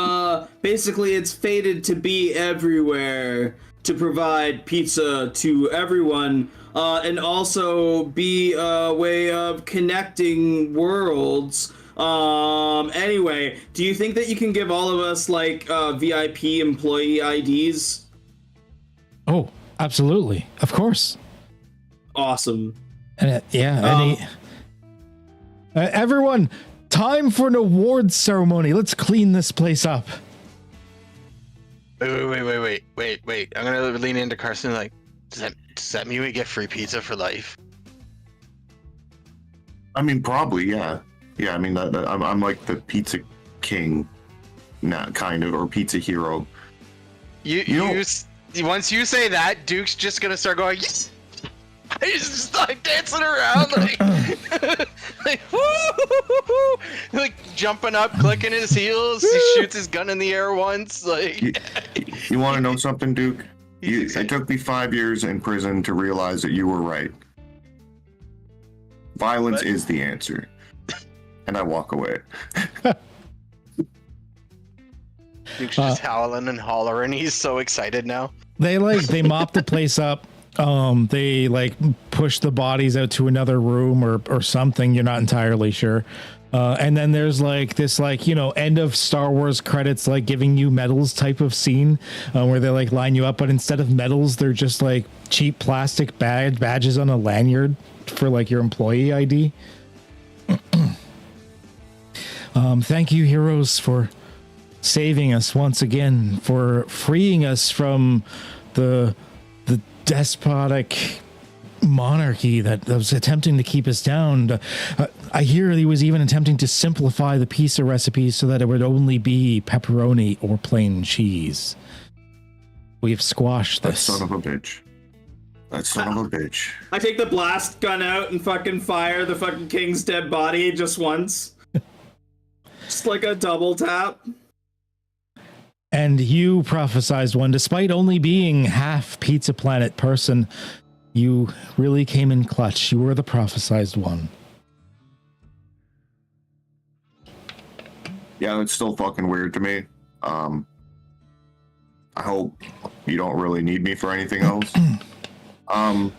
basically it's fated to be everywhere to provide pizza to everyone and also be a way of connecting worlds. Anyway, do you think that you can give all of us like VIP employee IDs? Oh, absolutely. Of course. Awesome. And everyone, time for an awards ceremony. Let's clean this place up. Wait. I'm gonna lean into Carson like, does that mean we get free pizza for life? I mean, probably, yeah. Yeah, I mean, I'm like the pizza king, kind of, or pizza hero. Once you say that, Duke's just gonna start going, yes! He's just like dancing around, like woo! Like jumping up, clicking his heels. He shoots his gun in the air once. Like, you want to know something, Duke? It took me 5 years in prison to realize that you were right. Violence is the answer, and I walk away. Duke's just howling and hollering. He's so excited now. They mop the place up. They like push the bodies out to another room or something. You're not entirely sure. And then there's like this, like, you know, end of Star Wars credits, like giving you medals type of scene where they like line you up. But instead of medals, they're just like cheap plastic badges on a lanyard for like your employee ID. Thank you, heroes, for saving us once again, for freeing us from the despotic monarchy that was attempting to keep us down. I hear he was even attempting to simplify the pizza recipe so that it would only be pepperoni or plain cheese. We've squashed this. That son of a bitch. That son of a bitch. I take the blast gun out and fucking fire the fucking king's dead body just once. Just like a double tap. And you prophesized one, despite only being half Pizza Planet person, you really came in clutch. You were the prophesized one. Yeah, it's still fucking weird to me. I hope you don't really need me for anything else. And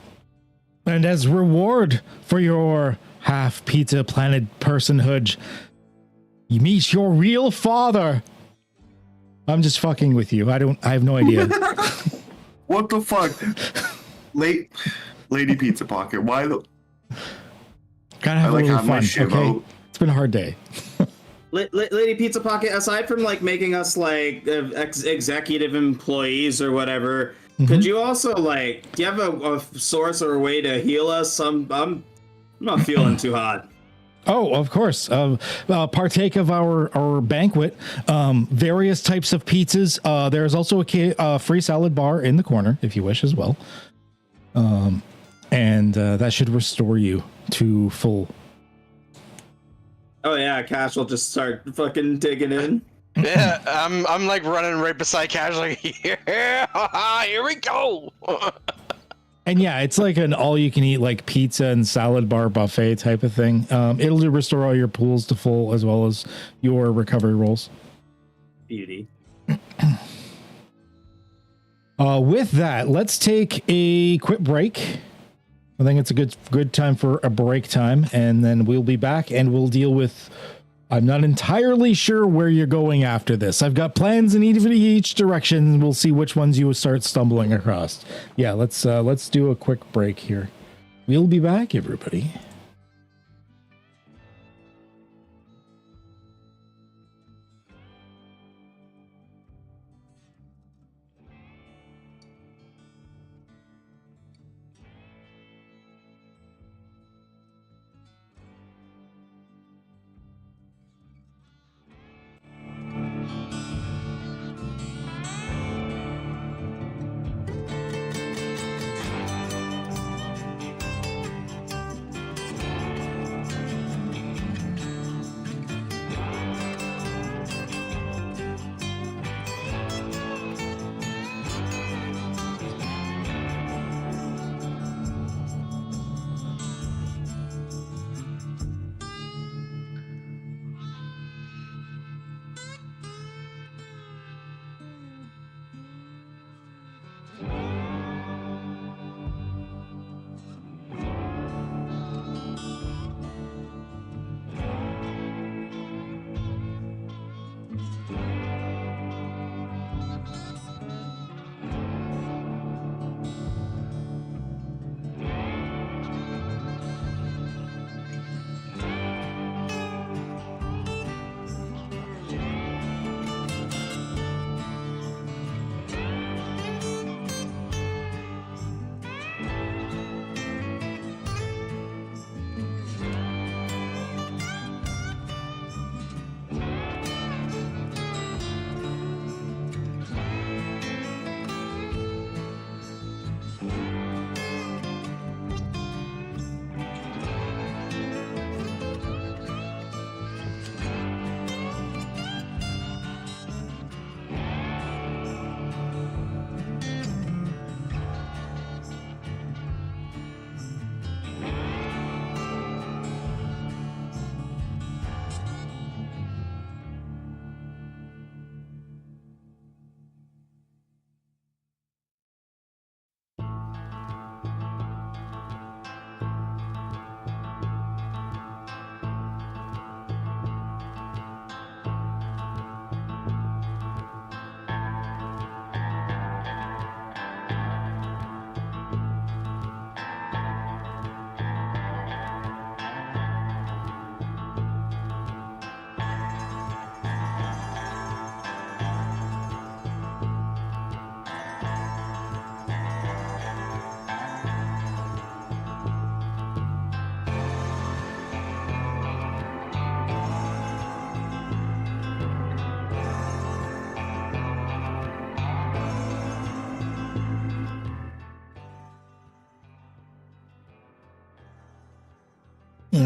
as reward for your half Pizza Planet personhood, you meet your real father. I'm just fucking with you. I have no idea. What the fuck? Lady Pizza Pocket. Why the? Gotta have a little fun, okay? Out. It's been a hard day. Lady Pizza Pocket, aside from like making us like executive employees or whatever, could you also like, do you have a source or a way to heal us? I'm not feeling too hot. Oh, of course. Partake of our banquet. Various types of pizzas. There's also a free salad bar in the corner if you wish as well. And that should restore you to full. Oh yeah, Cash will just start fucking digging in. Yeah, I'm like running right beside Cash, like, yeah, here we go. And yeah, it's like an all-you-can-eat like pizza and salad bar buffet type of thing. It'll restore all your pools to full as well as your recovery rolls. Beauty. With that, let's take a quick break. I think it's a good time for a break time, and then we'll be back and we'll deal with. I'm not entirely sure where you're going after this. I've got plans in each direction. We'll see which ones you start stumbling across. Yeah, let's do a quick break here. We'll be back, everybody.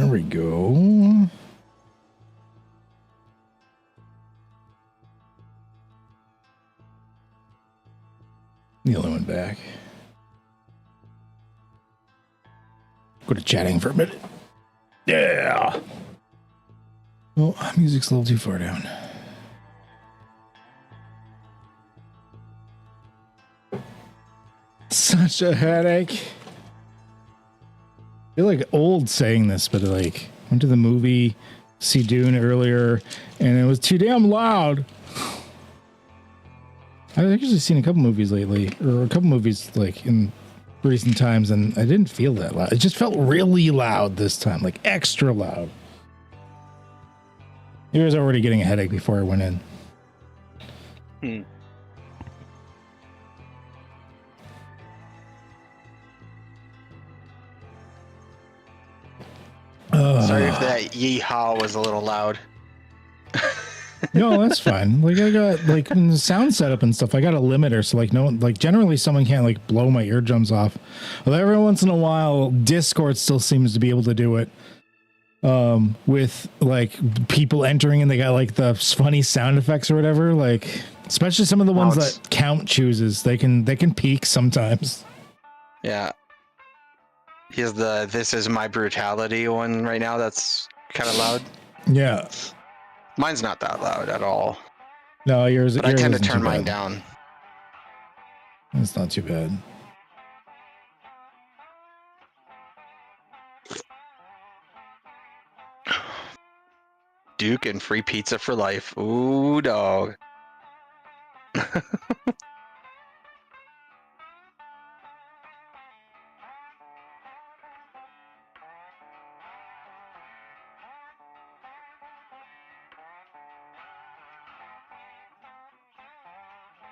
There we go. The other one back. Go to chatting for a minute. Yeah. Oh, music's a little too far down. Such a headache. I feel like old saying this, but like went to the movie, see Dune earlier, and it was too damn loud. I've actually seen a couple movies lately, or a couple movies like in recent times, and I didn't feel that loud. It just felt really loud this time, like extra loud. I was already getting a headache before I went in. Sorry if that yeehaw was a little loud. No, that's fine. Like I got like in the sound setup and stuff, I got a limiter, so like no, like generally someone can't like blow my eardrums off. Although every once in a while, Discord still seems to be able to do it. With like people entering and they got like the funny sound effects or whatever. Like especially some of the ones that Count chooses, they can peak sometimes. Yeah. He has the "This Is My Brutality" one right now. That's kind of loud. Yeah. Mine's not that loud at all. No, yours. But I tend to turn mine down. It's not too bad. Duke and free pizza for life. Ooh, dog.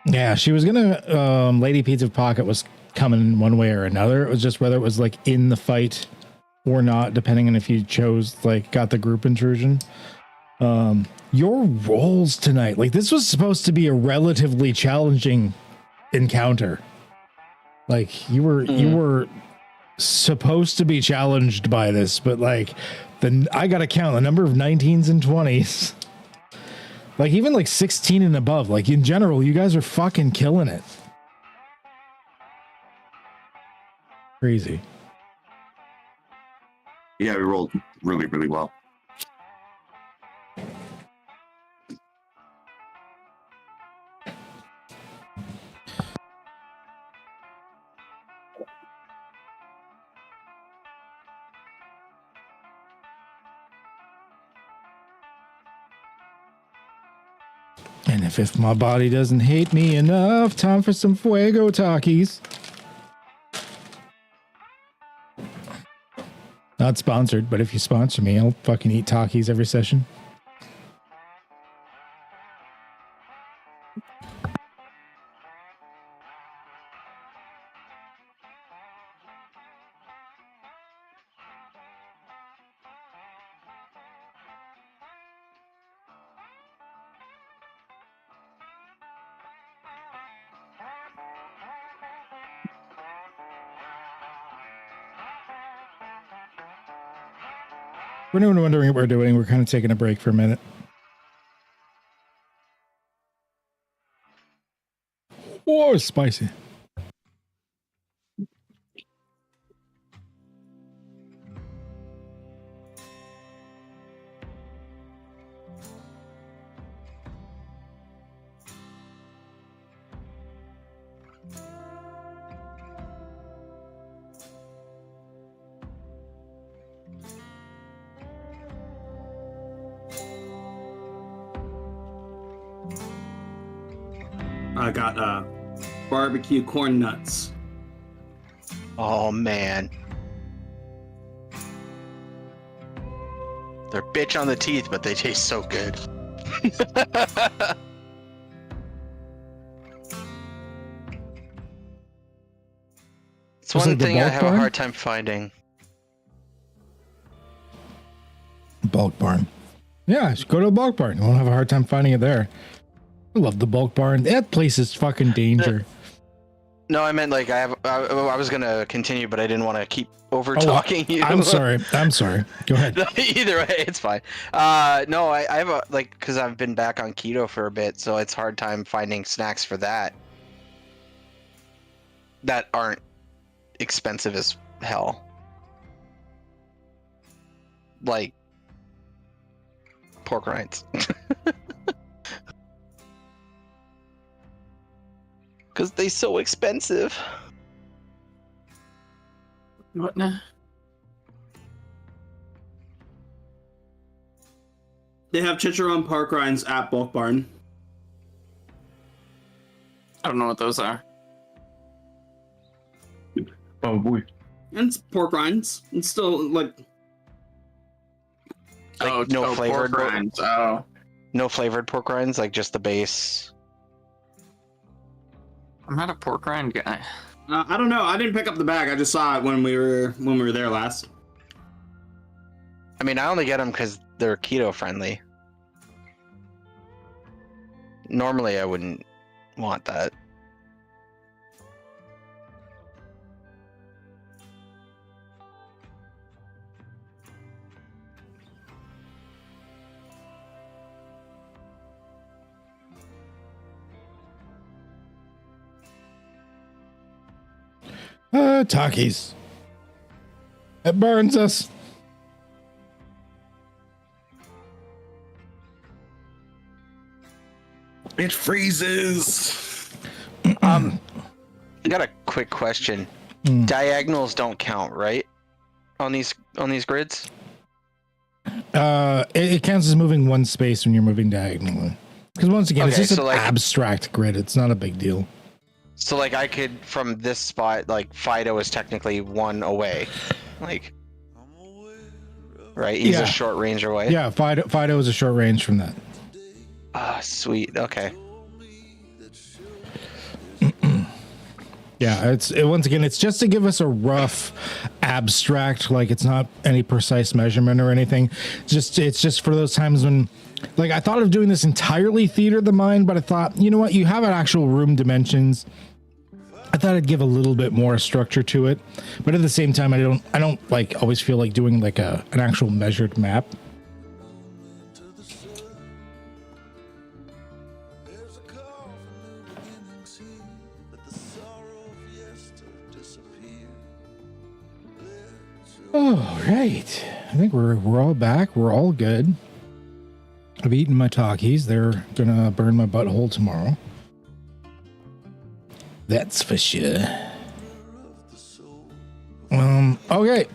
Yeah, she was gonna. Lady Pizza Pocket was coming one way or another. It was just whether it was like in the fight or not, depending on if you chose like got the group intrusion. Your rolls tonight, like this was supposed to be a relatively challenging encounter. Like you were supposed to be challenged by this, but like I gotta count the number of 19s and 20s. Like even like 16 and above, like in general, you guys are fucking killing it. Crazy. Yeah, we rolled really, really well. And if my body doesn't hate me enough, time for some Fuego Takis. Not sponsored, but if you sponsor me, I'll fucking eat Takis every session. For anyone wondering what we're doing, we're kind of taking a break for a minute. Whoa, spicy. I got barbecue corn nuts. Oh man. They're bitch on the teeth, but they taste so good. It's one thing I have a hard time finding. Bulk barn. Yeah, just go to a bulk barn. You won't have a hard time finding it there. I love the bulk barn. That place is fucking danger. No, I meant like I was gonna continue, but I didn't want to keep over talking you. I'm sorry. Go ahead. Either way, it's fine. No, I have a because I've been back on keto for a bit, so it's hard time finding snacks for that aren't expensive as hell. Like pork rinds. Because they so expensive. What now? They have chicharron pork rinds at Bulk Barn. I don't know what those are. Oh boy. And it's pork rinds. It's still like no flavored pork rinds. Oh, no flavored pork rinds, like just the base. I'm not a pork rind guy. I don't know. I didn't pick up the bag. I just saw it when we were there last. I mean, I only get them because they're keto friendly. Normally, I wouldn't want that. Takis. It burns us. It freezes. I got a quick question. Diagonals don't count, right? On these grids? It counts as moving one space when you're moving diagonally. Because once again, it's Okay, just so an like- abstract grid. It's not a big deal. So like I could from this spot, like Fido is technically one away, like, right? He's Yeah. a short range away. Yeah, Fido is a short range from that. Ah, sweet. Okay. Yeah, once again, it's just to give us a rough abstract, like it's not any precise measurement or anything. It's just for those times when, like, I thought of doing this entirely theater of the mind, but I thought, you know what, you have an actual room dimensions. I thought I'd give a little bit more structure to it, but at the same time, I don't like always feel like doing like an actual measured map. All right, I think we're all back. We're all good. I've eaten my Takis. They're gonna burn my butthole tomorrow. That's for sure. Okay.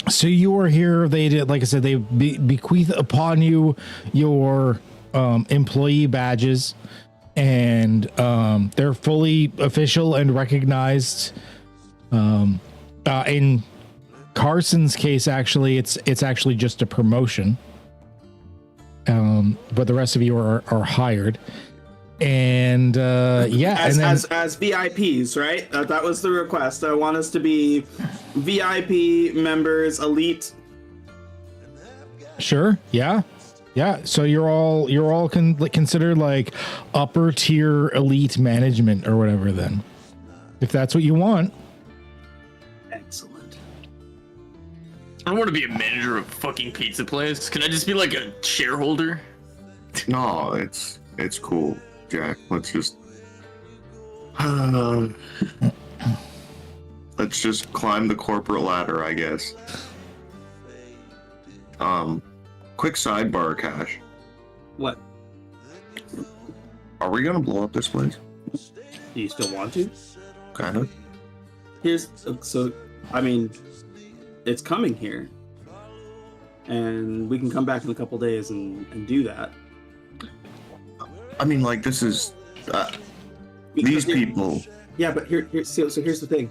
So you are here. They did, like I said, they bequeath upon you your employee badges, and they're fully official and recognized. In Carson's case, actually, it's actually just a promotion. But the rest of you are hired. And yeah, as and then, as VIPs, right? That was the request. I want us to be VIP members, elite. sure, yeah. So you're all considered like upper tier elite management or whatever. Then, if that's what you want. Excellent. I don't want to be a manager of a fucking pizza place. Can I just be like a shareholder? No, it's cool, Jack. Let's just climb the corporate ladder, I guess. Quick sidebar, Cash. What? Are we gonna blow up this place? Do you still want to? Kind of. I mean, it's coming here, and we can come back in a couple days and do that. I mean, like, this is Because these people. Yeah, but here's the thing.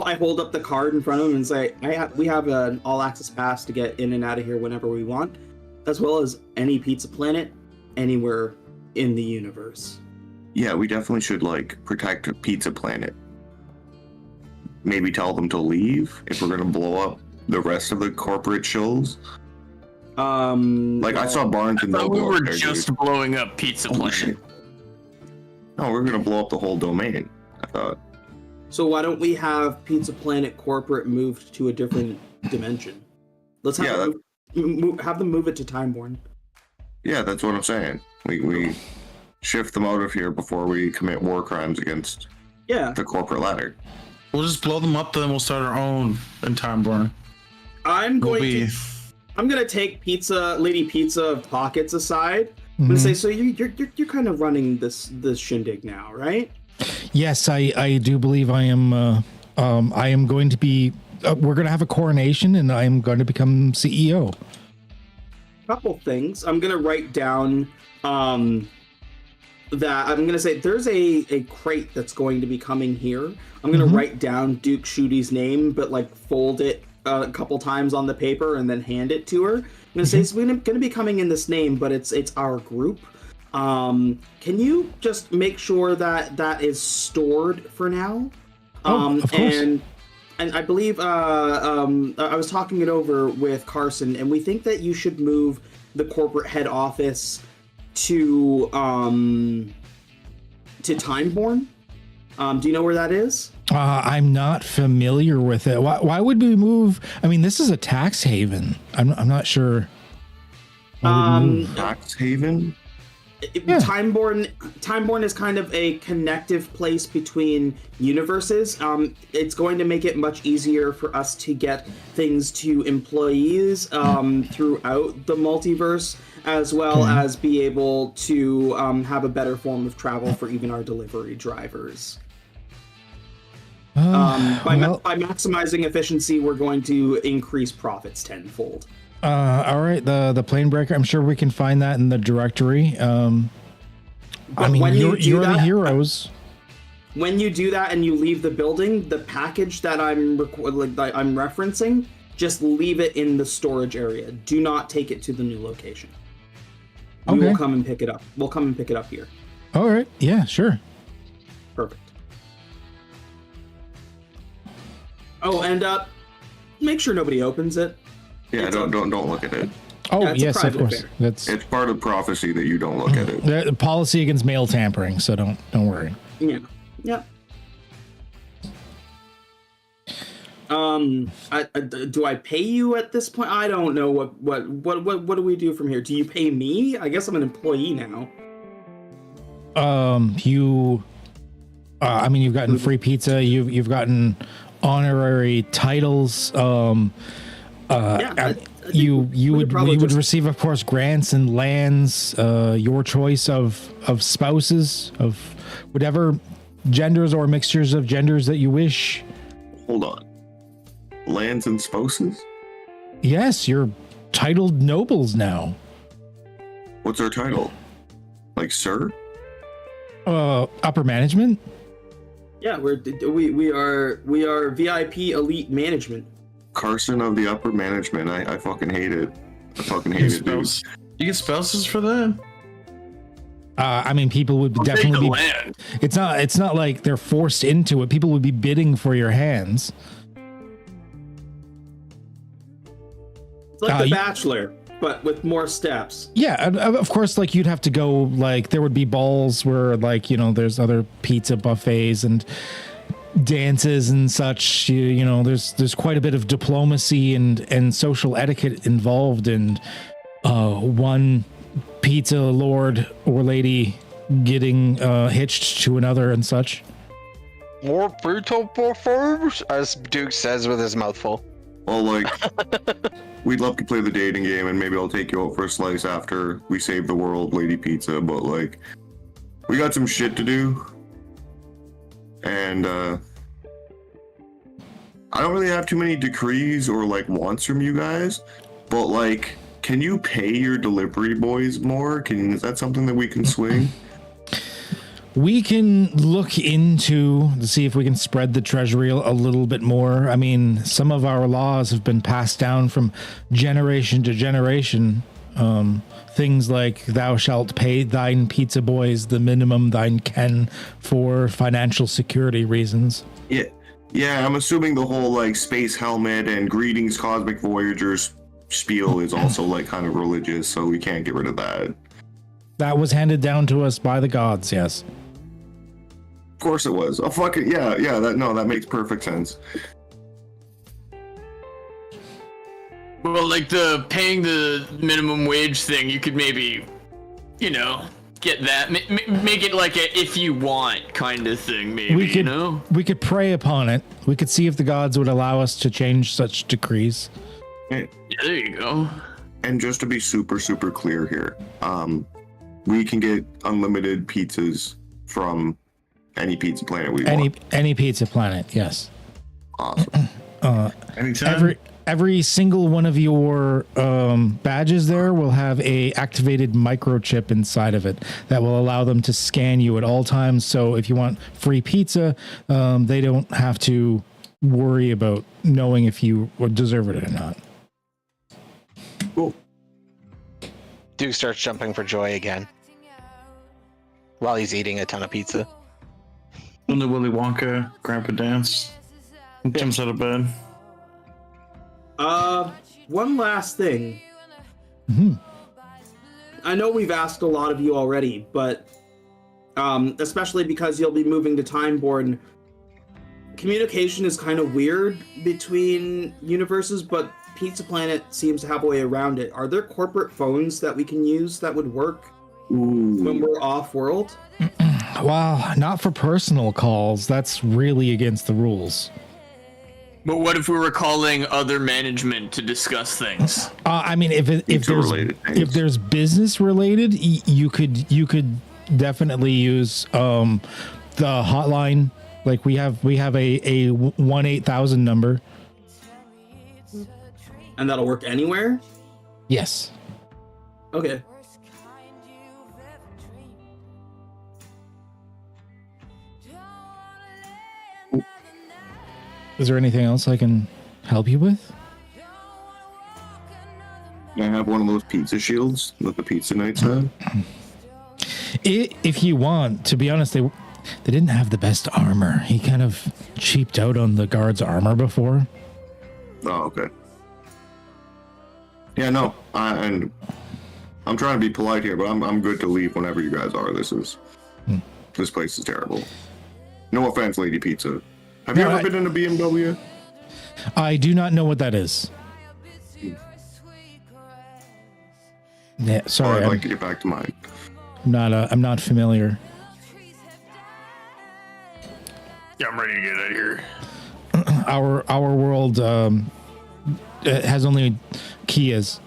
I hold up the card in front of them and say, we have an all-access pass to get in and out of here whenever we want, as well as any pizza planet anywhere in the universe. Yeah, we definitely should like protect Pizza Planet. Maybe tell them to leave if we're gonna blow up the rest of the corporate shows. Like I saw Barnes and But Noble. we were up there, just dude. blowing up Pizza Holy Planet. shit. No, we're gonna blow up the whole domain. thought. So why don't we have Pizza Planet corporate moved to a different dimension? Let's have have them move it to Timeborn. Yeah, that's what I'm saying. We shift them out of here before we commit war crimes against the corporate ladder. We'll just blow them up, then we'll start our own in Timeborn. I'm going to take Lady Pizza of Pockets aside. I'm going to say, so you're kind of running this shindig now, right? Yes, I do believe I am. I am going to be. We're going to have a coronation, and I am going to become CEO. Couple things. I'm going to write down that I'm going to say there's a crate that's going to be coming here. I'm going to write down Duke Shooty's name, but like fold it a couple times on the paper and then hand it to her. I'm going to say it's going to be coming in this name, but it's our group. Can you just make sure that is stored for now? Of course. And I believe I was talking it over with Carson, and we think that you should move the corporate head office to Timeborn. Do you know where that is? I'm not familiar with it. Why would we move? I mean, this is a tax haven. I'm not sure. Tax haven? Yeah. Timeborn is kind of a connective place between universes. It's going to make it much easier for us to get things to employees throughout the multiverse, as well as be able to have a better form of travel for even our delivery drivers. By maximizing efficiency, we're going to increase profits tenfold. All right, the plane breaker. I'm sure we can find that in the directory. I mean, you're the heroes. When you do that and you leave the building, the package that I'm referencing, just leave it in the storage area. Do not take it to the new location. We will come and pick it up. We'll come and pick it up here. All right. Yeah, sure. Perfect. Oh, and make sure nobody opens it. Yeah, don't look at it. Oh, Yeah, yes, of course. affair. It's part of prophecy that you don't look at it. The policy against mail tampering, so don't worry. Yeah. Yeah. Do I pay you at this point? I don't know what do we do from here? Do you pay me? I guess I'm an employee now. You've gotten free pizza. You've gotten honorary titles. You would receive, of course, grants and lands, your choice of spouses of whatever genders or mixtures of genders that you wish. Hold on. Lands and spouses? Yes, you're titled nobles now. What's our title? Like sir? Upper management? Yeah, we are VIP elite management. Carson of the upper management. I fucking hate it. I fucking hate it, dude. You get spouses for that? People would definitely be. Land. It's not like they're forced into it. People would be bidding for your hands. It's like The Bachelor, but with more steps. Yeah, of course. Like you'd have to go. Like there would be balls where, there's other pizza buffets and dances and such. There's quite a bit of diplomacy and social etiquette involved in one pizza lord or lady getting hitched to another and such. More brutal performers, as Duke says with his mouth full. Well, we'd love to play the dating game, and maybe I'll take you out for a slice after we save the world, Lady Pizza, but we got some shit to do. And I don't really have too many decrees or wants from you guys, but can you pay your delivery boys more? Is that something that we can swing? We can look into to see if we can spread the treasury a little bit more. I mean, some of our laws have been passed down from generation to generation. Things like thou shalt pay thine pizza boys the minimum thine can for financial security reasons. Yeah, I'm assuming the whole space helmet and greetings cosmic voyagers spiel is also kind of religious, so we can't get rid of that. That was handed down to us by the gods, yes. Of course it was. Oh, fuck it. Yeah. That makes perfect sense. Well, like paying the minimum wage thing, you could maybe, get that, make it like a if you want kind of thing, maybe. We could pray upon it. We could see if the gods would allow us to change such decrees. Yeah, there you go. And just to be super, super clear here, we can get unlimited pizzas from any pizza planet we want. Any pizza planet, yes. Awesome. Anytime. Every single one of your badges there will have a activated microchip inside of it that will allow them to scan you at all times. So if you want free pizza, they don't have to worry about knowing if you deserve it or not. Cool. Duke starts jumping for joy again while he's eating a ton of pizza. When the Willy Wonka grandpa dance, jumps out of bed. One last thing. Mm-hmm. I know we've asked a lot of you already, but especially because you'll be moving to Timeborn, communication is kind of weird between universes, but Pizza Planet seems to have a way around it. Are there corporate phones that we can use that would work when we're off-world? Well, not for personal calls. That's really against the rules. But what if we were calling other management to discuss things? I mean, if there's business related, you could definitely use the hotline. Like we have a 1-8000 number. And that'll work anywhere? Yes. Okay. Is there anything else I can help you with? I have one of those pizza shields that the pizza knights have. If you want, to be honest, they didn't have the best armor. He kind of cheaped out on the guard's armor before. Oh, okay. Yeah, no, and I'm trying to be polite here, but I'm good to leave whenever you guys are. This place is terrible. No offense, Lady Pizza. Have you ever been in a BMW? I do not know what that is. Yeah, sorry. I'd like to get back to mine. I'm not familiar. Yeah, I'm ready to get out of here. Our world has only Kias.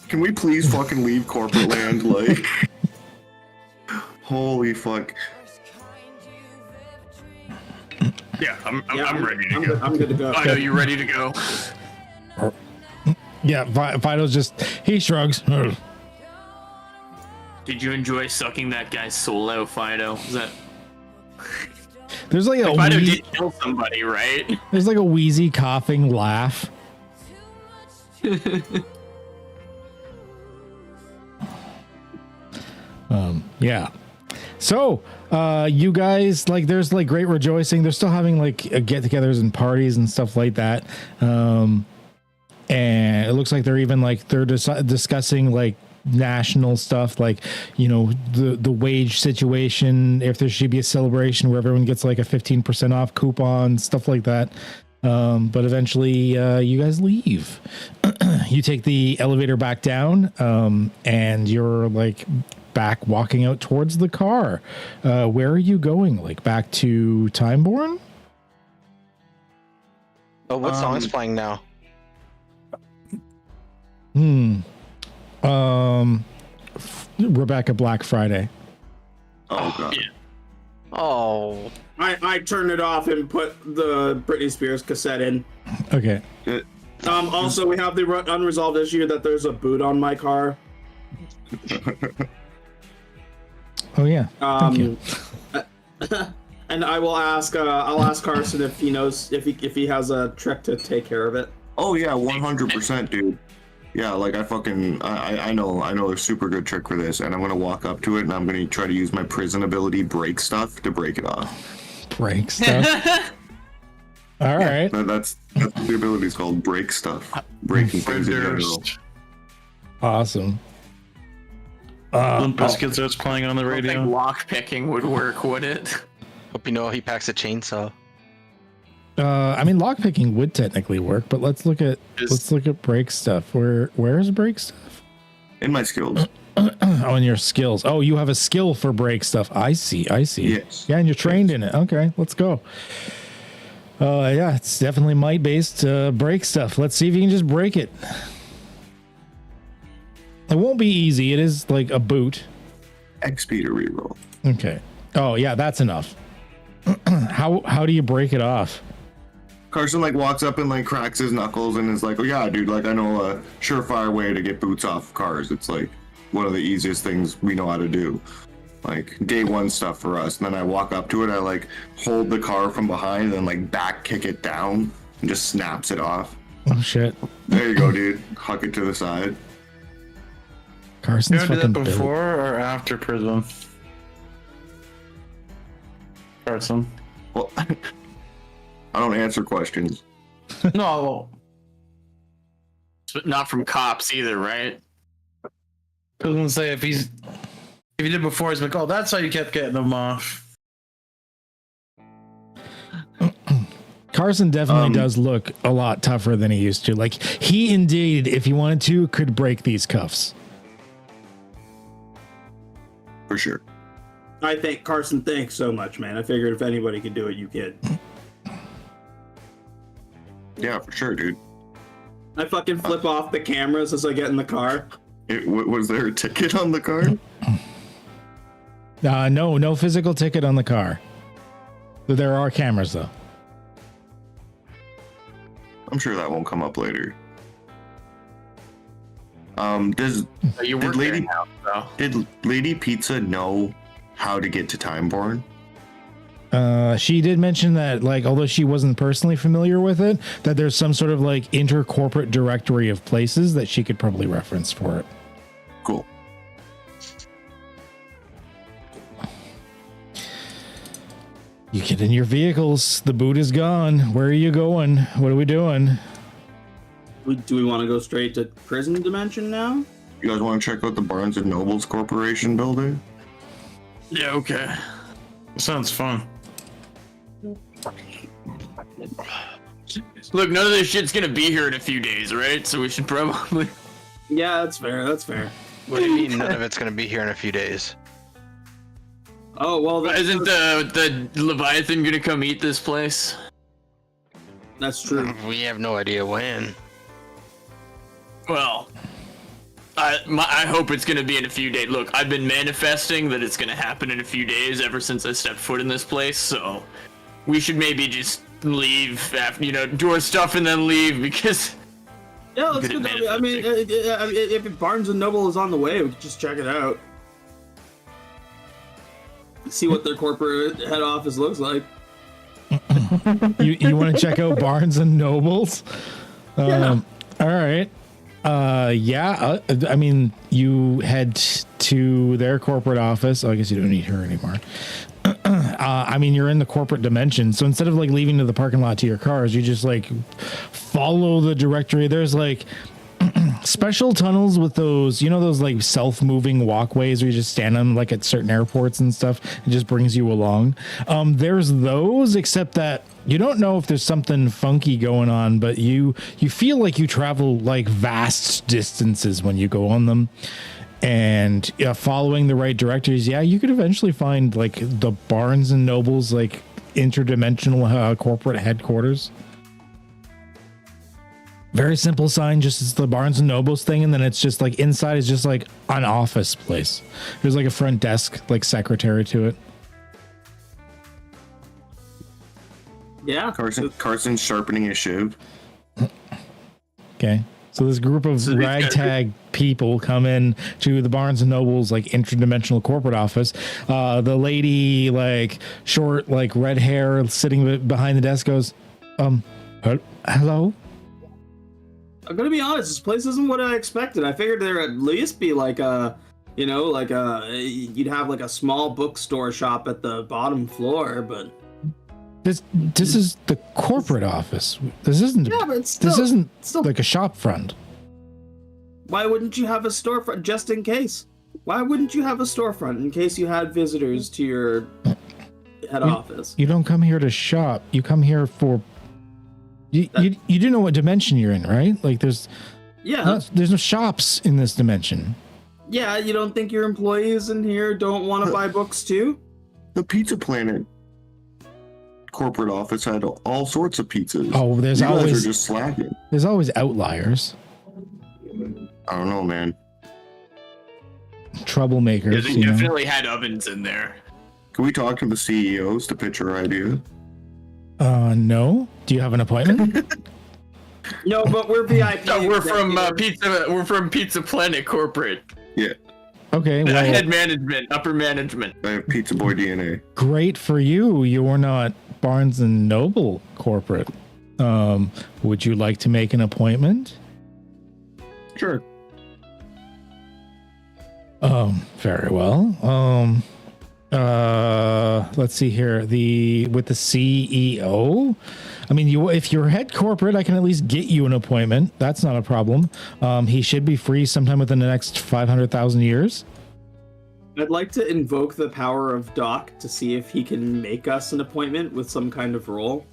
Can we please fucking leave corporate land? Like, holy fuck. Yeah, I'm ready to go. I'm good to go. I know you're ready to go. Yeah, Fido's just, he shrugs. Did you enjoy sucking that guy's soul out, Fido? Is that... There's like a Fido did kill somebody, right? There's like a wheezy coughing laugh. Yeah. So, you guys, like, there's like great rejoicing. They're still having like get-togethers and parties and stuff like that. And it looks like they're discussing like national stuff, like, you know, the wage situation, if there should be a celebration where everyone gets like a 15% off coupon, stuff like that. But eventually you guys leave. You take the elevator back down, and you're like back walking out towards the car. Where are you going? Like back to Timeborn? Oh, what song is playing now? Rebecca Black Friday. Oh god. Yeah. Oh, I turned it off and put the Britney Spears cassette in. Okay. Also, we have the unresolved issue that there's a boot on my car. Oh yeah. Thank you. And I'll ask Carson if he knows if he has a trick to take care of it. Oh yeah, 100%, dude. Yeah, like I know a super good trick for this, and I'm gonna walk up to it and I'm gonna try to use my prison ability break stuff to break it off. Break stuff. All right. That's what the ability is called, break stuff. Breaking things in general. Awesome. Limp Bizkit starts playing on the I don't radio. think lock picking would work, would it? Hope you know he packs a chainsaw. I mean, lockpicking would technically work, but let's look at break stuff. Where's break stuff? In my skills. Oh, in your skills. Oh, you have a skill for break stuff. I see. Yes. Yeah, and you're trained in it. Okay, let's go. Yeah, it's definitely might based break stuff. Let's see if you can just break it. It won't be easy. It is like a boot. XP to reroll. Okay. Oh yeah, that's enough. How do you break it off? Carson like walks up and like cracks his knuckles and is like, "Oh yeah, dude, like I know a surefire way to get boots off cars. It's like one of the easiest things we know how to do. Like day one stuff for us." And then I walk up to it, I like hold the car from behind and then like back kick it down and just snaps it off. Oh shit. There you go, dude. Huck it to the side. Carson's You ever fucking did that before built. or after prison? Carson. Well, I don't answer questions. No, But not from cops either, right? I was gonna say if he did before, he's like, oh, that's how you kept getting them off. Carson definitely does look a lot tougher than he used to. Like he indeed, if he wanted to, could break these cuffs. For sure. I think Carson, thanks so much, man. I figured if anybody could do it, you could. Yeah, for sure, dude. I fucking flip off the cameras as I get in the car. Was there a ticket on the car? No physical ticket on the car. There are cameras though. I'm sure that won't come up later. You Did work Lady- there now, so. Did Lady Pizza know how to get to Timeborn? She did mention that, like, although she wasn't personally familiar with it, that there's some sort of like inter-corporate directory of places that she could probably reference for it. Cool. You get in your vehicles. The boot is gone. Where are you going? What are we doing? Do we want to go straight to prison dimension now? You guys want to check out the Barnes and Nobles Corporation building? Yeah, okay. Sounds fun. Look, none of this shit's gonna be here in a few days, right? So we should probably. Yeah, that's fair. That's fair. What do you mean none of it's going to be here in a few days? Oh well, Isn't the Leviathan gonna come eat this place? that's true. We have no idea when. Well, I hope it's gonna be in a few days. Look, I've been manifesting that it's gonna happen in a few days ever since I stepped foot in this place. So we should maybe just leave after, do our stuff and then leave because. Yeah, let's Good go. at I mean, if Barnes and Noble is on the way, we can just check it out. See what their corporate head office looks like. You want to check out Barnes and Nobles? Yeah. All right. Yeah. I mean, you head to their corporate office. Oh, I guess you don't need her anymore. I mean, you're in the corporate dimension. So instead of like leaving to the parking lot to your cars, you just like follow the directory. There's like special tunnels with those, those like self-moving walkways where you just stand on like at certain airports and stuff. It just brings you along. There's those, except that you don't know if there's something funky going on, but you feel like you travel like vast distances when you go on them. And following the right directories, you could eventually find like the Barnes and Nobles like interdimensional corporate headquarters. Very simple sign, just it's the Barnes and Nobles thing, and then it's just like inside is just like an office place. There's like a front desk, like secretary to it. Yeah. Carson's sharpening his shiv. Okay. So this group of ragtag people come in to the Barnes and Nobles like interdimensional corporate office. The lady, like short, like red hair, sitting behind the desk goes, hello? I'm gonna be honest, this place isn't what I expected. I figured there'd at least be like you'd have like a small bookstore shop at the bottom floor, but This is the corporate office. This isn't. yeah, but it's this isn't still. like a shop front. Why wouldn't you have a storefront just in case? Why wouldn't you have a storefront in case you had visitors to your head office? You don't come here to shop. You come here for. You do know what dimension you're in, right? Like there's no shops in this dimension. Yeah, you don't think your employees in here don't want to buy books too? The Pizza Planet corporate office had all sorts of pizzas. Oh, there's you guys always are just slacking. There's always outliers. I don't know, man. Troublemakers. Yeah, they definitely had ovens in there. Can we talk to the CEOs to pitch our idea? No. Do you have an appointment? No, but we're VIP. No, we're from Pizza Planet Corporate. Yeah. Okay. Well, Head management, upper management. I have Pizza Boy DNA. great for you. You're not Barnes and Noble corporate. Would you like to make an appointment? Sure. Very well. Let's see here. With the CEO. I mean, if you're head corporate, I can at least get you an appointment. That's not a problem. He should be free sometime within the next 500,000 years. I'd like to invoke the power of Doc to see if he can make us an appointment with some kind of role.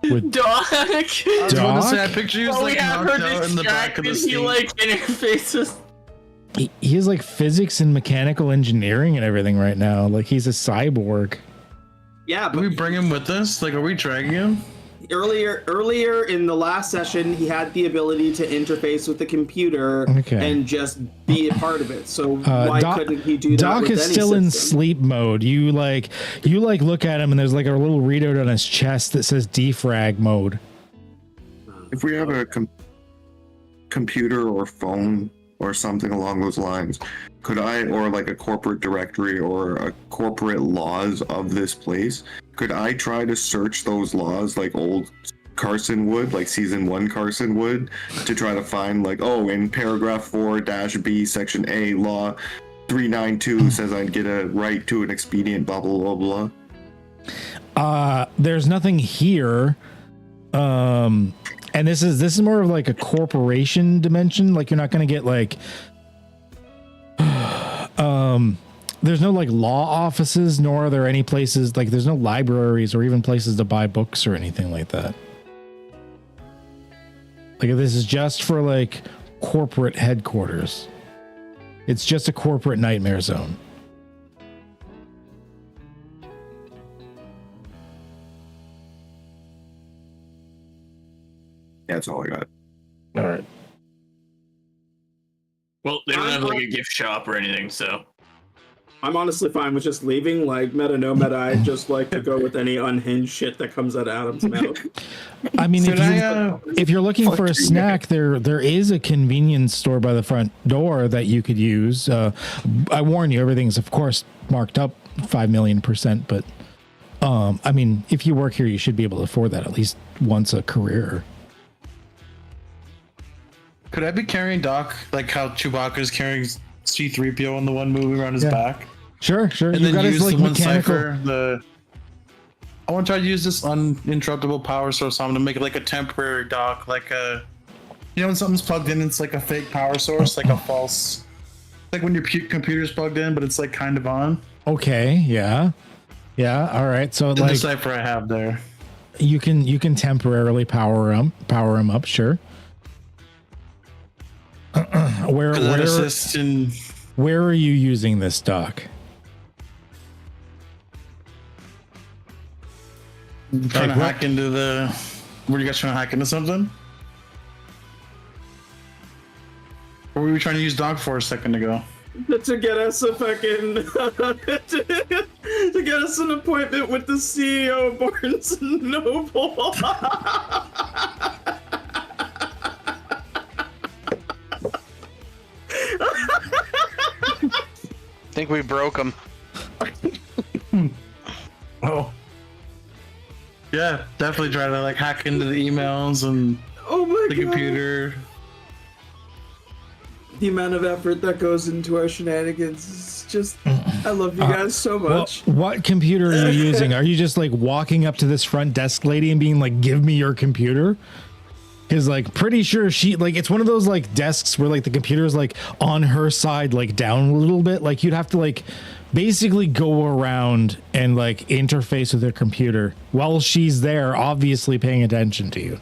With Doc. I was about to say, I Doc? picture you Oh, we like have knocked her out in the back of the distracted. He seat. like interfaces. He has like physics and mechanical engineering and everything right now. Like he's a cyborg. Yeah, Do but we bring him with us? Like, are we dragging him? earlier in the last session, he had the ability to interface with the computer and just be a part of it. So why couldn't he do that? Doc with is any still in system? sleep mode. You look at him and there's like a little readout on his chest that says defrag mode. If we have a computer or phone or something along those lines, could I, or like a corporate directory or a corporate laws of this place, could I try to search those laws like old Carson would, like season 1 Carson would, to try to find like, oh, in paragraph 4-B section A, law 392 says I'd get a right to an expedient, blah blah blah blah. There's nothing here. And this is more of like a corporation dimension. Like you're not going to get like there's no like law offices, nor are there any places like there's no libraries or even places to buy books or anything like that. Like this is just for like corporate headquarters. It's just a corporate nightmare zone. Yeah, that's all I got. All right. Well, they don't have like a gift shop or anything, so. I'm honestly fine with just leaving. Like, meta, no meta, I just like to go with any unhinged shit that comes out of Adam's mouth. I mean, if you're looking for a snack, there is a convenience store by the front door that you could use. I warn you, everything's of course marked up 5,000,000%, but I mean, if you work here, you should be able to afford that at least once a career. Could I be carrying Doc like how Chewbacca's carrying C-3PO in the one movie around his back? Sure. And You then use like the one mechanical. Cypher, I want to try to use this uninterruptible power source on to make it like a temporary dock, like a, you know, when something's plugged in, it's like a fake power source, like a false, like when your computer's plugged in, but it's like kind of on. Okay, yeah. All right. So And like the Cypher I have there. you can temporarily power him up. Sure. Where are you using this dock? Trying to hack into the. Were you guys trying to hack into something? Or were we trying to use Doc for a second ago? To get us a fucking to get us an appointment with the CEO of Barnes and Noble. I think we broke him. Oh. Yeah, definitely try to like hack into the emails and Oh my the god. computer. The amount of effort that goes into our shenanigans is just I love you guys so much. What computer are you using? Are you just like walking up to this front desk lady and being like, "Give me your computer"? Is like pretty sure she like it's one of those like desks where like the computer is like on her side, like down a little bit. Like you'd have to like basically go around and like interface with her computer while she's there, obviously paying attention to you.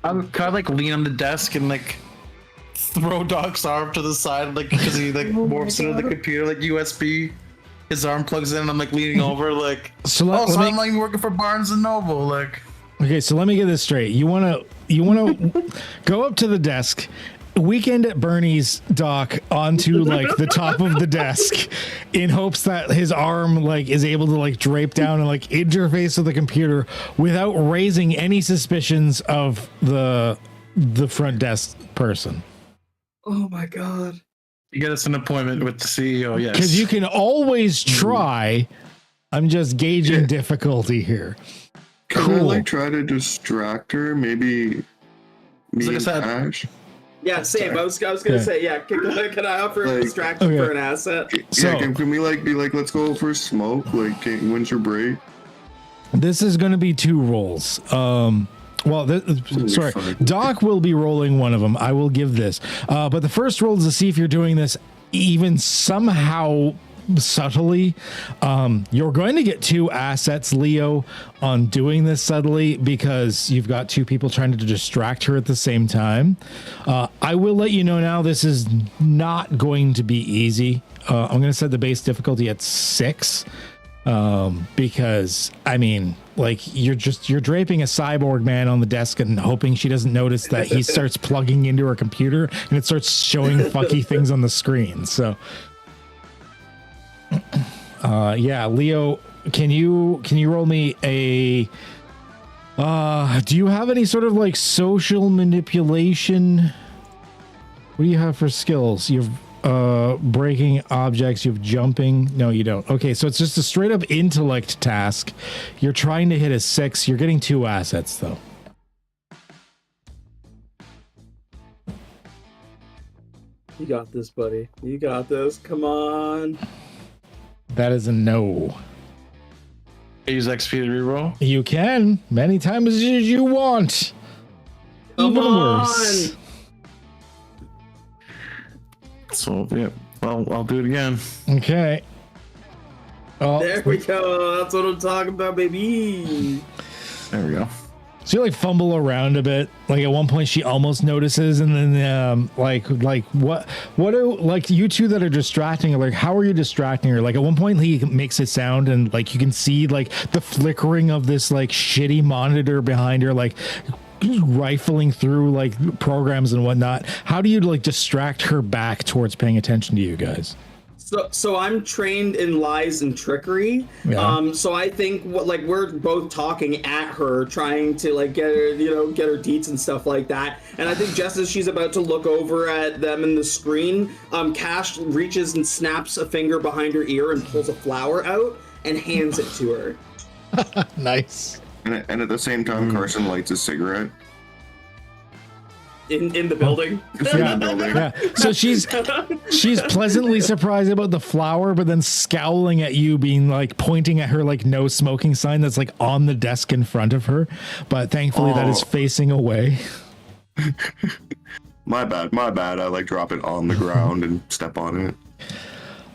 I'm kind of like lean on the desk and like throw Doc's arm to the side, like because he like morphs into the computer like USB. His arm plugs in and I'm like leaning over like So I'm like working for Barnes and Noble, like. Okay, so let me get this straight. You wanna go up to the desk, Weekend at Bernie's Doc onto like the top of the desk in hopes that his arm like is able to like drape down and like interface with the computer without raising any suspicions of the front desk person. Oh my god. You get us an appointment with the CEO, yes. Because you can always try. I'm just gauging difficulty here. Can I like try to distract her? Maybe me and Ash? Yeah, same. I was gonna say, yeah. Can I offer a distraction for an asset? So, yeah, can we like be like, let's go for a smoke? Like, when's your break? This is going to be 2 rolls. Sorry, Doc will be rolling one of them. I will give this. But the first roll is to see if you're doing this even somehow subtly. You're going to get 2 assets, Leo, on doing this subtly because you've got 2 people trying to distract her at the same time. I will let you know now this is not going to be easy. I'm going to set the base difficulty at 6 because I mean, like you're draping a cyborg man on the desk and hoping she doesn't notice that he starts plugging into her computer and it starts showing fucky things on the screen. So yeah, Leo, can you roll me a do you have any sort of like social manipulation? What do you have for skills? You've breaking objects, you've jumping. No, you don't. Okay, so it's just a straight up intellect task. You're trying to hit a 6. You're getting 2 assets though. You got this, buddy. You got this. Come on. That is a no. Use XP to reroll? You can many times as you want. Come Even on. worse. So yeah, well, I'll do it again. Okay. Oh, There we go. That's what I'm talking about, baby. There we go. so you like fumble around a bit. Like at one point she almost notices, and then like what are like you two that are distracting her? Like how are you distracting her? Like at one point he makes a sound, and like you can see like the flickering of this like shitty monitor behind her, like rifling through like programs and whatnot. How do you like distract her back towards paying attention to you guys? So I'm trained in lies and trickery. Yeah. So I think we're both talking at her, trying to like get her, get her deets and stuff like that. And I think just as she's about to look over at them in the screen, Cash reaches and snaps a finger behind her ear and pulls a flower out and hands it to her. Nice. And at the same time, Carson lights a cigarette. In the building. Yeah. So she's pleasantly surprised about the flower, but then scowling at you, being like pointing at her like no smoking sign that's like on the desk in front of her. But thankfully that is facing away. My bad. I like drop it on the ground and step on it.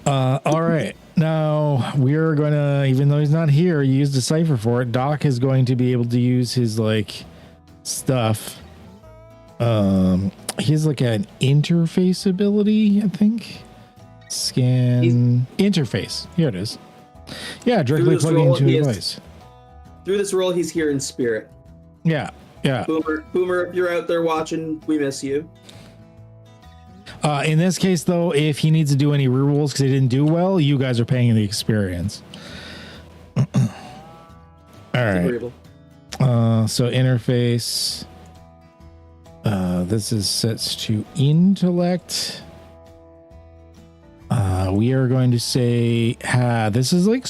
All right. Now we're gonna, even though he's not here, you used a cipher for it. Doc is going to be able to use his like stuff. He has like an interface ability, I think. Scan interface. Here it is. Yeah, directly plugging into a device. Through this role, he's here in spirit. Yeah. Boomer, if you're out there watching, we miss you. In this case, though, if he needs to do any rerolls because he didn't do well, you guys are paying the experience. All right. So interface. This is set to intellect. We are going to say this is like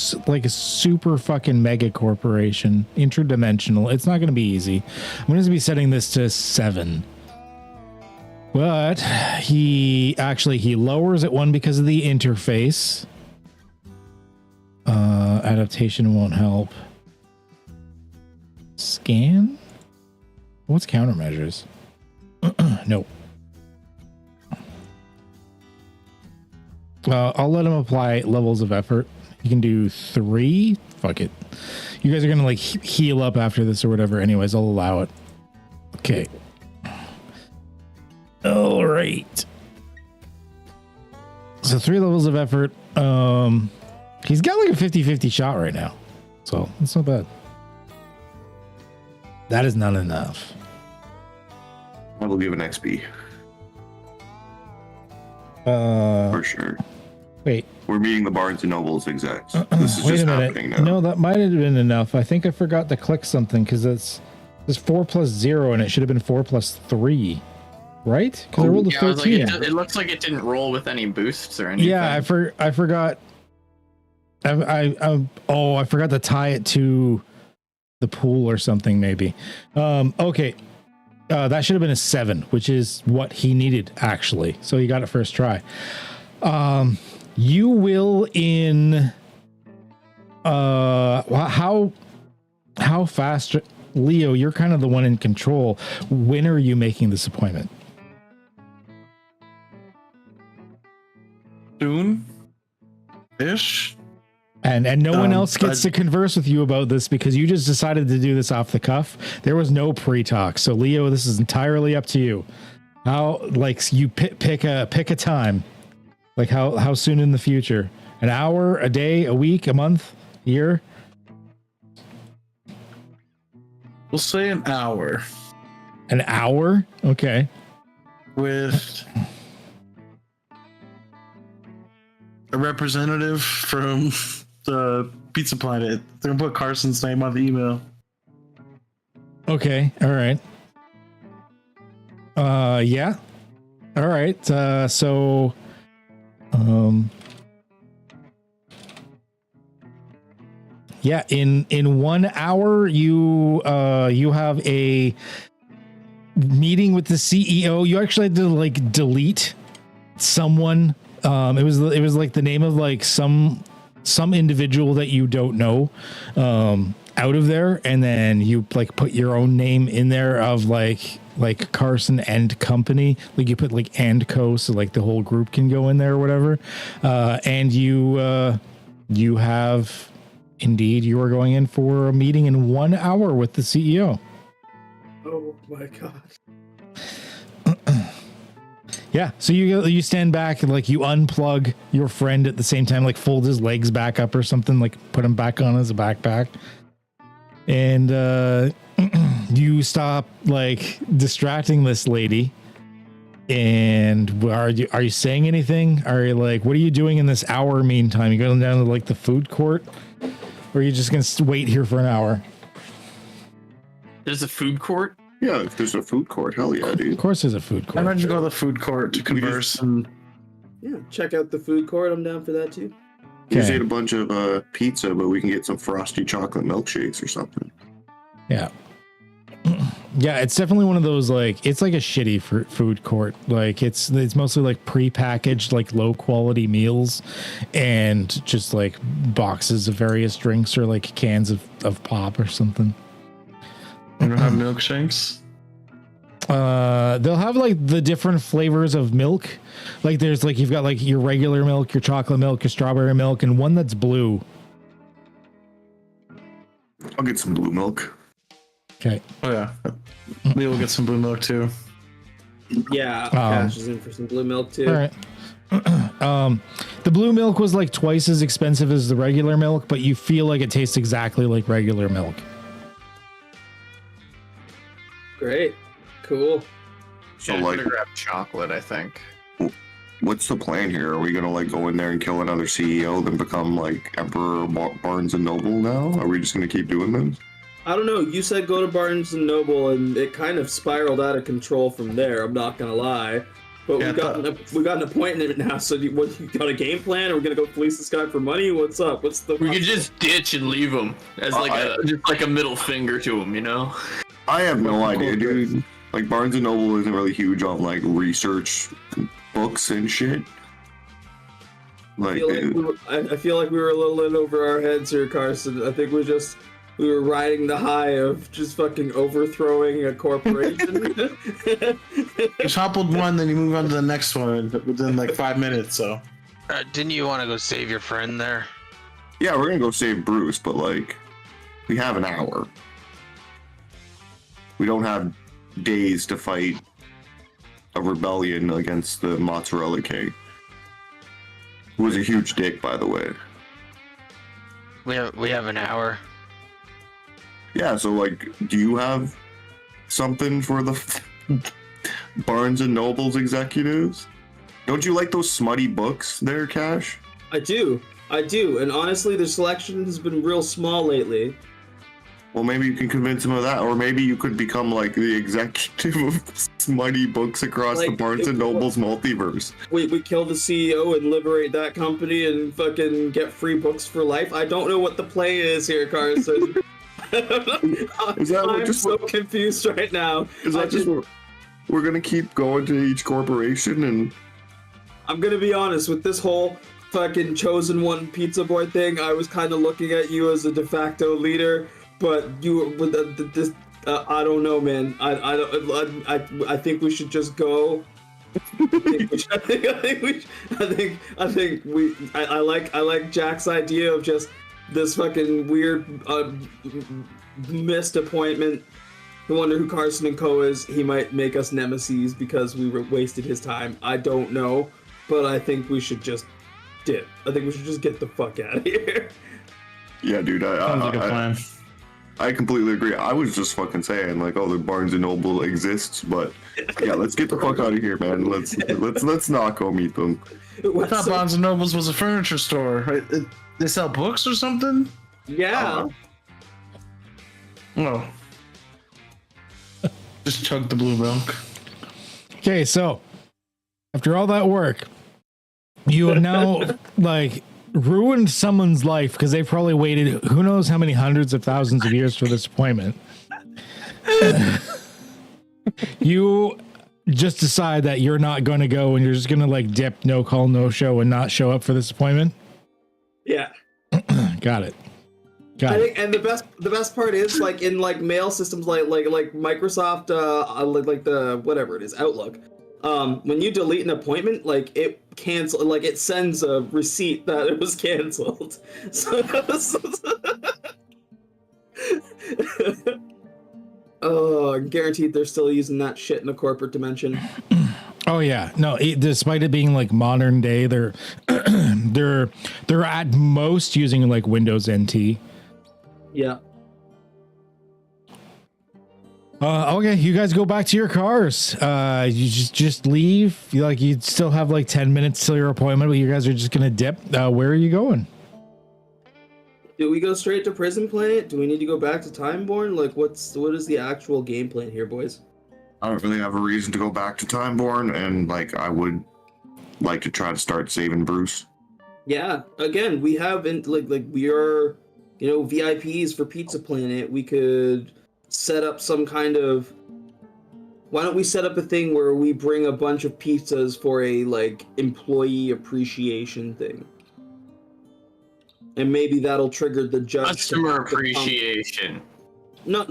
a super fucking mega corporation, interdimensional. It's not going to be easy. I'm going to be setting this to 7. But he lowers it 1 because of the interface. Adaptation won't help. Scan? What's countermeasures? No. I'll let him apply levels of effort. You can do 3. Fuck it. You guys are gonna like heal up after this or whatever. Anyways, I'll allow it. Okay. All right. So 3 levels of effort. He's got like a 50-50 shot right now. So that's not bad. That is not enough. I will give an XP. For sure. Wait. We're meeting the Barnes and Nobles execs. This is Wait just a minute. happening now. No, that might have been enough. I think I forgot to click something because it's 4 plus 0 and it should have been 4 plus 3. Right? Because I rolled a 13. It looks like it didn't roll with any boosts or anything. Yeah, I forgot. I forgot to tie it to the pool or something maybe. Okay. That should have been a 7, which is what he needed actually. So he got it first try. You will in how fast, Leo, you're kind of the one in control. When are you making this appointment? Soon ish. And no one else gets to converse with you about this because you just decided to do this off the cuff. There was no pre-talk. So Leo, this is entirely up to you. How like you pick a time. Like how soon in the future? An hour, a day, a week, a month, a year? We'll say an hour. An hour? Okay. With a representative from the Pizza Planet. They're gonna put Carson's name on the email. Okay. All right. Yeah. All right. So yeah, in 1 hour you have a meeting with the CEO. You actually had to like delete someone. It was like the name of like some individual that you don't know out of there, and then you like put your own name in there of like Carson and company. Like you put like and co, so like the whole group can go in there or whatever. And you have indeed, you are going in for a meeting in 1 hour with the CEO. Oh my god. Yeah, so you stand back and like you unplug your friend at the same time, like fold his legs back up or something, like put him back on as a backpack, and you stop like distracting this lady. And are you saying anything? Are you like, what are you doing in this hour? Meantime, you going down to like the food court, or are you just gonna wait here for an hour? There's a food court. Yeah, if there's a food court, hell yeah, dude. Of course, there's a food court. I'm going to go to the food court to converse and Yeah, check out the food court. I'm down for that too. We just Okay. ate a bunch of pizza, but we can get some frosty chocolate milkshakes or something. Yeah. Yeah, it's definitely one of those like it's like a shitty food court. Like it's mostly like prepackaged, like low quality meals, and just like boxes of various drinks or like cans of pop or something. we don't have milkshakes. They'll have like the different flavors of milk. Like there's like you've got like your regular milk, your chocolate milk, your strawberry milk, and one that's blue. I'll get some blue milk. Okay. Oh yeah, Leo will get some blue milk too. Yeah, Cash is in for some blue milk too. All right. The blue milk was like twice as expensive as the regular milk, but you feel like it tastes exactly like regular milk. Great. Cool. So I'm like, gonna grab chocolate, I think. what's the plan here? Are we gonna like go in there and kill another CEO, then become like Emperor Barnes and Noble now? Are we just gonna keep doing this? I don't know. You said go to Barnes and Noble, and it kind of spiraled out of control from there. I'm not gonna lie, but Yeah, we got an appointment now. So you got a game plan? Are we gonna go fleece this guy for money? What's up? What's the? We could just ditch and leave him as like just like a middle finger to him, you know? I have no idea, dude. Like Barnes and Noble isn't really huge on like research books and shit. Like, I feel like we were a little in over our heads here, Carson. I think we just we were riding the high of just fucking overthrowing a corporation. You toppled one, then you move on to the next one within like 5 minutes. So Didn't you want to go save your friend there? Yeah, we're gonna go save Bruce, but like, we have an hour. We don't have days to fight a rebellion against the Mozzarella King, who was a huge dick, by the way. We have an hour. Yeah, so like, do you have something for the Barnes and Noble's executives? Don't you like those smutty books there, Cash? I do, and honestly, the selection has been real small lately. Well, maybe you can convince him of that, or maybe you could become like the executive of smutty books across the Like, Barnes and Noble's multiverse. We kill the CEO and liberate that company and fucking get free books for life. I don't know what the play is here, Carson. Is that I'm just so confused right now. Is that just we're gonna keep going to each corporation and? I'm gonna be honest with this whole fucking chosen one pizza boy thing. I was kind of looking at you as a de facto leader, but you with this. I don't know, man. I think we should just go. I like Jack's idea of just this fucking weird missed appointment. I wonder who Carson and Co is. He might make us nemesis because we wasted his time. I don't know, but I think we should just dip. I think we should just get the fuck out of here. Yeah, dude. sounds like a plan. I completely agree. I was just fucking saying like, oh, the Barnes and Noble exists, but yeah, let's get the fuck out of here, man. Let's not go meet them. I thought Barnes and Nobles was a furniture store. They sell books or something? Yeah. Oh. Just chug the blue milk. Okay, so after all that work, you have now like ruined someone's life because they've probably waited who knows how many hundreds of thousands of years for this appointment. You just decide that you're not going to go and you're just going to like dip, no call, no show, and not show up for this appointment. Yeah. Got it. I think, and the best part is like in like mail systems like Microsoft like the whatever it is, Outlook. When you delete an appointment, like it it sends a receipt that it was canceled. So oh, guaranteed they're still using that shit in the corporate dimension. Oh yeah, no. Despite it being like modern day, they're they're at most using like Windows NT. Yeah. Okay, you guys go back to your cars. You just leave. You'd still have like 10 minutes till your appointment, but you guys are just gonna dip. Where are you going? Do we go straight to Prison Planet? Do we need to go back to Timeborn? Like, what is the actual game plan here, boys? I don't really have a reason to go back to Timeborn, and like I would like to try to start saving Bruce. Yeah. Again, we have we are, VIPs for Pizza Planet. We could set up some kind of. Why don't we set up a thing where we bring a bunch of pizzas for a like employee appreciation thing? And maybe that'll trigger the judge. Customer appreciation. No,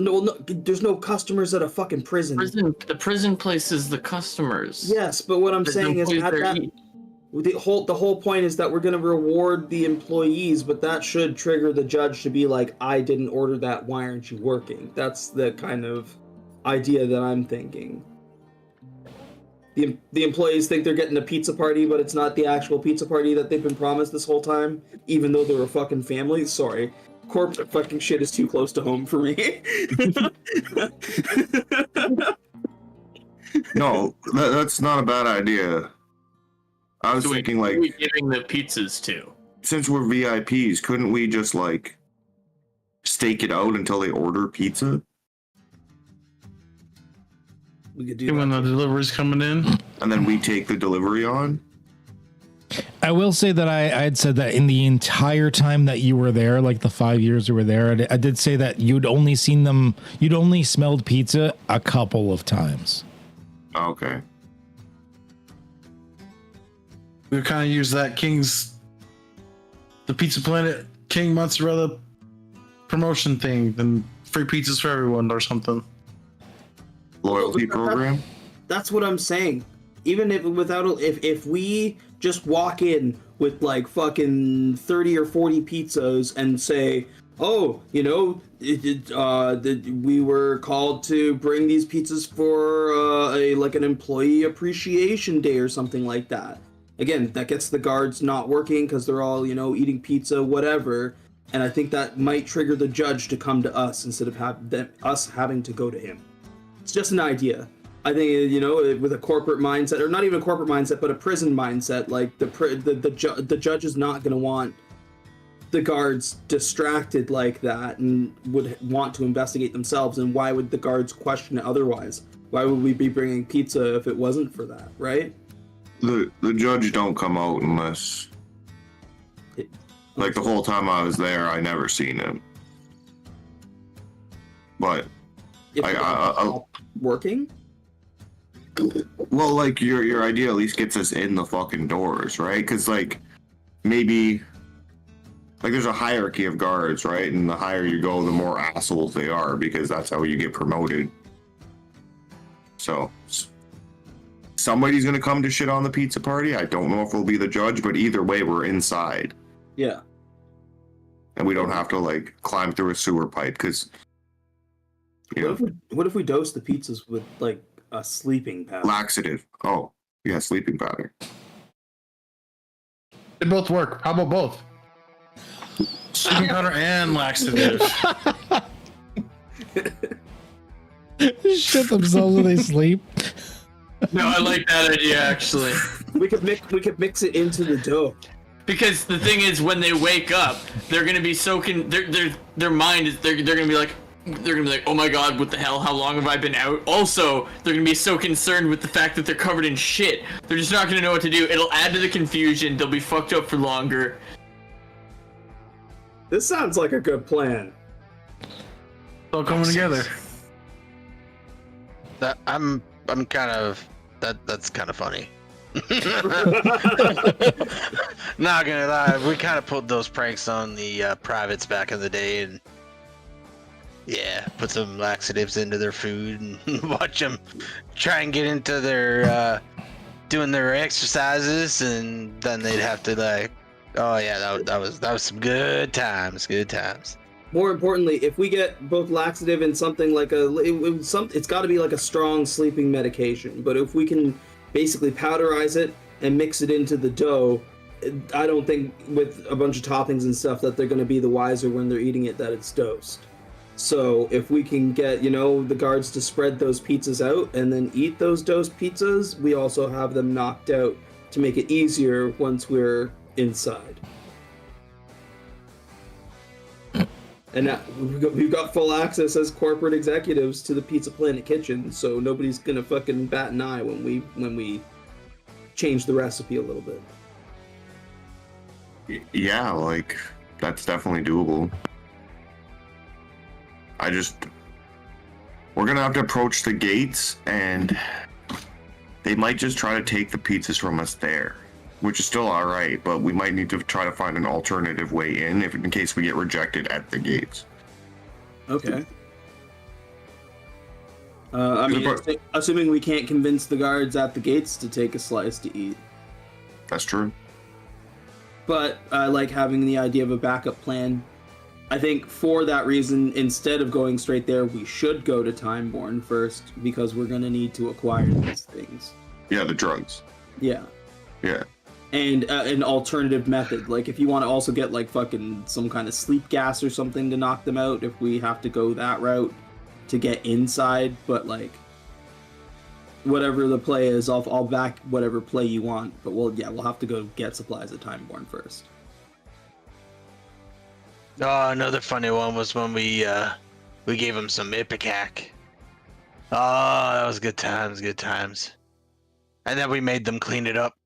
there's no customers at a fucking prison. The prison place is the customers. Yes, but what I'm saying is the whole point is that we're going to reward the employees, but that should trigger the judge to be like, I didn't order that, why aren't you working? That's the kind of idea that I'm thinking. The employees think they're getting a pizza party, but it's not the actual pizza party that they've been promised this whole time, even though they're a fucking family. Sorry. Corporate fucking shit is too close to home for me. No, that's not a bad idea. I was thinking like, who are we giving the pizzas to? Since we're VIPs, couldn't we just like stake it out until they order pizza? We could do When the delivery's coming in, and then we take the delivery on. I will say that I had said that in the entire time that you were there, like the 5 years you were there, I did say that you'd only smelled pizza a couple of times. Okay. we kind of use that the Pizza Planet King Mozzarella promotion thing, then free pizzas for everyone or something. Loyalty program. That's what I'm saying. Even if we just walk in with like fucking 30 or 40 pizzas and say, oh, you know, we were called to bring these pizzas for an employee appreciation day or something like that. Again, that gets the guards not working because they're all, you know, eating pizza, whatever. And I think that might trigger the judge to come to us instead of us having to go to him. It's just an idea. I think, you know, with a corporate mindset, or not even a corporate mindset, but a prison mindset, like the judge is not going to want the guards distracted like that and would want to investigate themselves. And why would the guards question it otherwise? Why would we be bringing pizza if it wasn't for that, right? The judge don't come out unless, like, the whole time I was there, I never seen him. But If I working? well, like, your idea at least gets us in the fucking doors, right? Because, like, maybe, like, there's a hierarchy of guards, right? And the higher you go, the more assholes they are, because that's how you get promoted. So somebody's gonna come to shit on the pizza party. I don't know if it'll be the judge, but either way, we're inside. Yeah. And we don't have to, like, climb through a sewer pipe, because, you know, What if we dose the pizzas with like a sleeping powder? laxative. Oh, yeah, sleeping powder. They both work. How about both? Sleeping powder and laxative. Shit themselves when they sleep. No, I like that idea actually. We could mix it into the dough. Because the thing is, when they wake up, they're gonna be so their mind is they're gonna be like, oh my god, what the hell? How long have I been out? Also, they're gonna be so concerned with the fact that they're covered in shit. They're just not gonna know what to do. It'll add to the confusion. They'll be fucked up for longer. This sounds like a good plan. It's all coming together. That I'm kind of that's kind of funny. Not gonna lie, we kind of pulled those pranks on the privates back in the day, and yeah, put some laxatives into their food and watch them try and get into their doing their exercises, and then they'd have to like, oh yeah, that was some good times. More importantly, if we get both laxative and something like it's got to be like a strong sleeping medication. But if we can basically powderize it and mix it into the dough, I don't think with a bunch of toppings and stuff that they're going to be the wiser when they're eating it that it's dosed. So if we can get, you know, the guards to spread those pizzas out and then eat those dosed pizzas, we also have them knocked out to make it easier once we're inside. And now we've got full access as corporate executives to the Pizza Planet kitchen, so nobody's gonna fucking bat an eye when we change the recipe a little bit. Yeah, like, that's definitely doable. We're gonna have to approach the gates, and they might just try to take the pizzas from us there, which is still alright, but we might need to try to find an alternative way in in case we get rejected at the gates. Okay. I mean, assuming we can't convince the guards at the gates to take a slice to eat. That's true. But I like having the idea of a backup plan. I think for that reason, instead of going straight there, we should go to Timeborn first, because we're going to need to acquire these things. Yeah, the drugs. Yeah. Yeah. And an alternative method, like if you want to also get like fucking some kind of sleep gas or something to knock them out, if we have to go that route to get inside. But like, whatever the play is, I'll back whatever play you want. But we'll have to go get supplies at Timeborn first. Oh, another funny one was when we gave him some Ipecac. Oh, that was good times. And then we made them clean it up.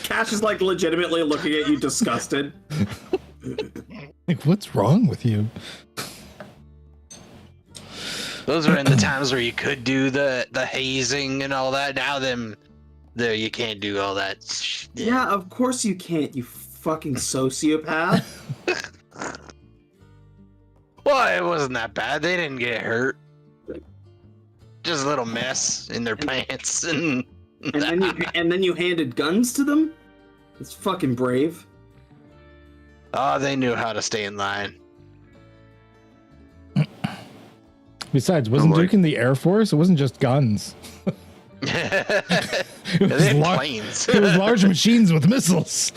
Cash is like legitimately looking at you disgusted. Like, what's wrong with you? Those were in the times where you could do the hazing and all that. Now them There, you can't do all that. Yeah, of course you can't, you fucking sociopath. Well, it wasn't that bad. They didn't get hurt. Just a little mess in their pants, and And then you handed guns to them? It's fucking brave. oh, they knew how to stay in line. Besides, wasn't like- Duke in the Air Force? It wasn't just guns. They It was, had lar- planes. it was large machines with missiles.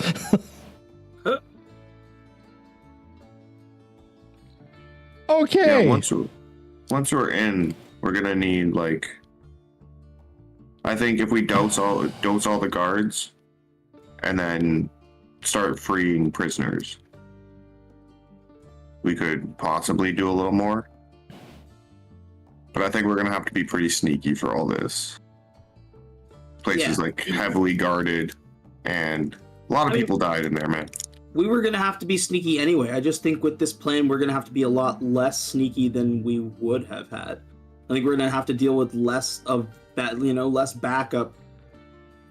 Okay. Yeah, once we're in, we're gonna need like. I think if we dose all the guards, and then start freeing prisoners, we could possibly do a little more. But I think we're gonna have to be pretty sneaky for all this. Place is like heavily guarded, and a lot of people died in there, man. We were gonna have to be sneaky anyway. I just think with this plan, we're gonna have to be a lot less sneaky than we would have had. I think we're gonna have to deal with less of that, less backup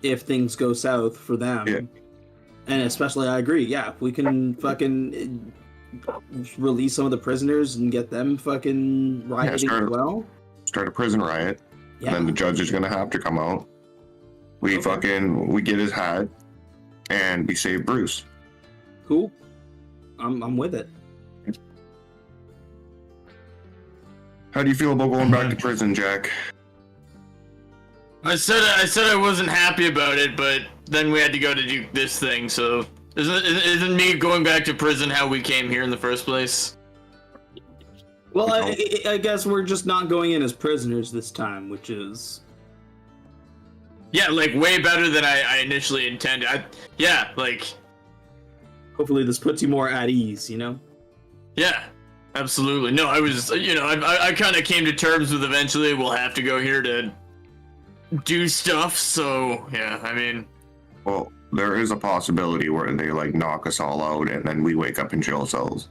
if things go south for them. Yeah. And especially, I agree. Yeah, if we can fucking release some of the prisoners and get them fucking rioting as well. Start a prison riot, Yeah. and then the judge is gonna have to come out. We get his hat, and we save Bruce. Cool. I'm with it. How do you feel about going back to prison, Jack? I said I wasn't happy about it, but then we had to go to do this thing. So isn't me going back to prison how we came here in the first place? Well, I guess we're just not going in as prisoners this time, which is Yeah, like way better than I initially intended. hopefully this puts you more at ease. Yeah, absolutely. No, I was, I kind of came to terms with eventually we'll have to go here to do stuff. So yeah, I mean, Well, there is a possibility where they like knock us all out, and then we wake up in jail cells.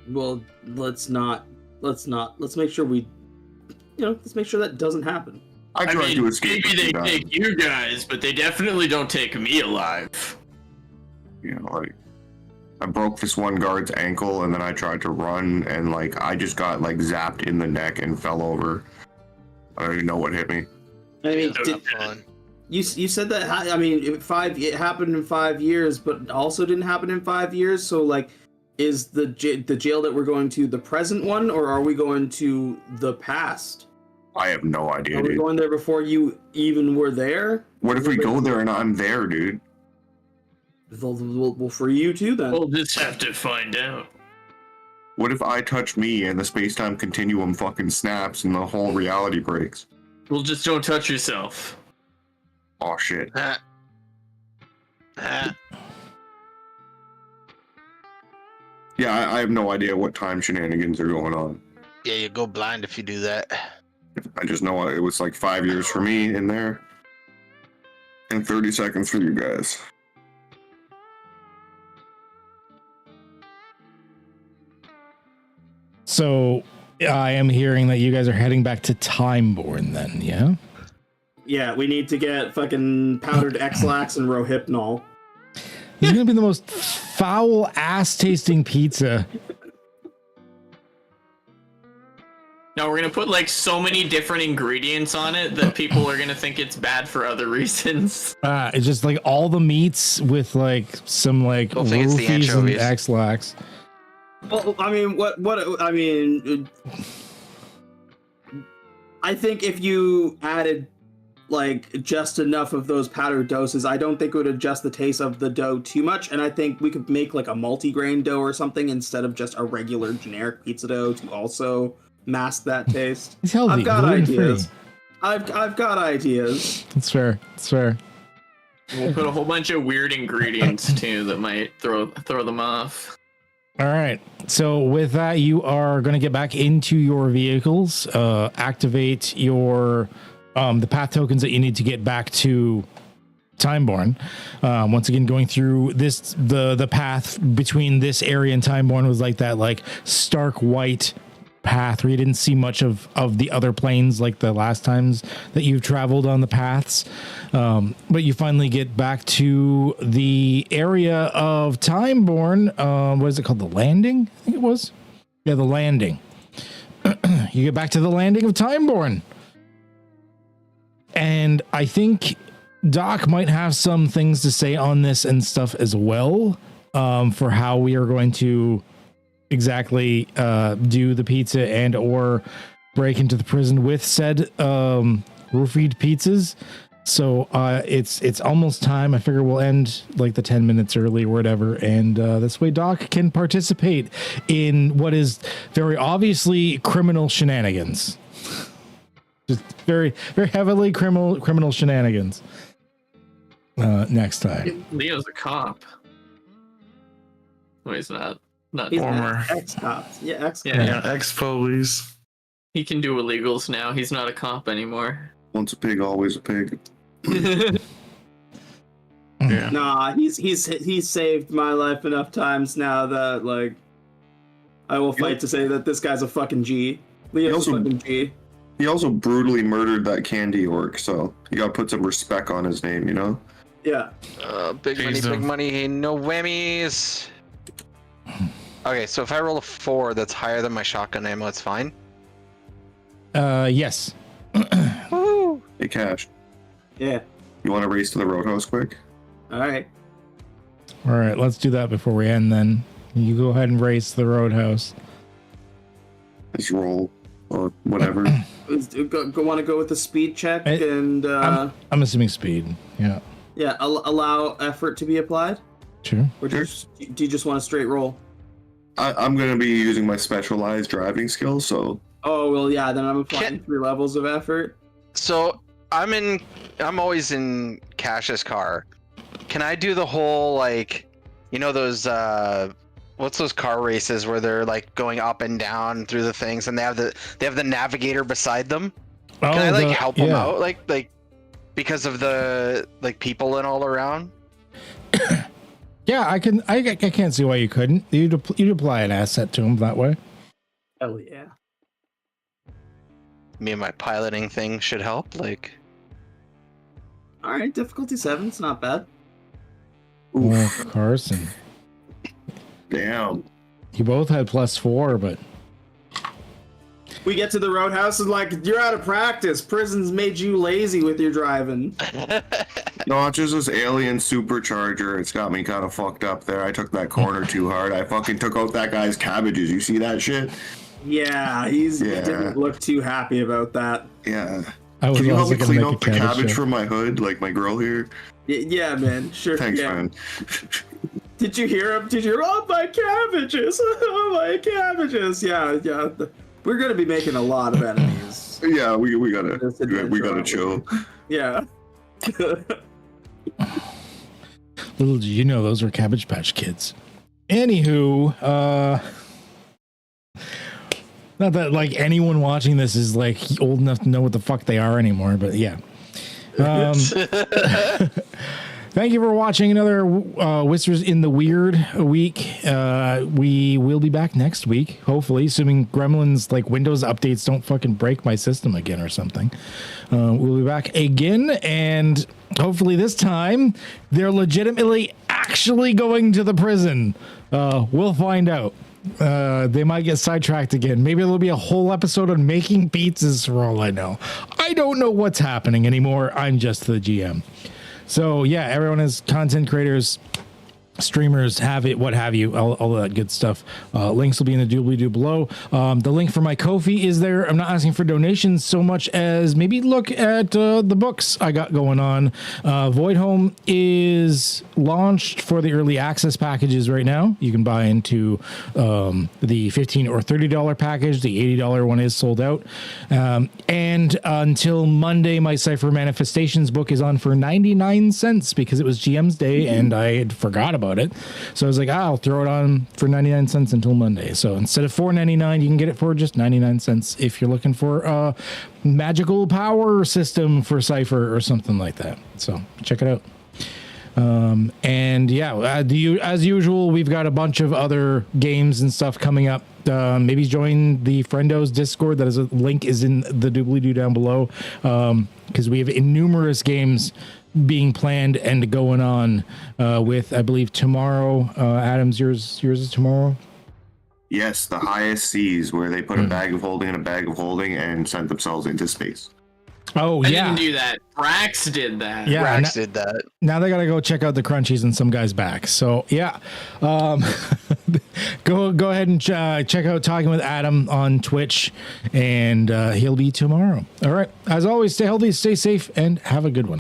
Well, let's make sure let's make sure that doesn't happen. I tried to escape. maybe a they few times. take you guys, but they definitely don't take me alive. Like I broke this one guard's ankle, and then I tried to run, and like I just got like zapped in the neck and fell over. I don't even know what hit me. I mean, Not fun. you said that. I mean, it happened in 5 years, but also didn't happen in 5 years. So like, is the jail that we're going to the present one, or are we going to the past? I have no idea, Are we dude. going there before you even were there? What if we go there and I'm there, dude? Well, for you too then. We'll just have to find out. What if I touch me and the space-time continuum fucking snaps and the whole reality breaks? Well, just don't touch yourself. Oh shit. Ah. Yeah, I have no idea what time shenanigans are going on. Yeah, you go blind if you do that. I just know it was like 5 years for me in there, and 30 seconds for you guys. So I am hearing that you guys are heading back to Timeborn then, yeah? Yeah, we need to get fucking powdered X-Lax and Rohypnol. This is gonna be the most foul ass tasting pizza. No, we're gonna put like so many different ingredients on it that people are gonna think it's bad for other reasons. It's just like all the meats with like some like Don't think it's the roofies and anchovies. X-Lax. Well, I mean, I think if you added like just enough of those powdered doses, I don't think it would adjust the taste of the dough too much. And I think we could make like a multi-grain dough or something instead of just a regular generic pizza dough to also mask that taste. It's healthy. I've got gluten-free. ideas. I've got ideas. It's fair. It's fair. We'll put a whole bunch of weird ingredients too that might throw them off. All right. So with that, you are going to get back into your vehicles, activate your the path tokens that you need to get back to Timeborn. Once again, going through this, the path between this area and Timeborn was like that, like stark white path where you didn't see much of the other planes like the last times that you've traveled on the paths. But you finally get back to the area of Timeborn. What is it called? The Landing? I think it was. Yeah, the Landing. You get back to the Landing of Timeborn. And I think Doc might have some things to say on this and stuff as well, for how we are going to exactly do the pizza and or break into the prison with said roofied pizzas. So it's almost time. I figure we'll end like the 10 minutes early or whatever, and this way Doc can participate in what is very obviously criminal shenanigans. Just very, very heavily criminal shenanigans. Next time. Leo's a cop. No, he's not. Not He's Former. ex-cop. Yeah, ex-cop. Yeah. Ex-police. He can do illegals now. He's not a cop anymore. Once a pig, always a pig. Yeah. Nah, he's saved my life enough times now that like I will fight to say that this guy's a fucking G. Leo's a fucking G. He also brutally murdered that candy orc, so you gotta put some respect on his name, you know? Yeah. Big money, no whammies. Okay, so if I roll a 4 that's higher than my shotgun ammo, it's fine. Yes. Hey, Cash, Yeah. you want to race to the roadhouse quick? All right. All right, let's do that before we end then. You go ahead and race the roadhouse. Just roll, or whatever. Want to go with the speed check and I'm assuming speed. Yeah. yeah, allow effort to be applied. Sure. Or do you just want a straight roll? I'm going to be using my specialized driving skills, so... Oh well, yeah. Then I'm applying 3 levels of effort. So I'm always in Cash's car. Can I do the whole like, you know those what's those car races where they're like going up and down through the things and they have the navigator beside them? Can I like help them out like because of the like people and all around? Yeah, I can't see why you couldn't. You'd apply an asset to him that way. Hell yeah. Me and my piloting thing should help. Like, All right, difficulty 7. It's not bad. Oh, Carson. Damn. You both had +4, but We get to the roadhouse and like, you're out of practice. Prison's made you lazy with your driving. No, it's just this alien supercharger. It's got me kind of fucked up there. I took that corner too hard. I fucking took out that guy's cabbages. You see that shit? Yeah, he didn't look too happy about that. Yeah. I was Can you help also me gonna clean make up a the cabbage cabbage joke. from my hood, like my girl here? Yeah, man. Sure. Thanks, yeah. man. Did you hear him? Did you hear? Oh, my cabbages! Oh, my cabbages! Yeah. We're gonna be making a lot of enemies. Yeah, we gotta chill. Yeah. Little did you know those were Cabbage Patch Kids. Anywho, not that like anyone watching this is like old enough to know what the fuck they are anymore, but yeah. Thank you for watching another Whispers in the Weird week. We will be back next week, hopefully, assuming Gremlin's like Windows updates don't fucking break my system again or something. We'll be back again, and hopefully this time they're legitimately actually going to the prison. We'll find out. They might get sidetracked again. Maybe there'll be a whole episode on making pizzas for all I know. I don't know what's happening anymore. I'm just the GM. So yeah, everyone is content creators, streamers, have it, what have you, all that good stuff. Links will be in the doobly-doo below. The link for my Ko-fi is there. I'm not asking for donations so much as maybe look at the books I got going on. Void Home is launched for the early access packages right now. You can buy into the $15 or $30 package. The $80 one is sold out. And until Monday, my Cypher Manifestations book is on for 99 cents because it was GM's day and I had forgot about it. So I was like, I'll throw it on for 99 cents until Monday. So instead of $4.99, you can get it for just 99 cents if you're looking for a magical power system for Cypher or something like that. So check it out. And yeah, as usual, we've got a bunch of other games and stuff coming up. Maybe join the Friendos Discord. That is a link is in the doobly-doo down below, because we have numerous games being planned and going on with, I believe, tomorrow. Adams, yours is tomorrow. Yes, the highest seas, where they put a bag of holding in a bag of holding and sent themselves into space. Oh, I yeah. didn't do that. Brax did that. Yeah, Rax did that. Now they gotta go check out the crunchies in some guy's back. So yeah, go ahead and check out Talking with Adam on Twitch, and he'll be tomorrow. All right. As always, stay healthy, stay safe, and have a good one.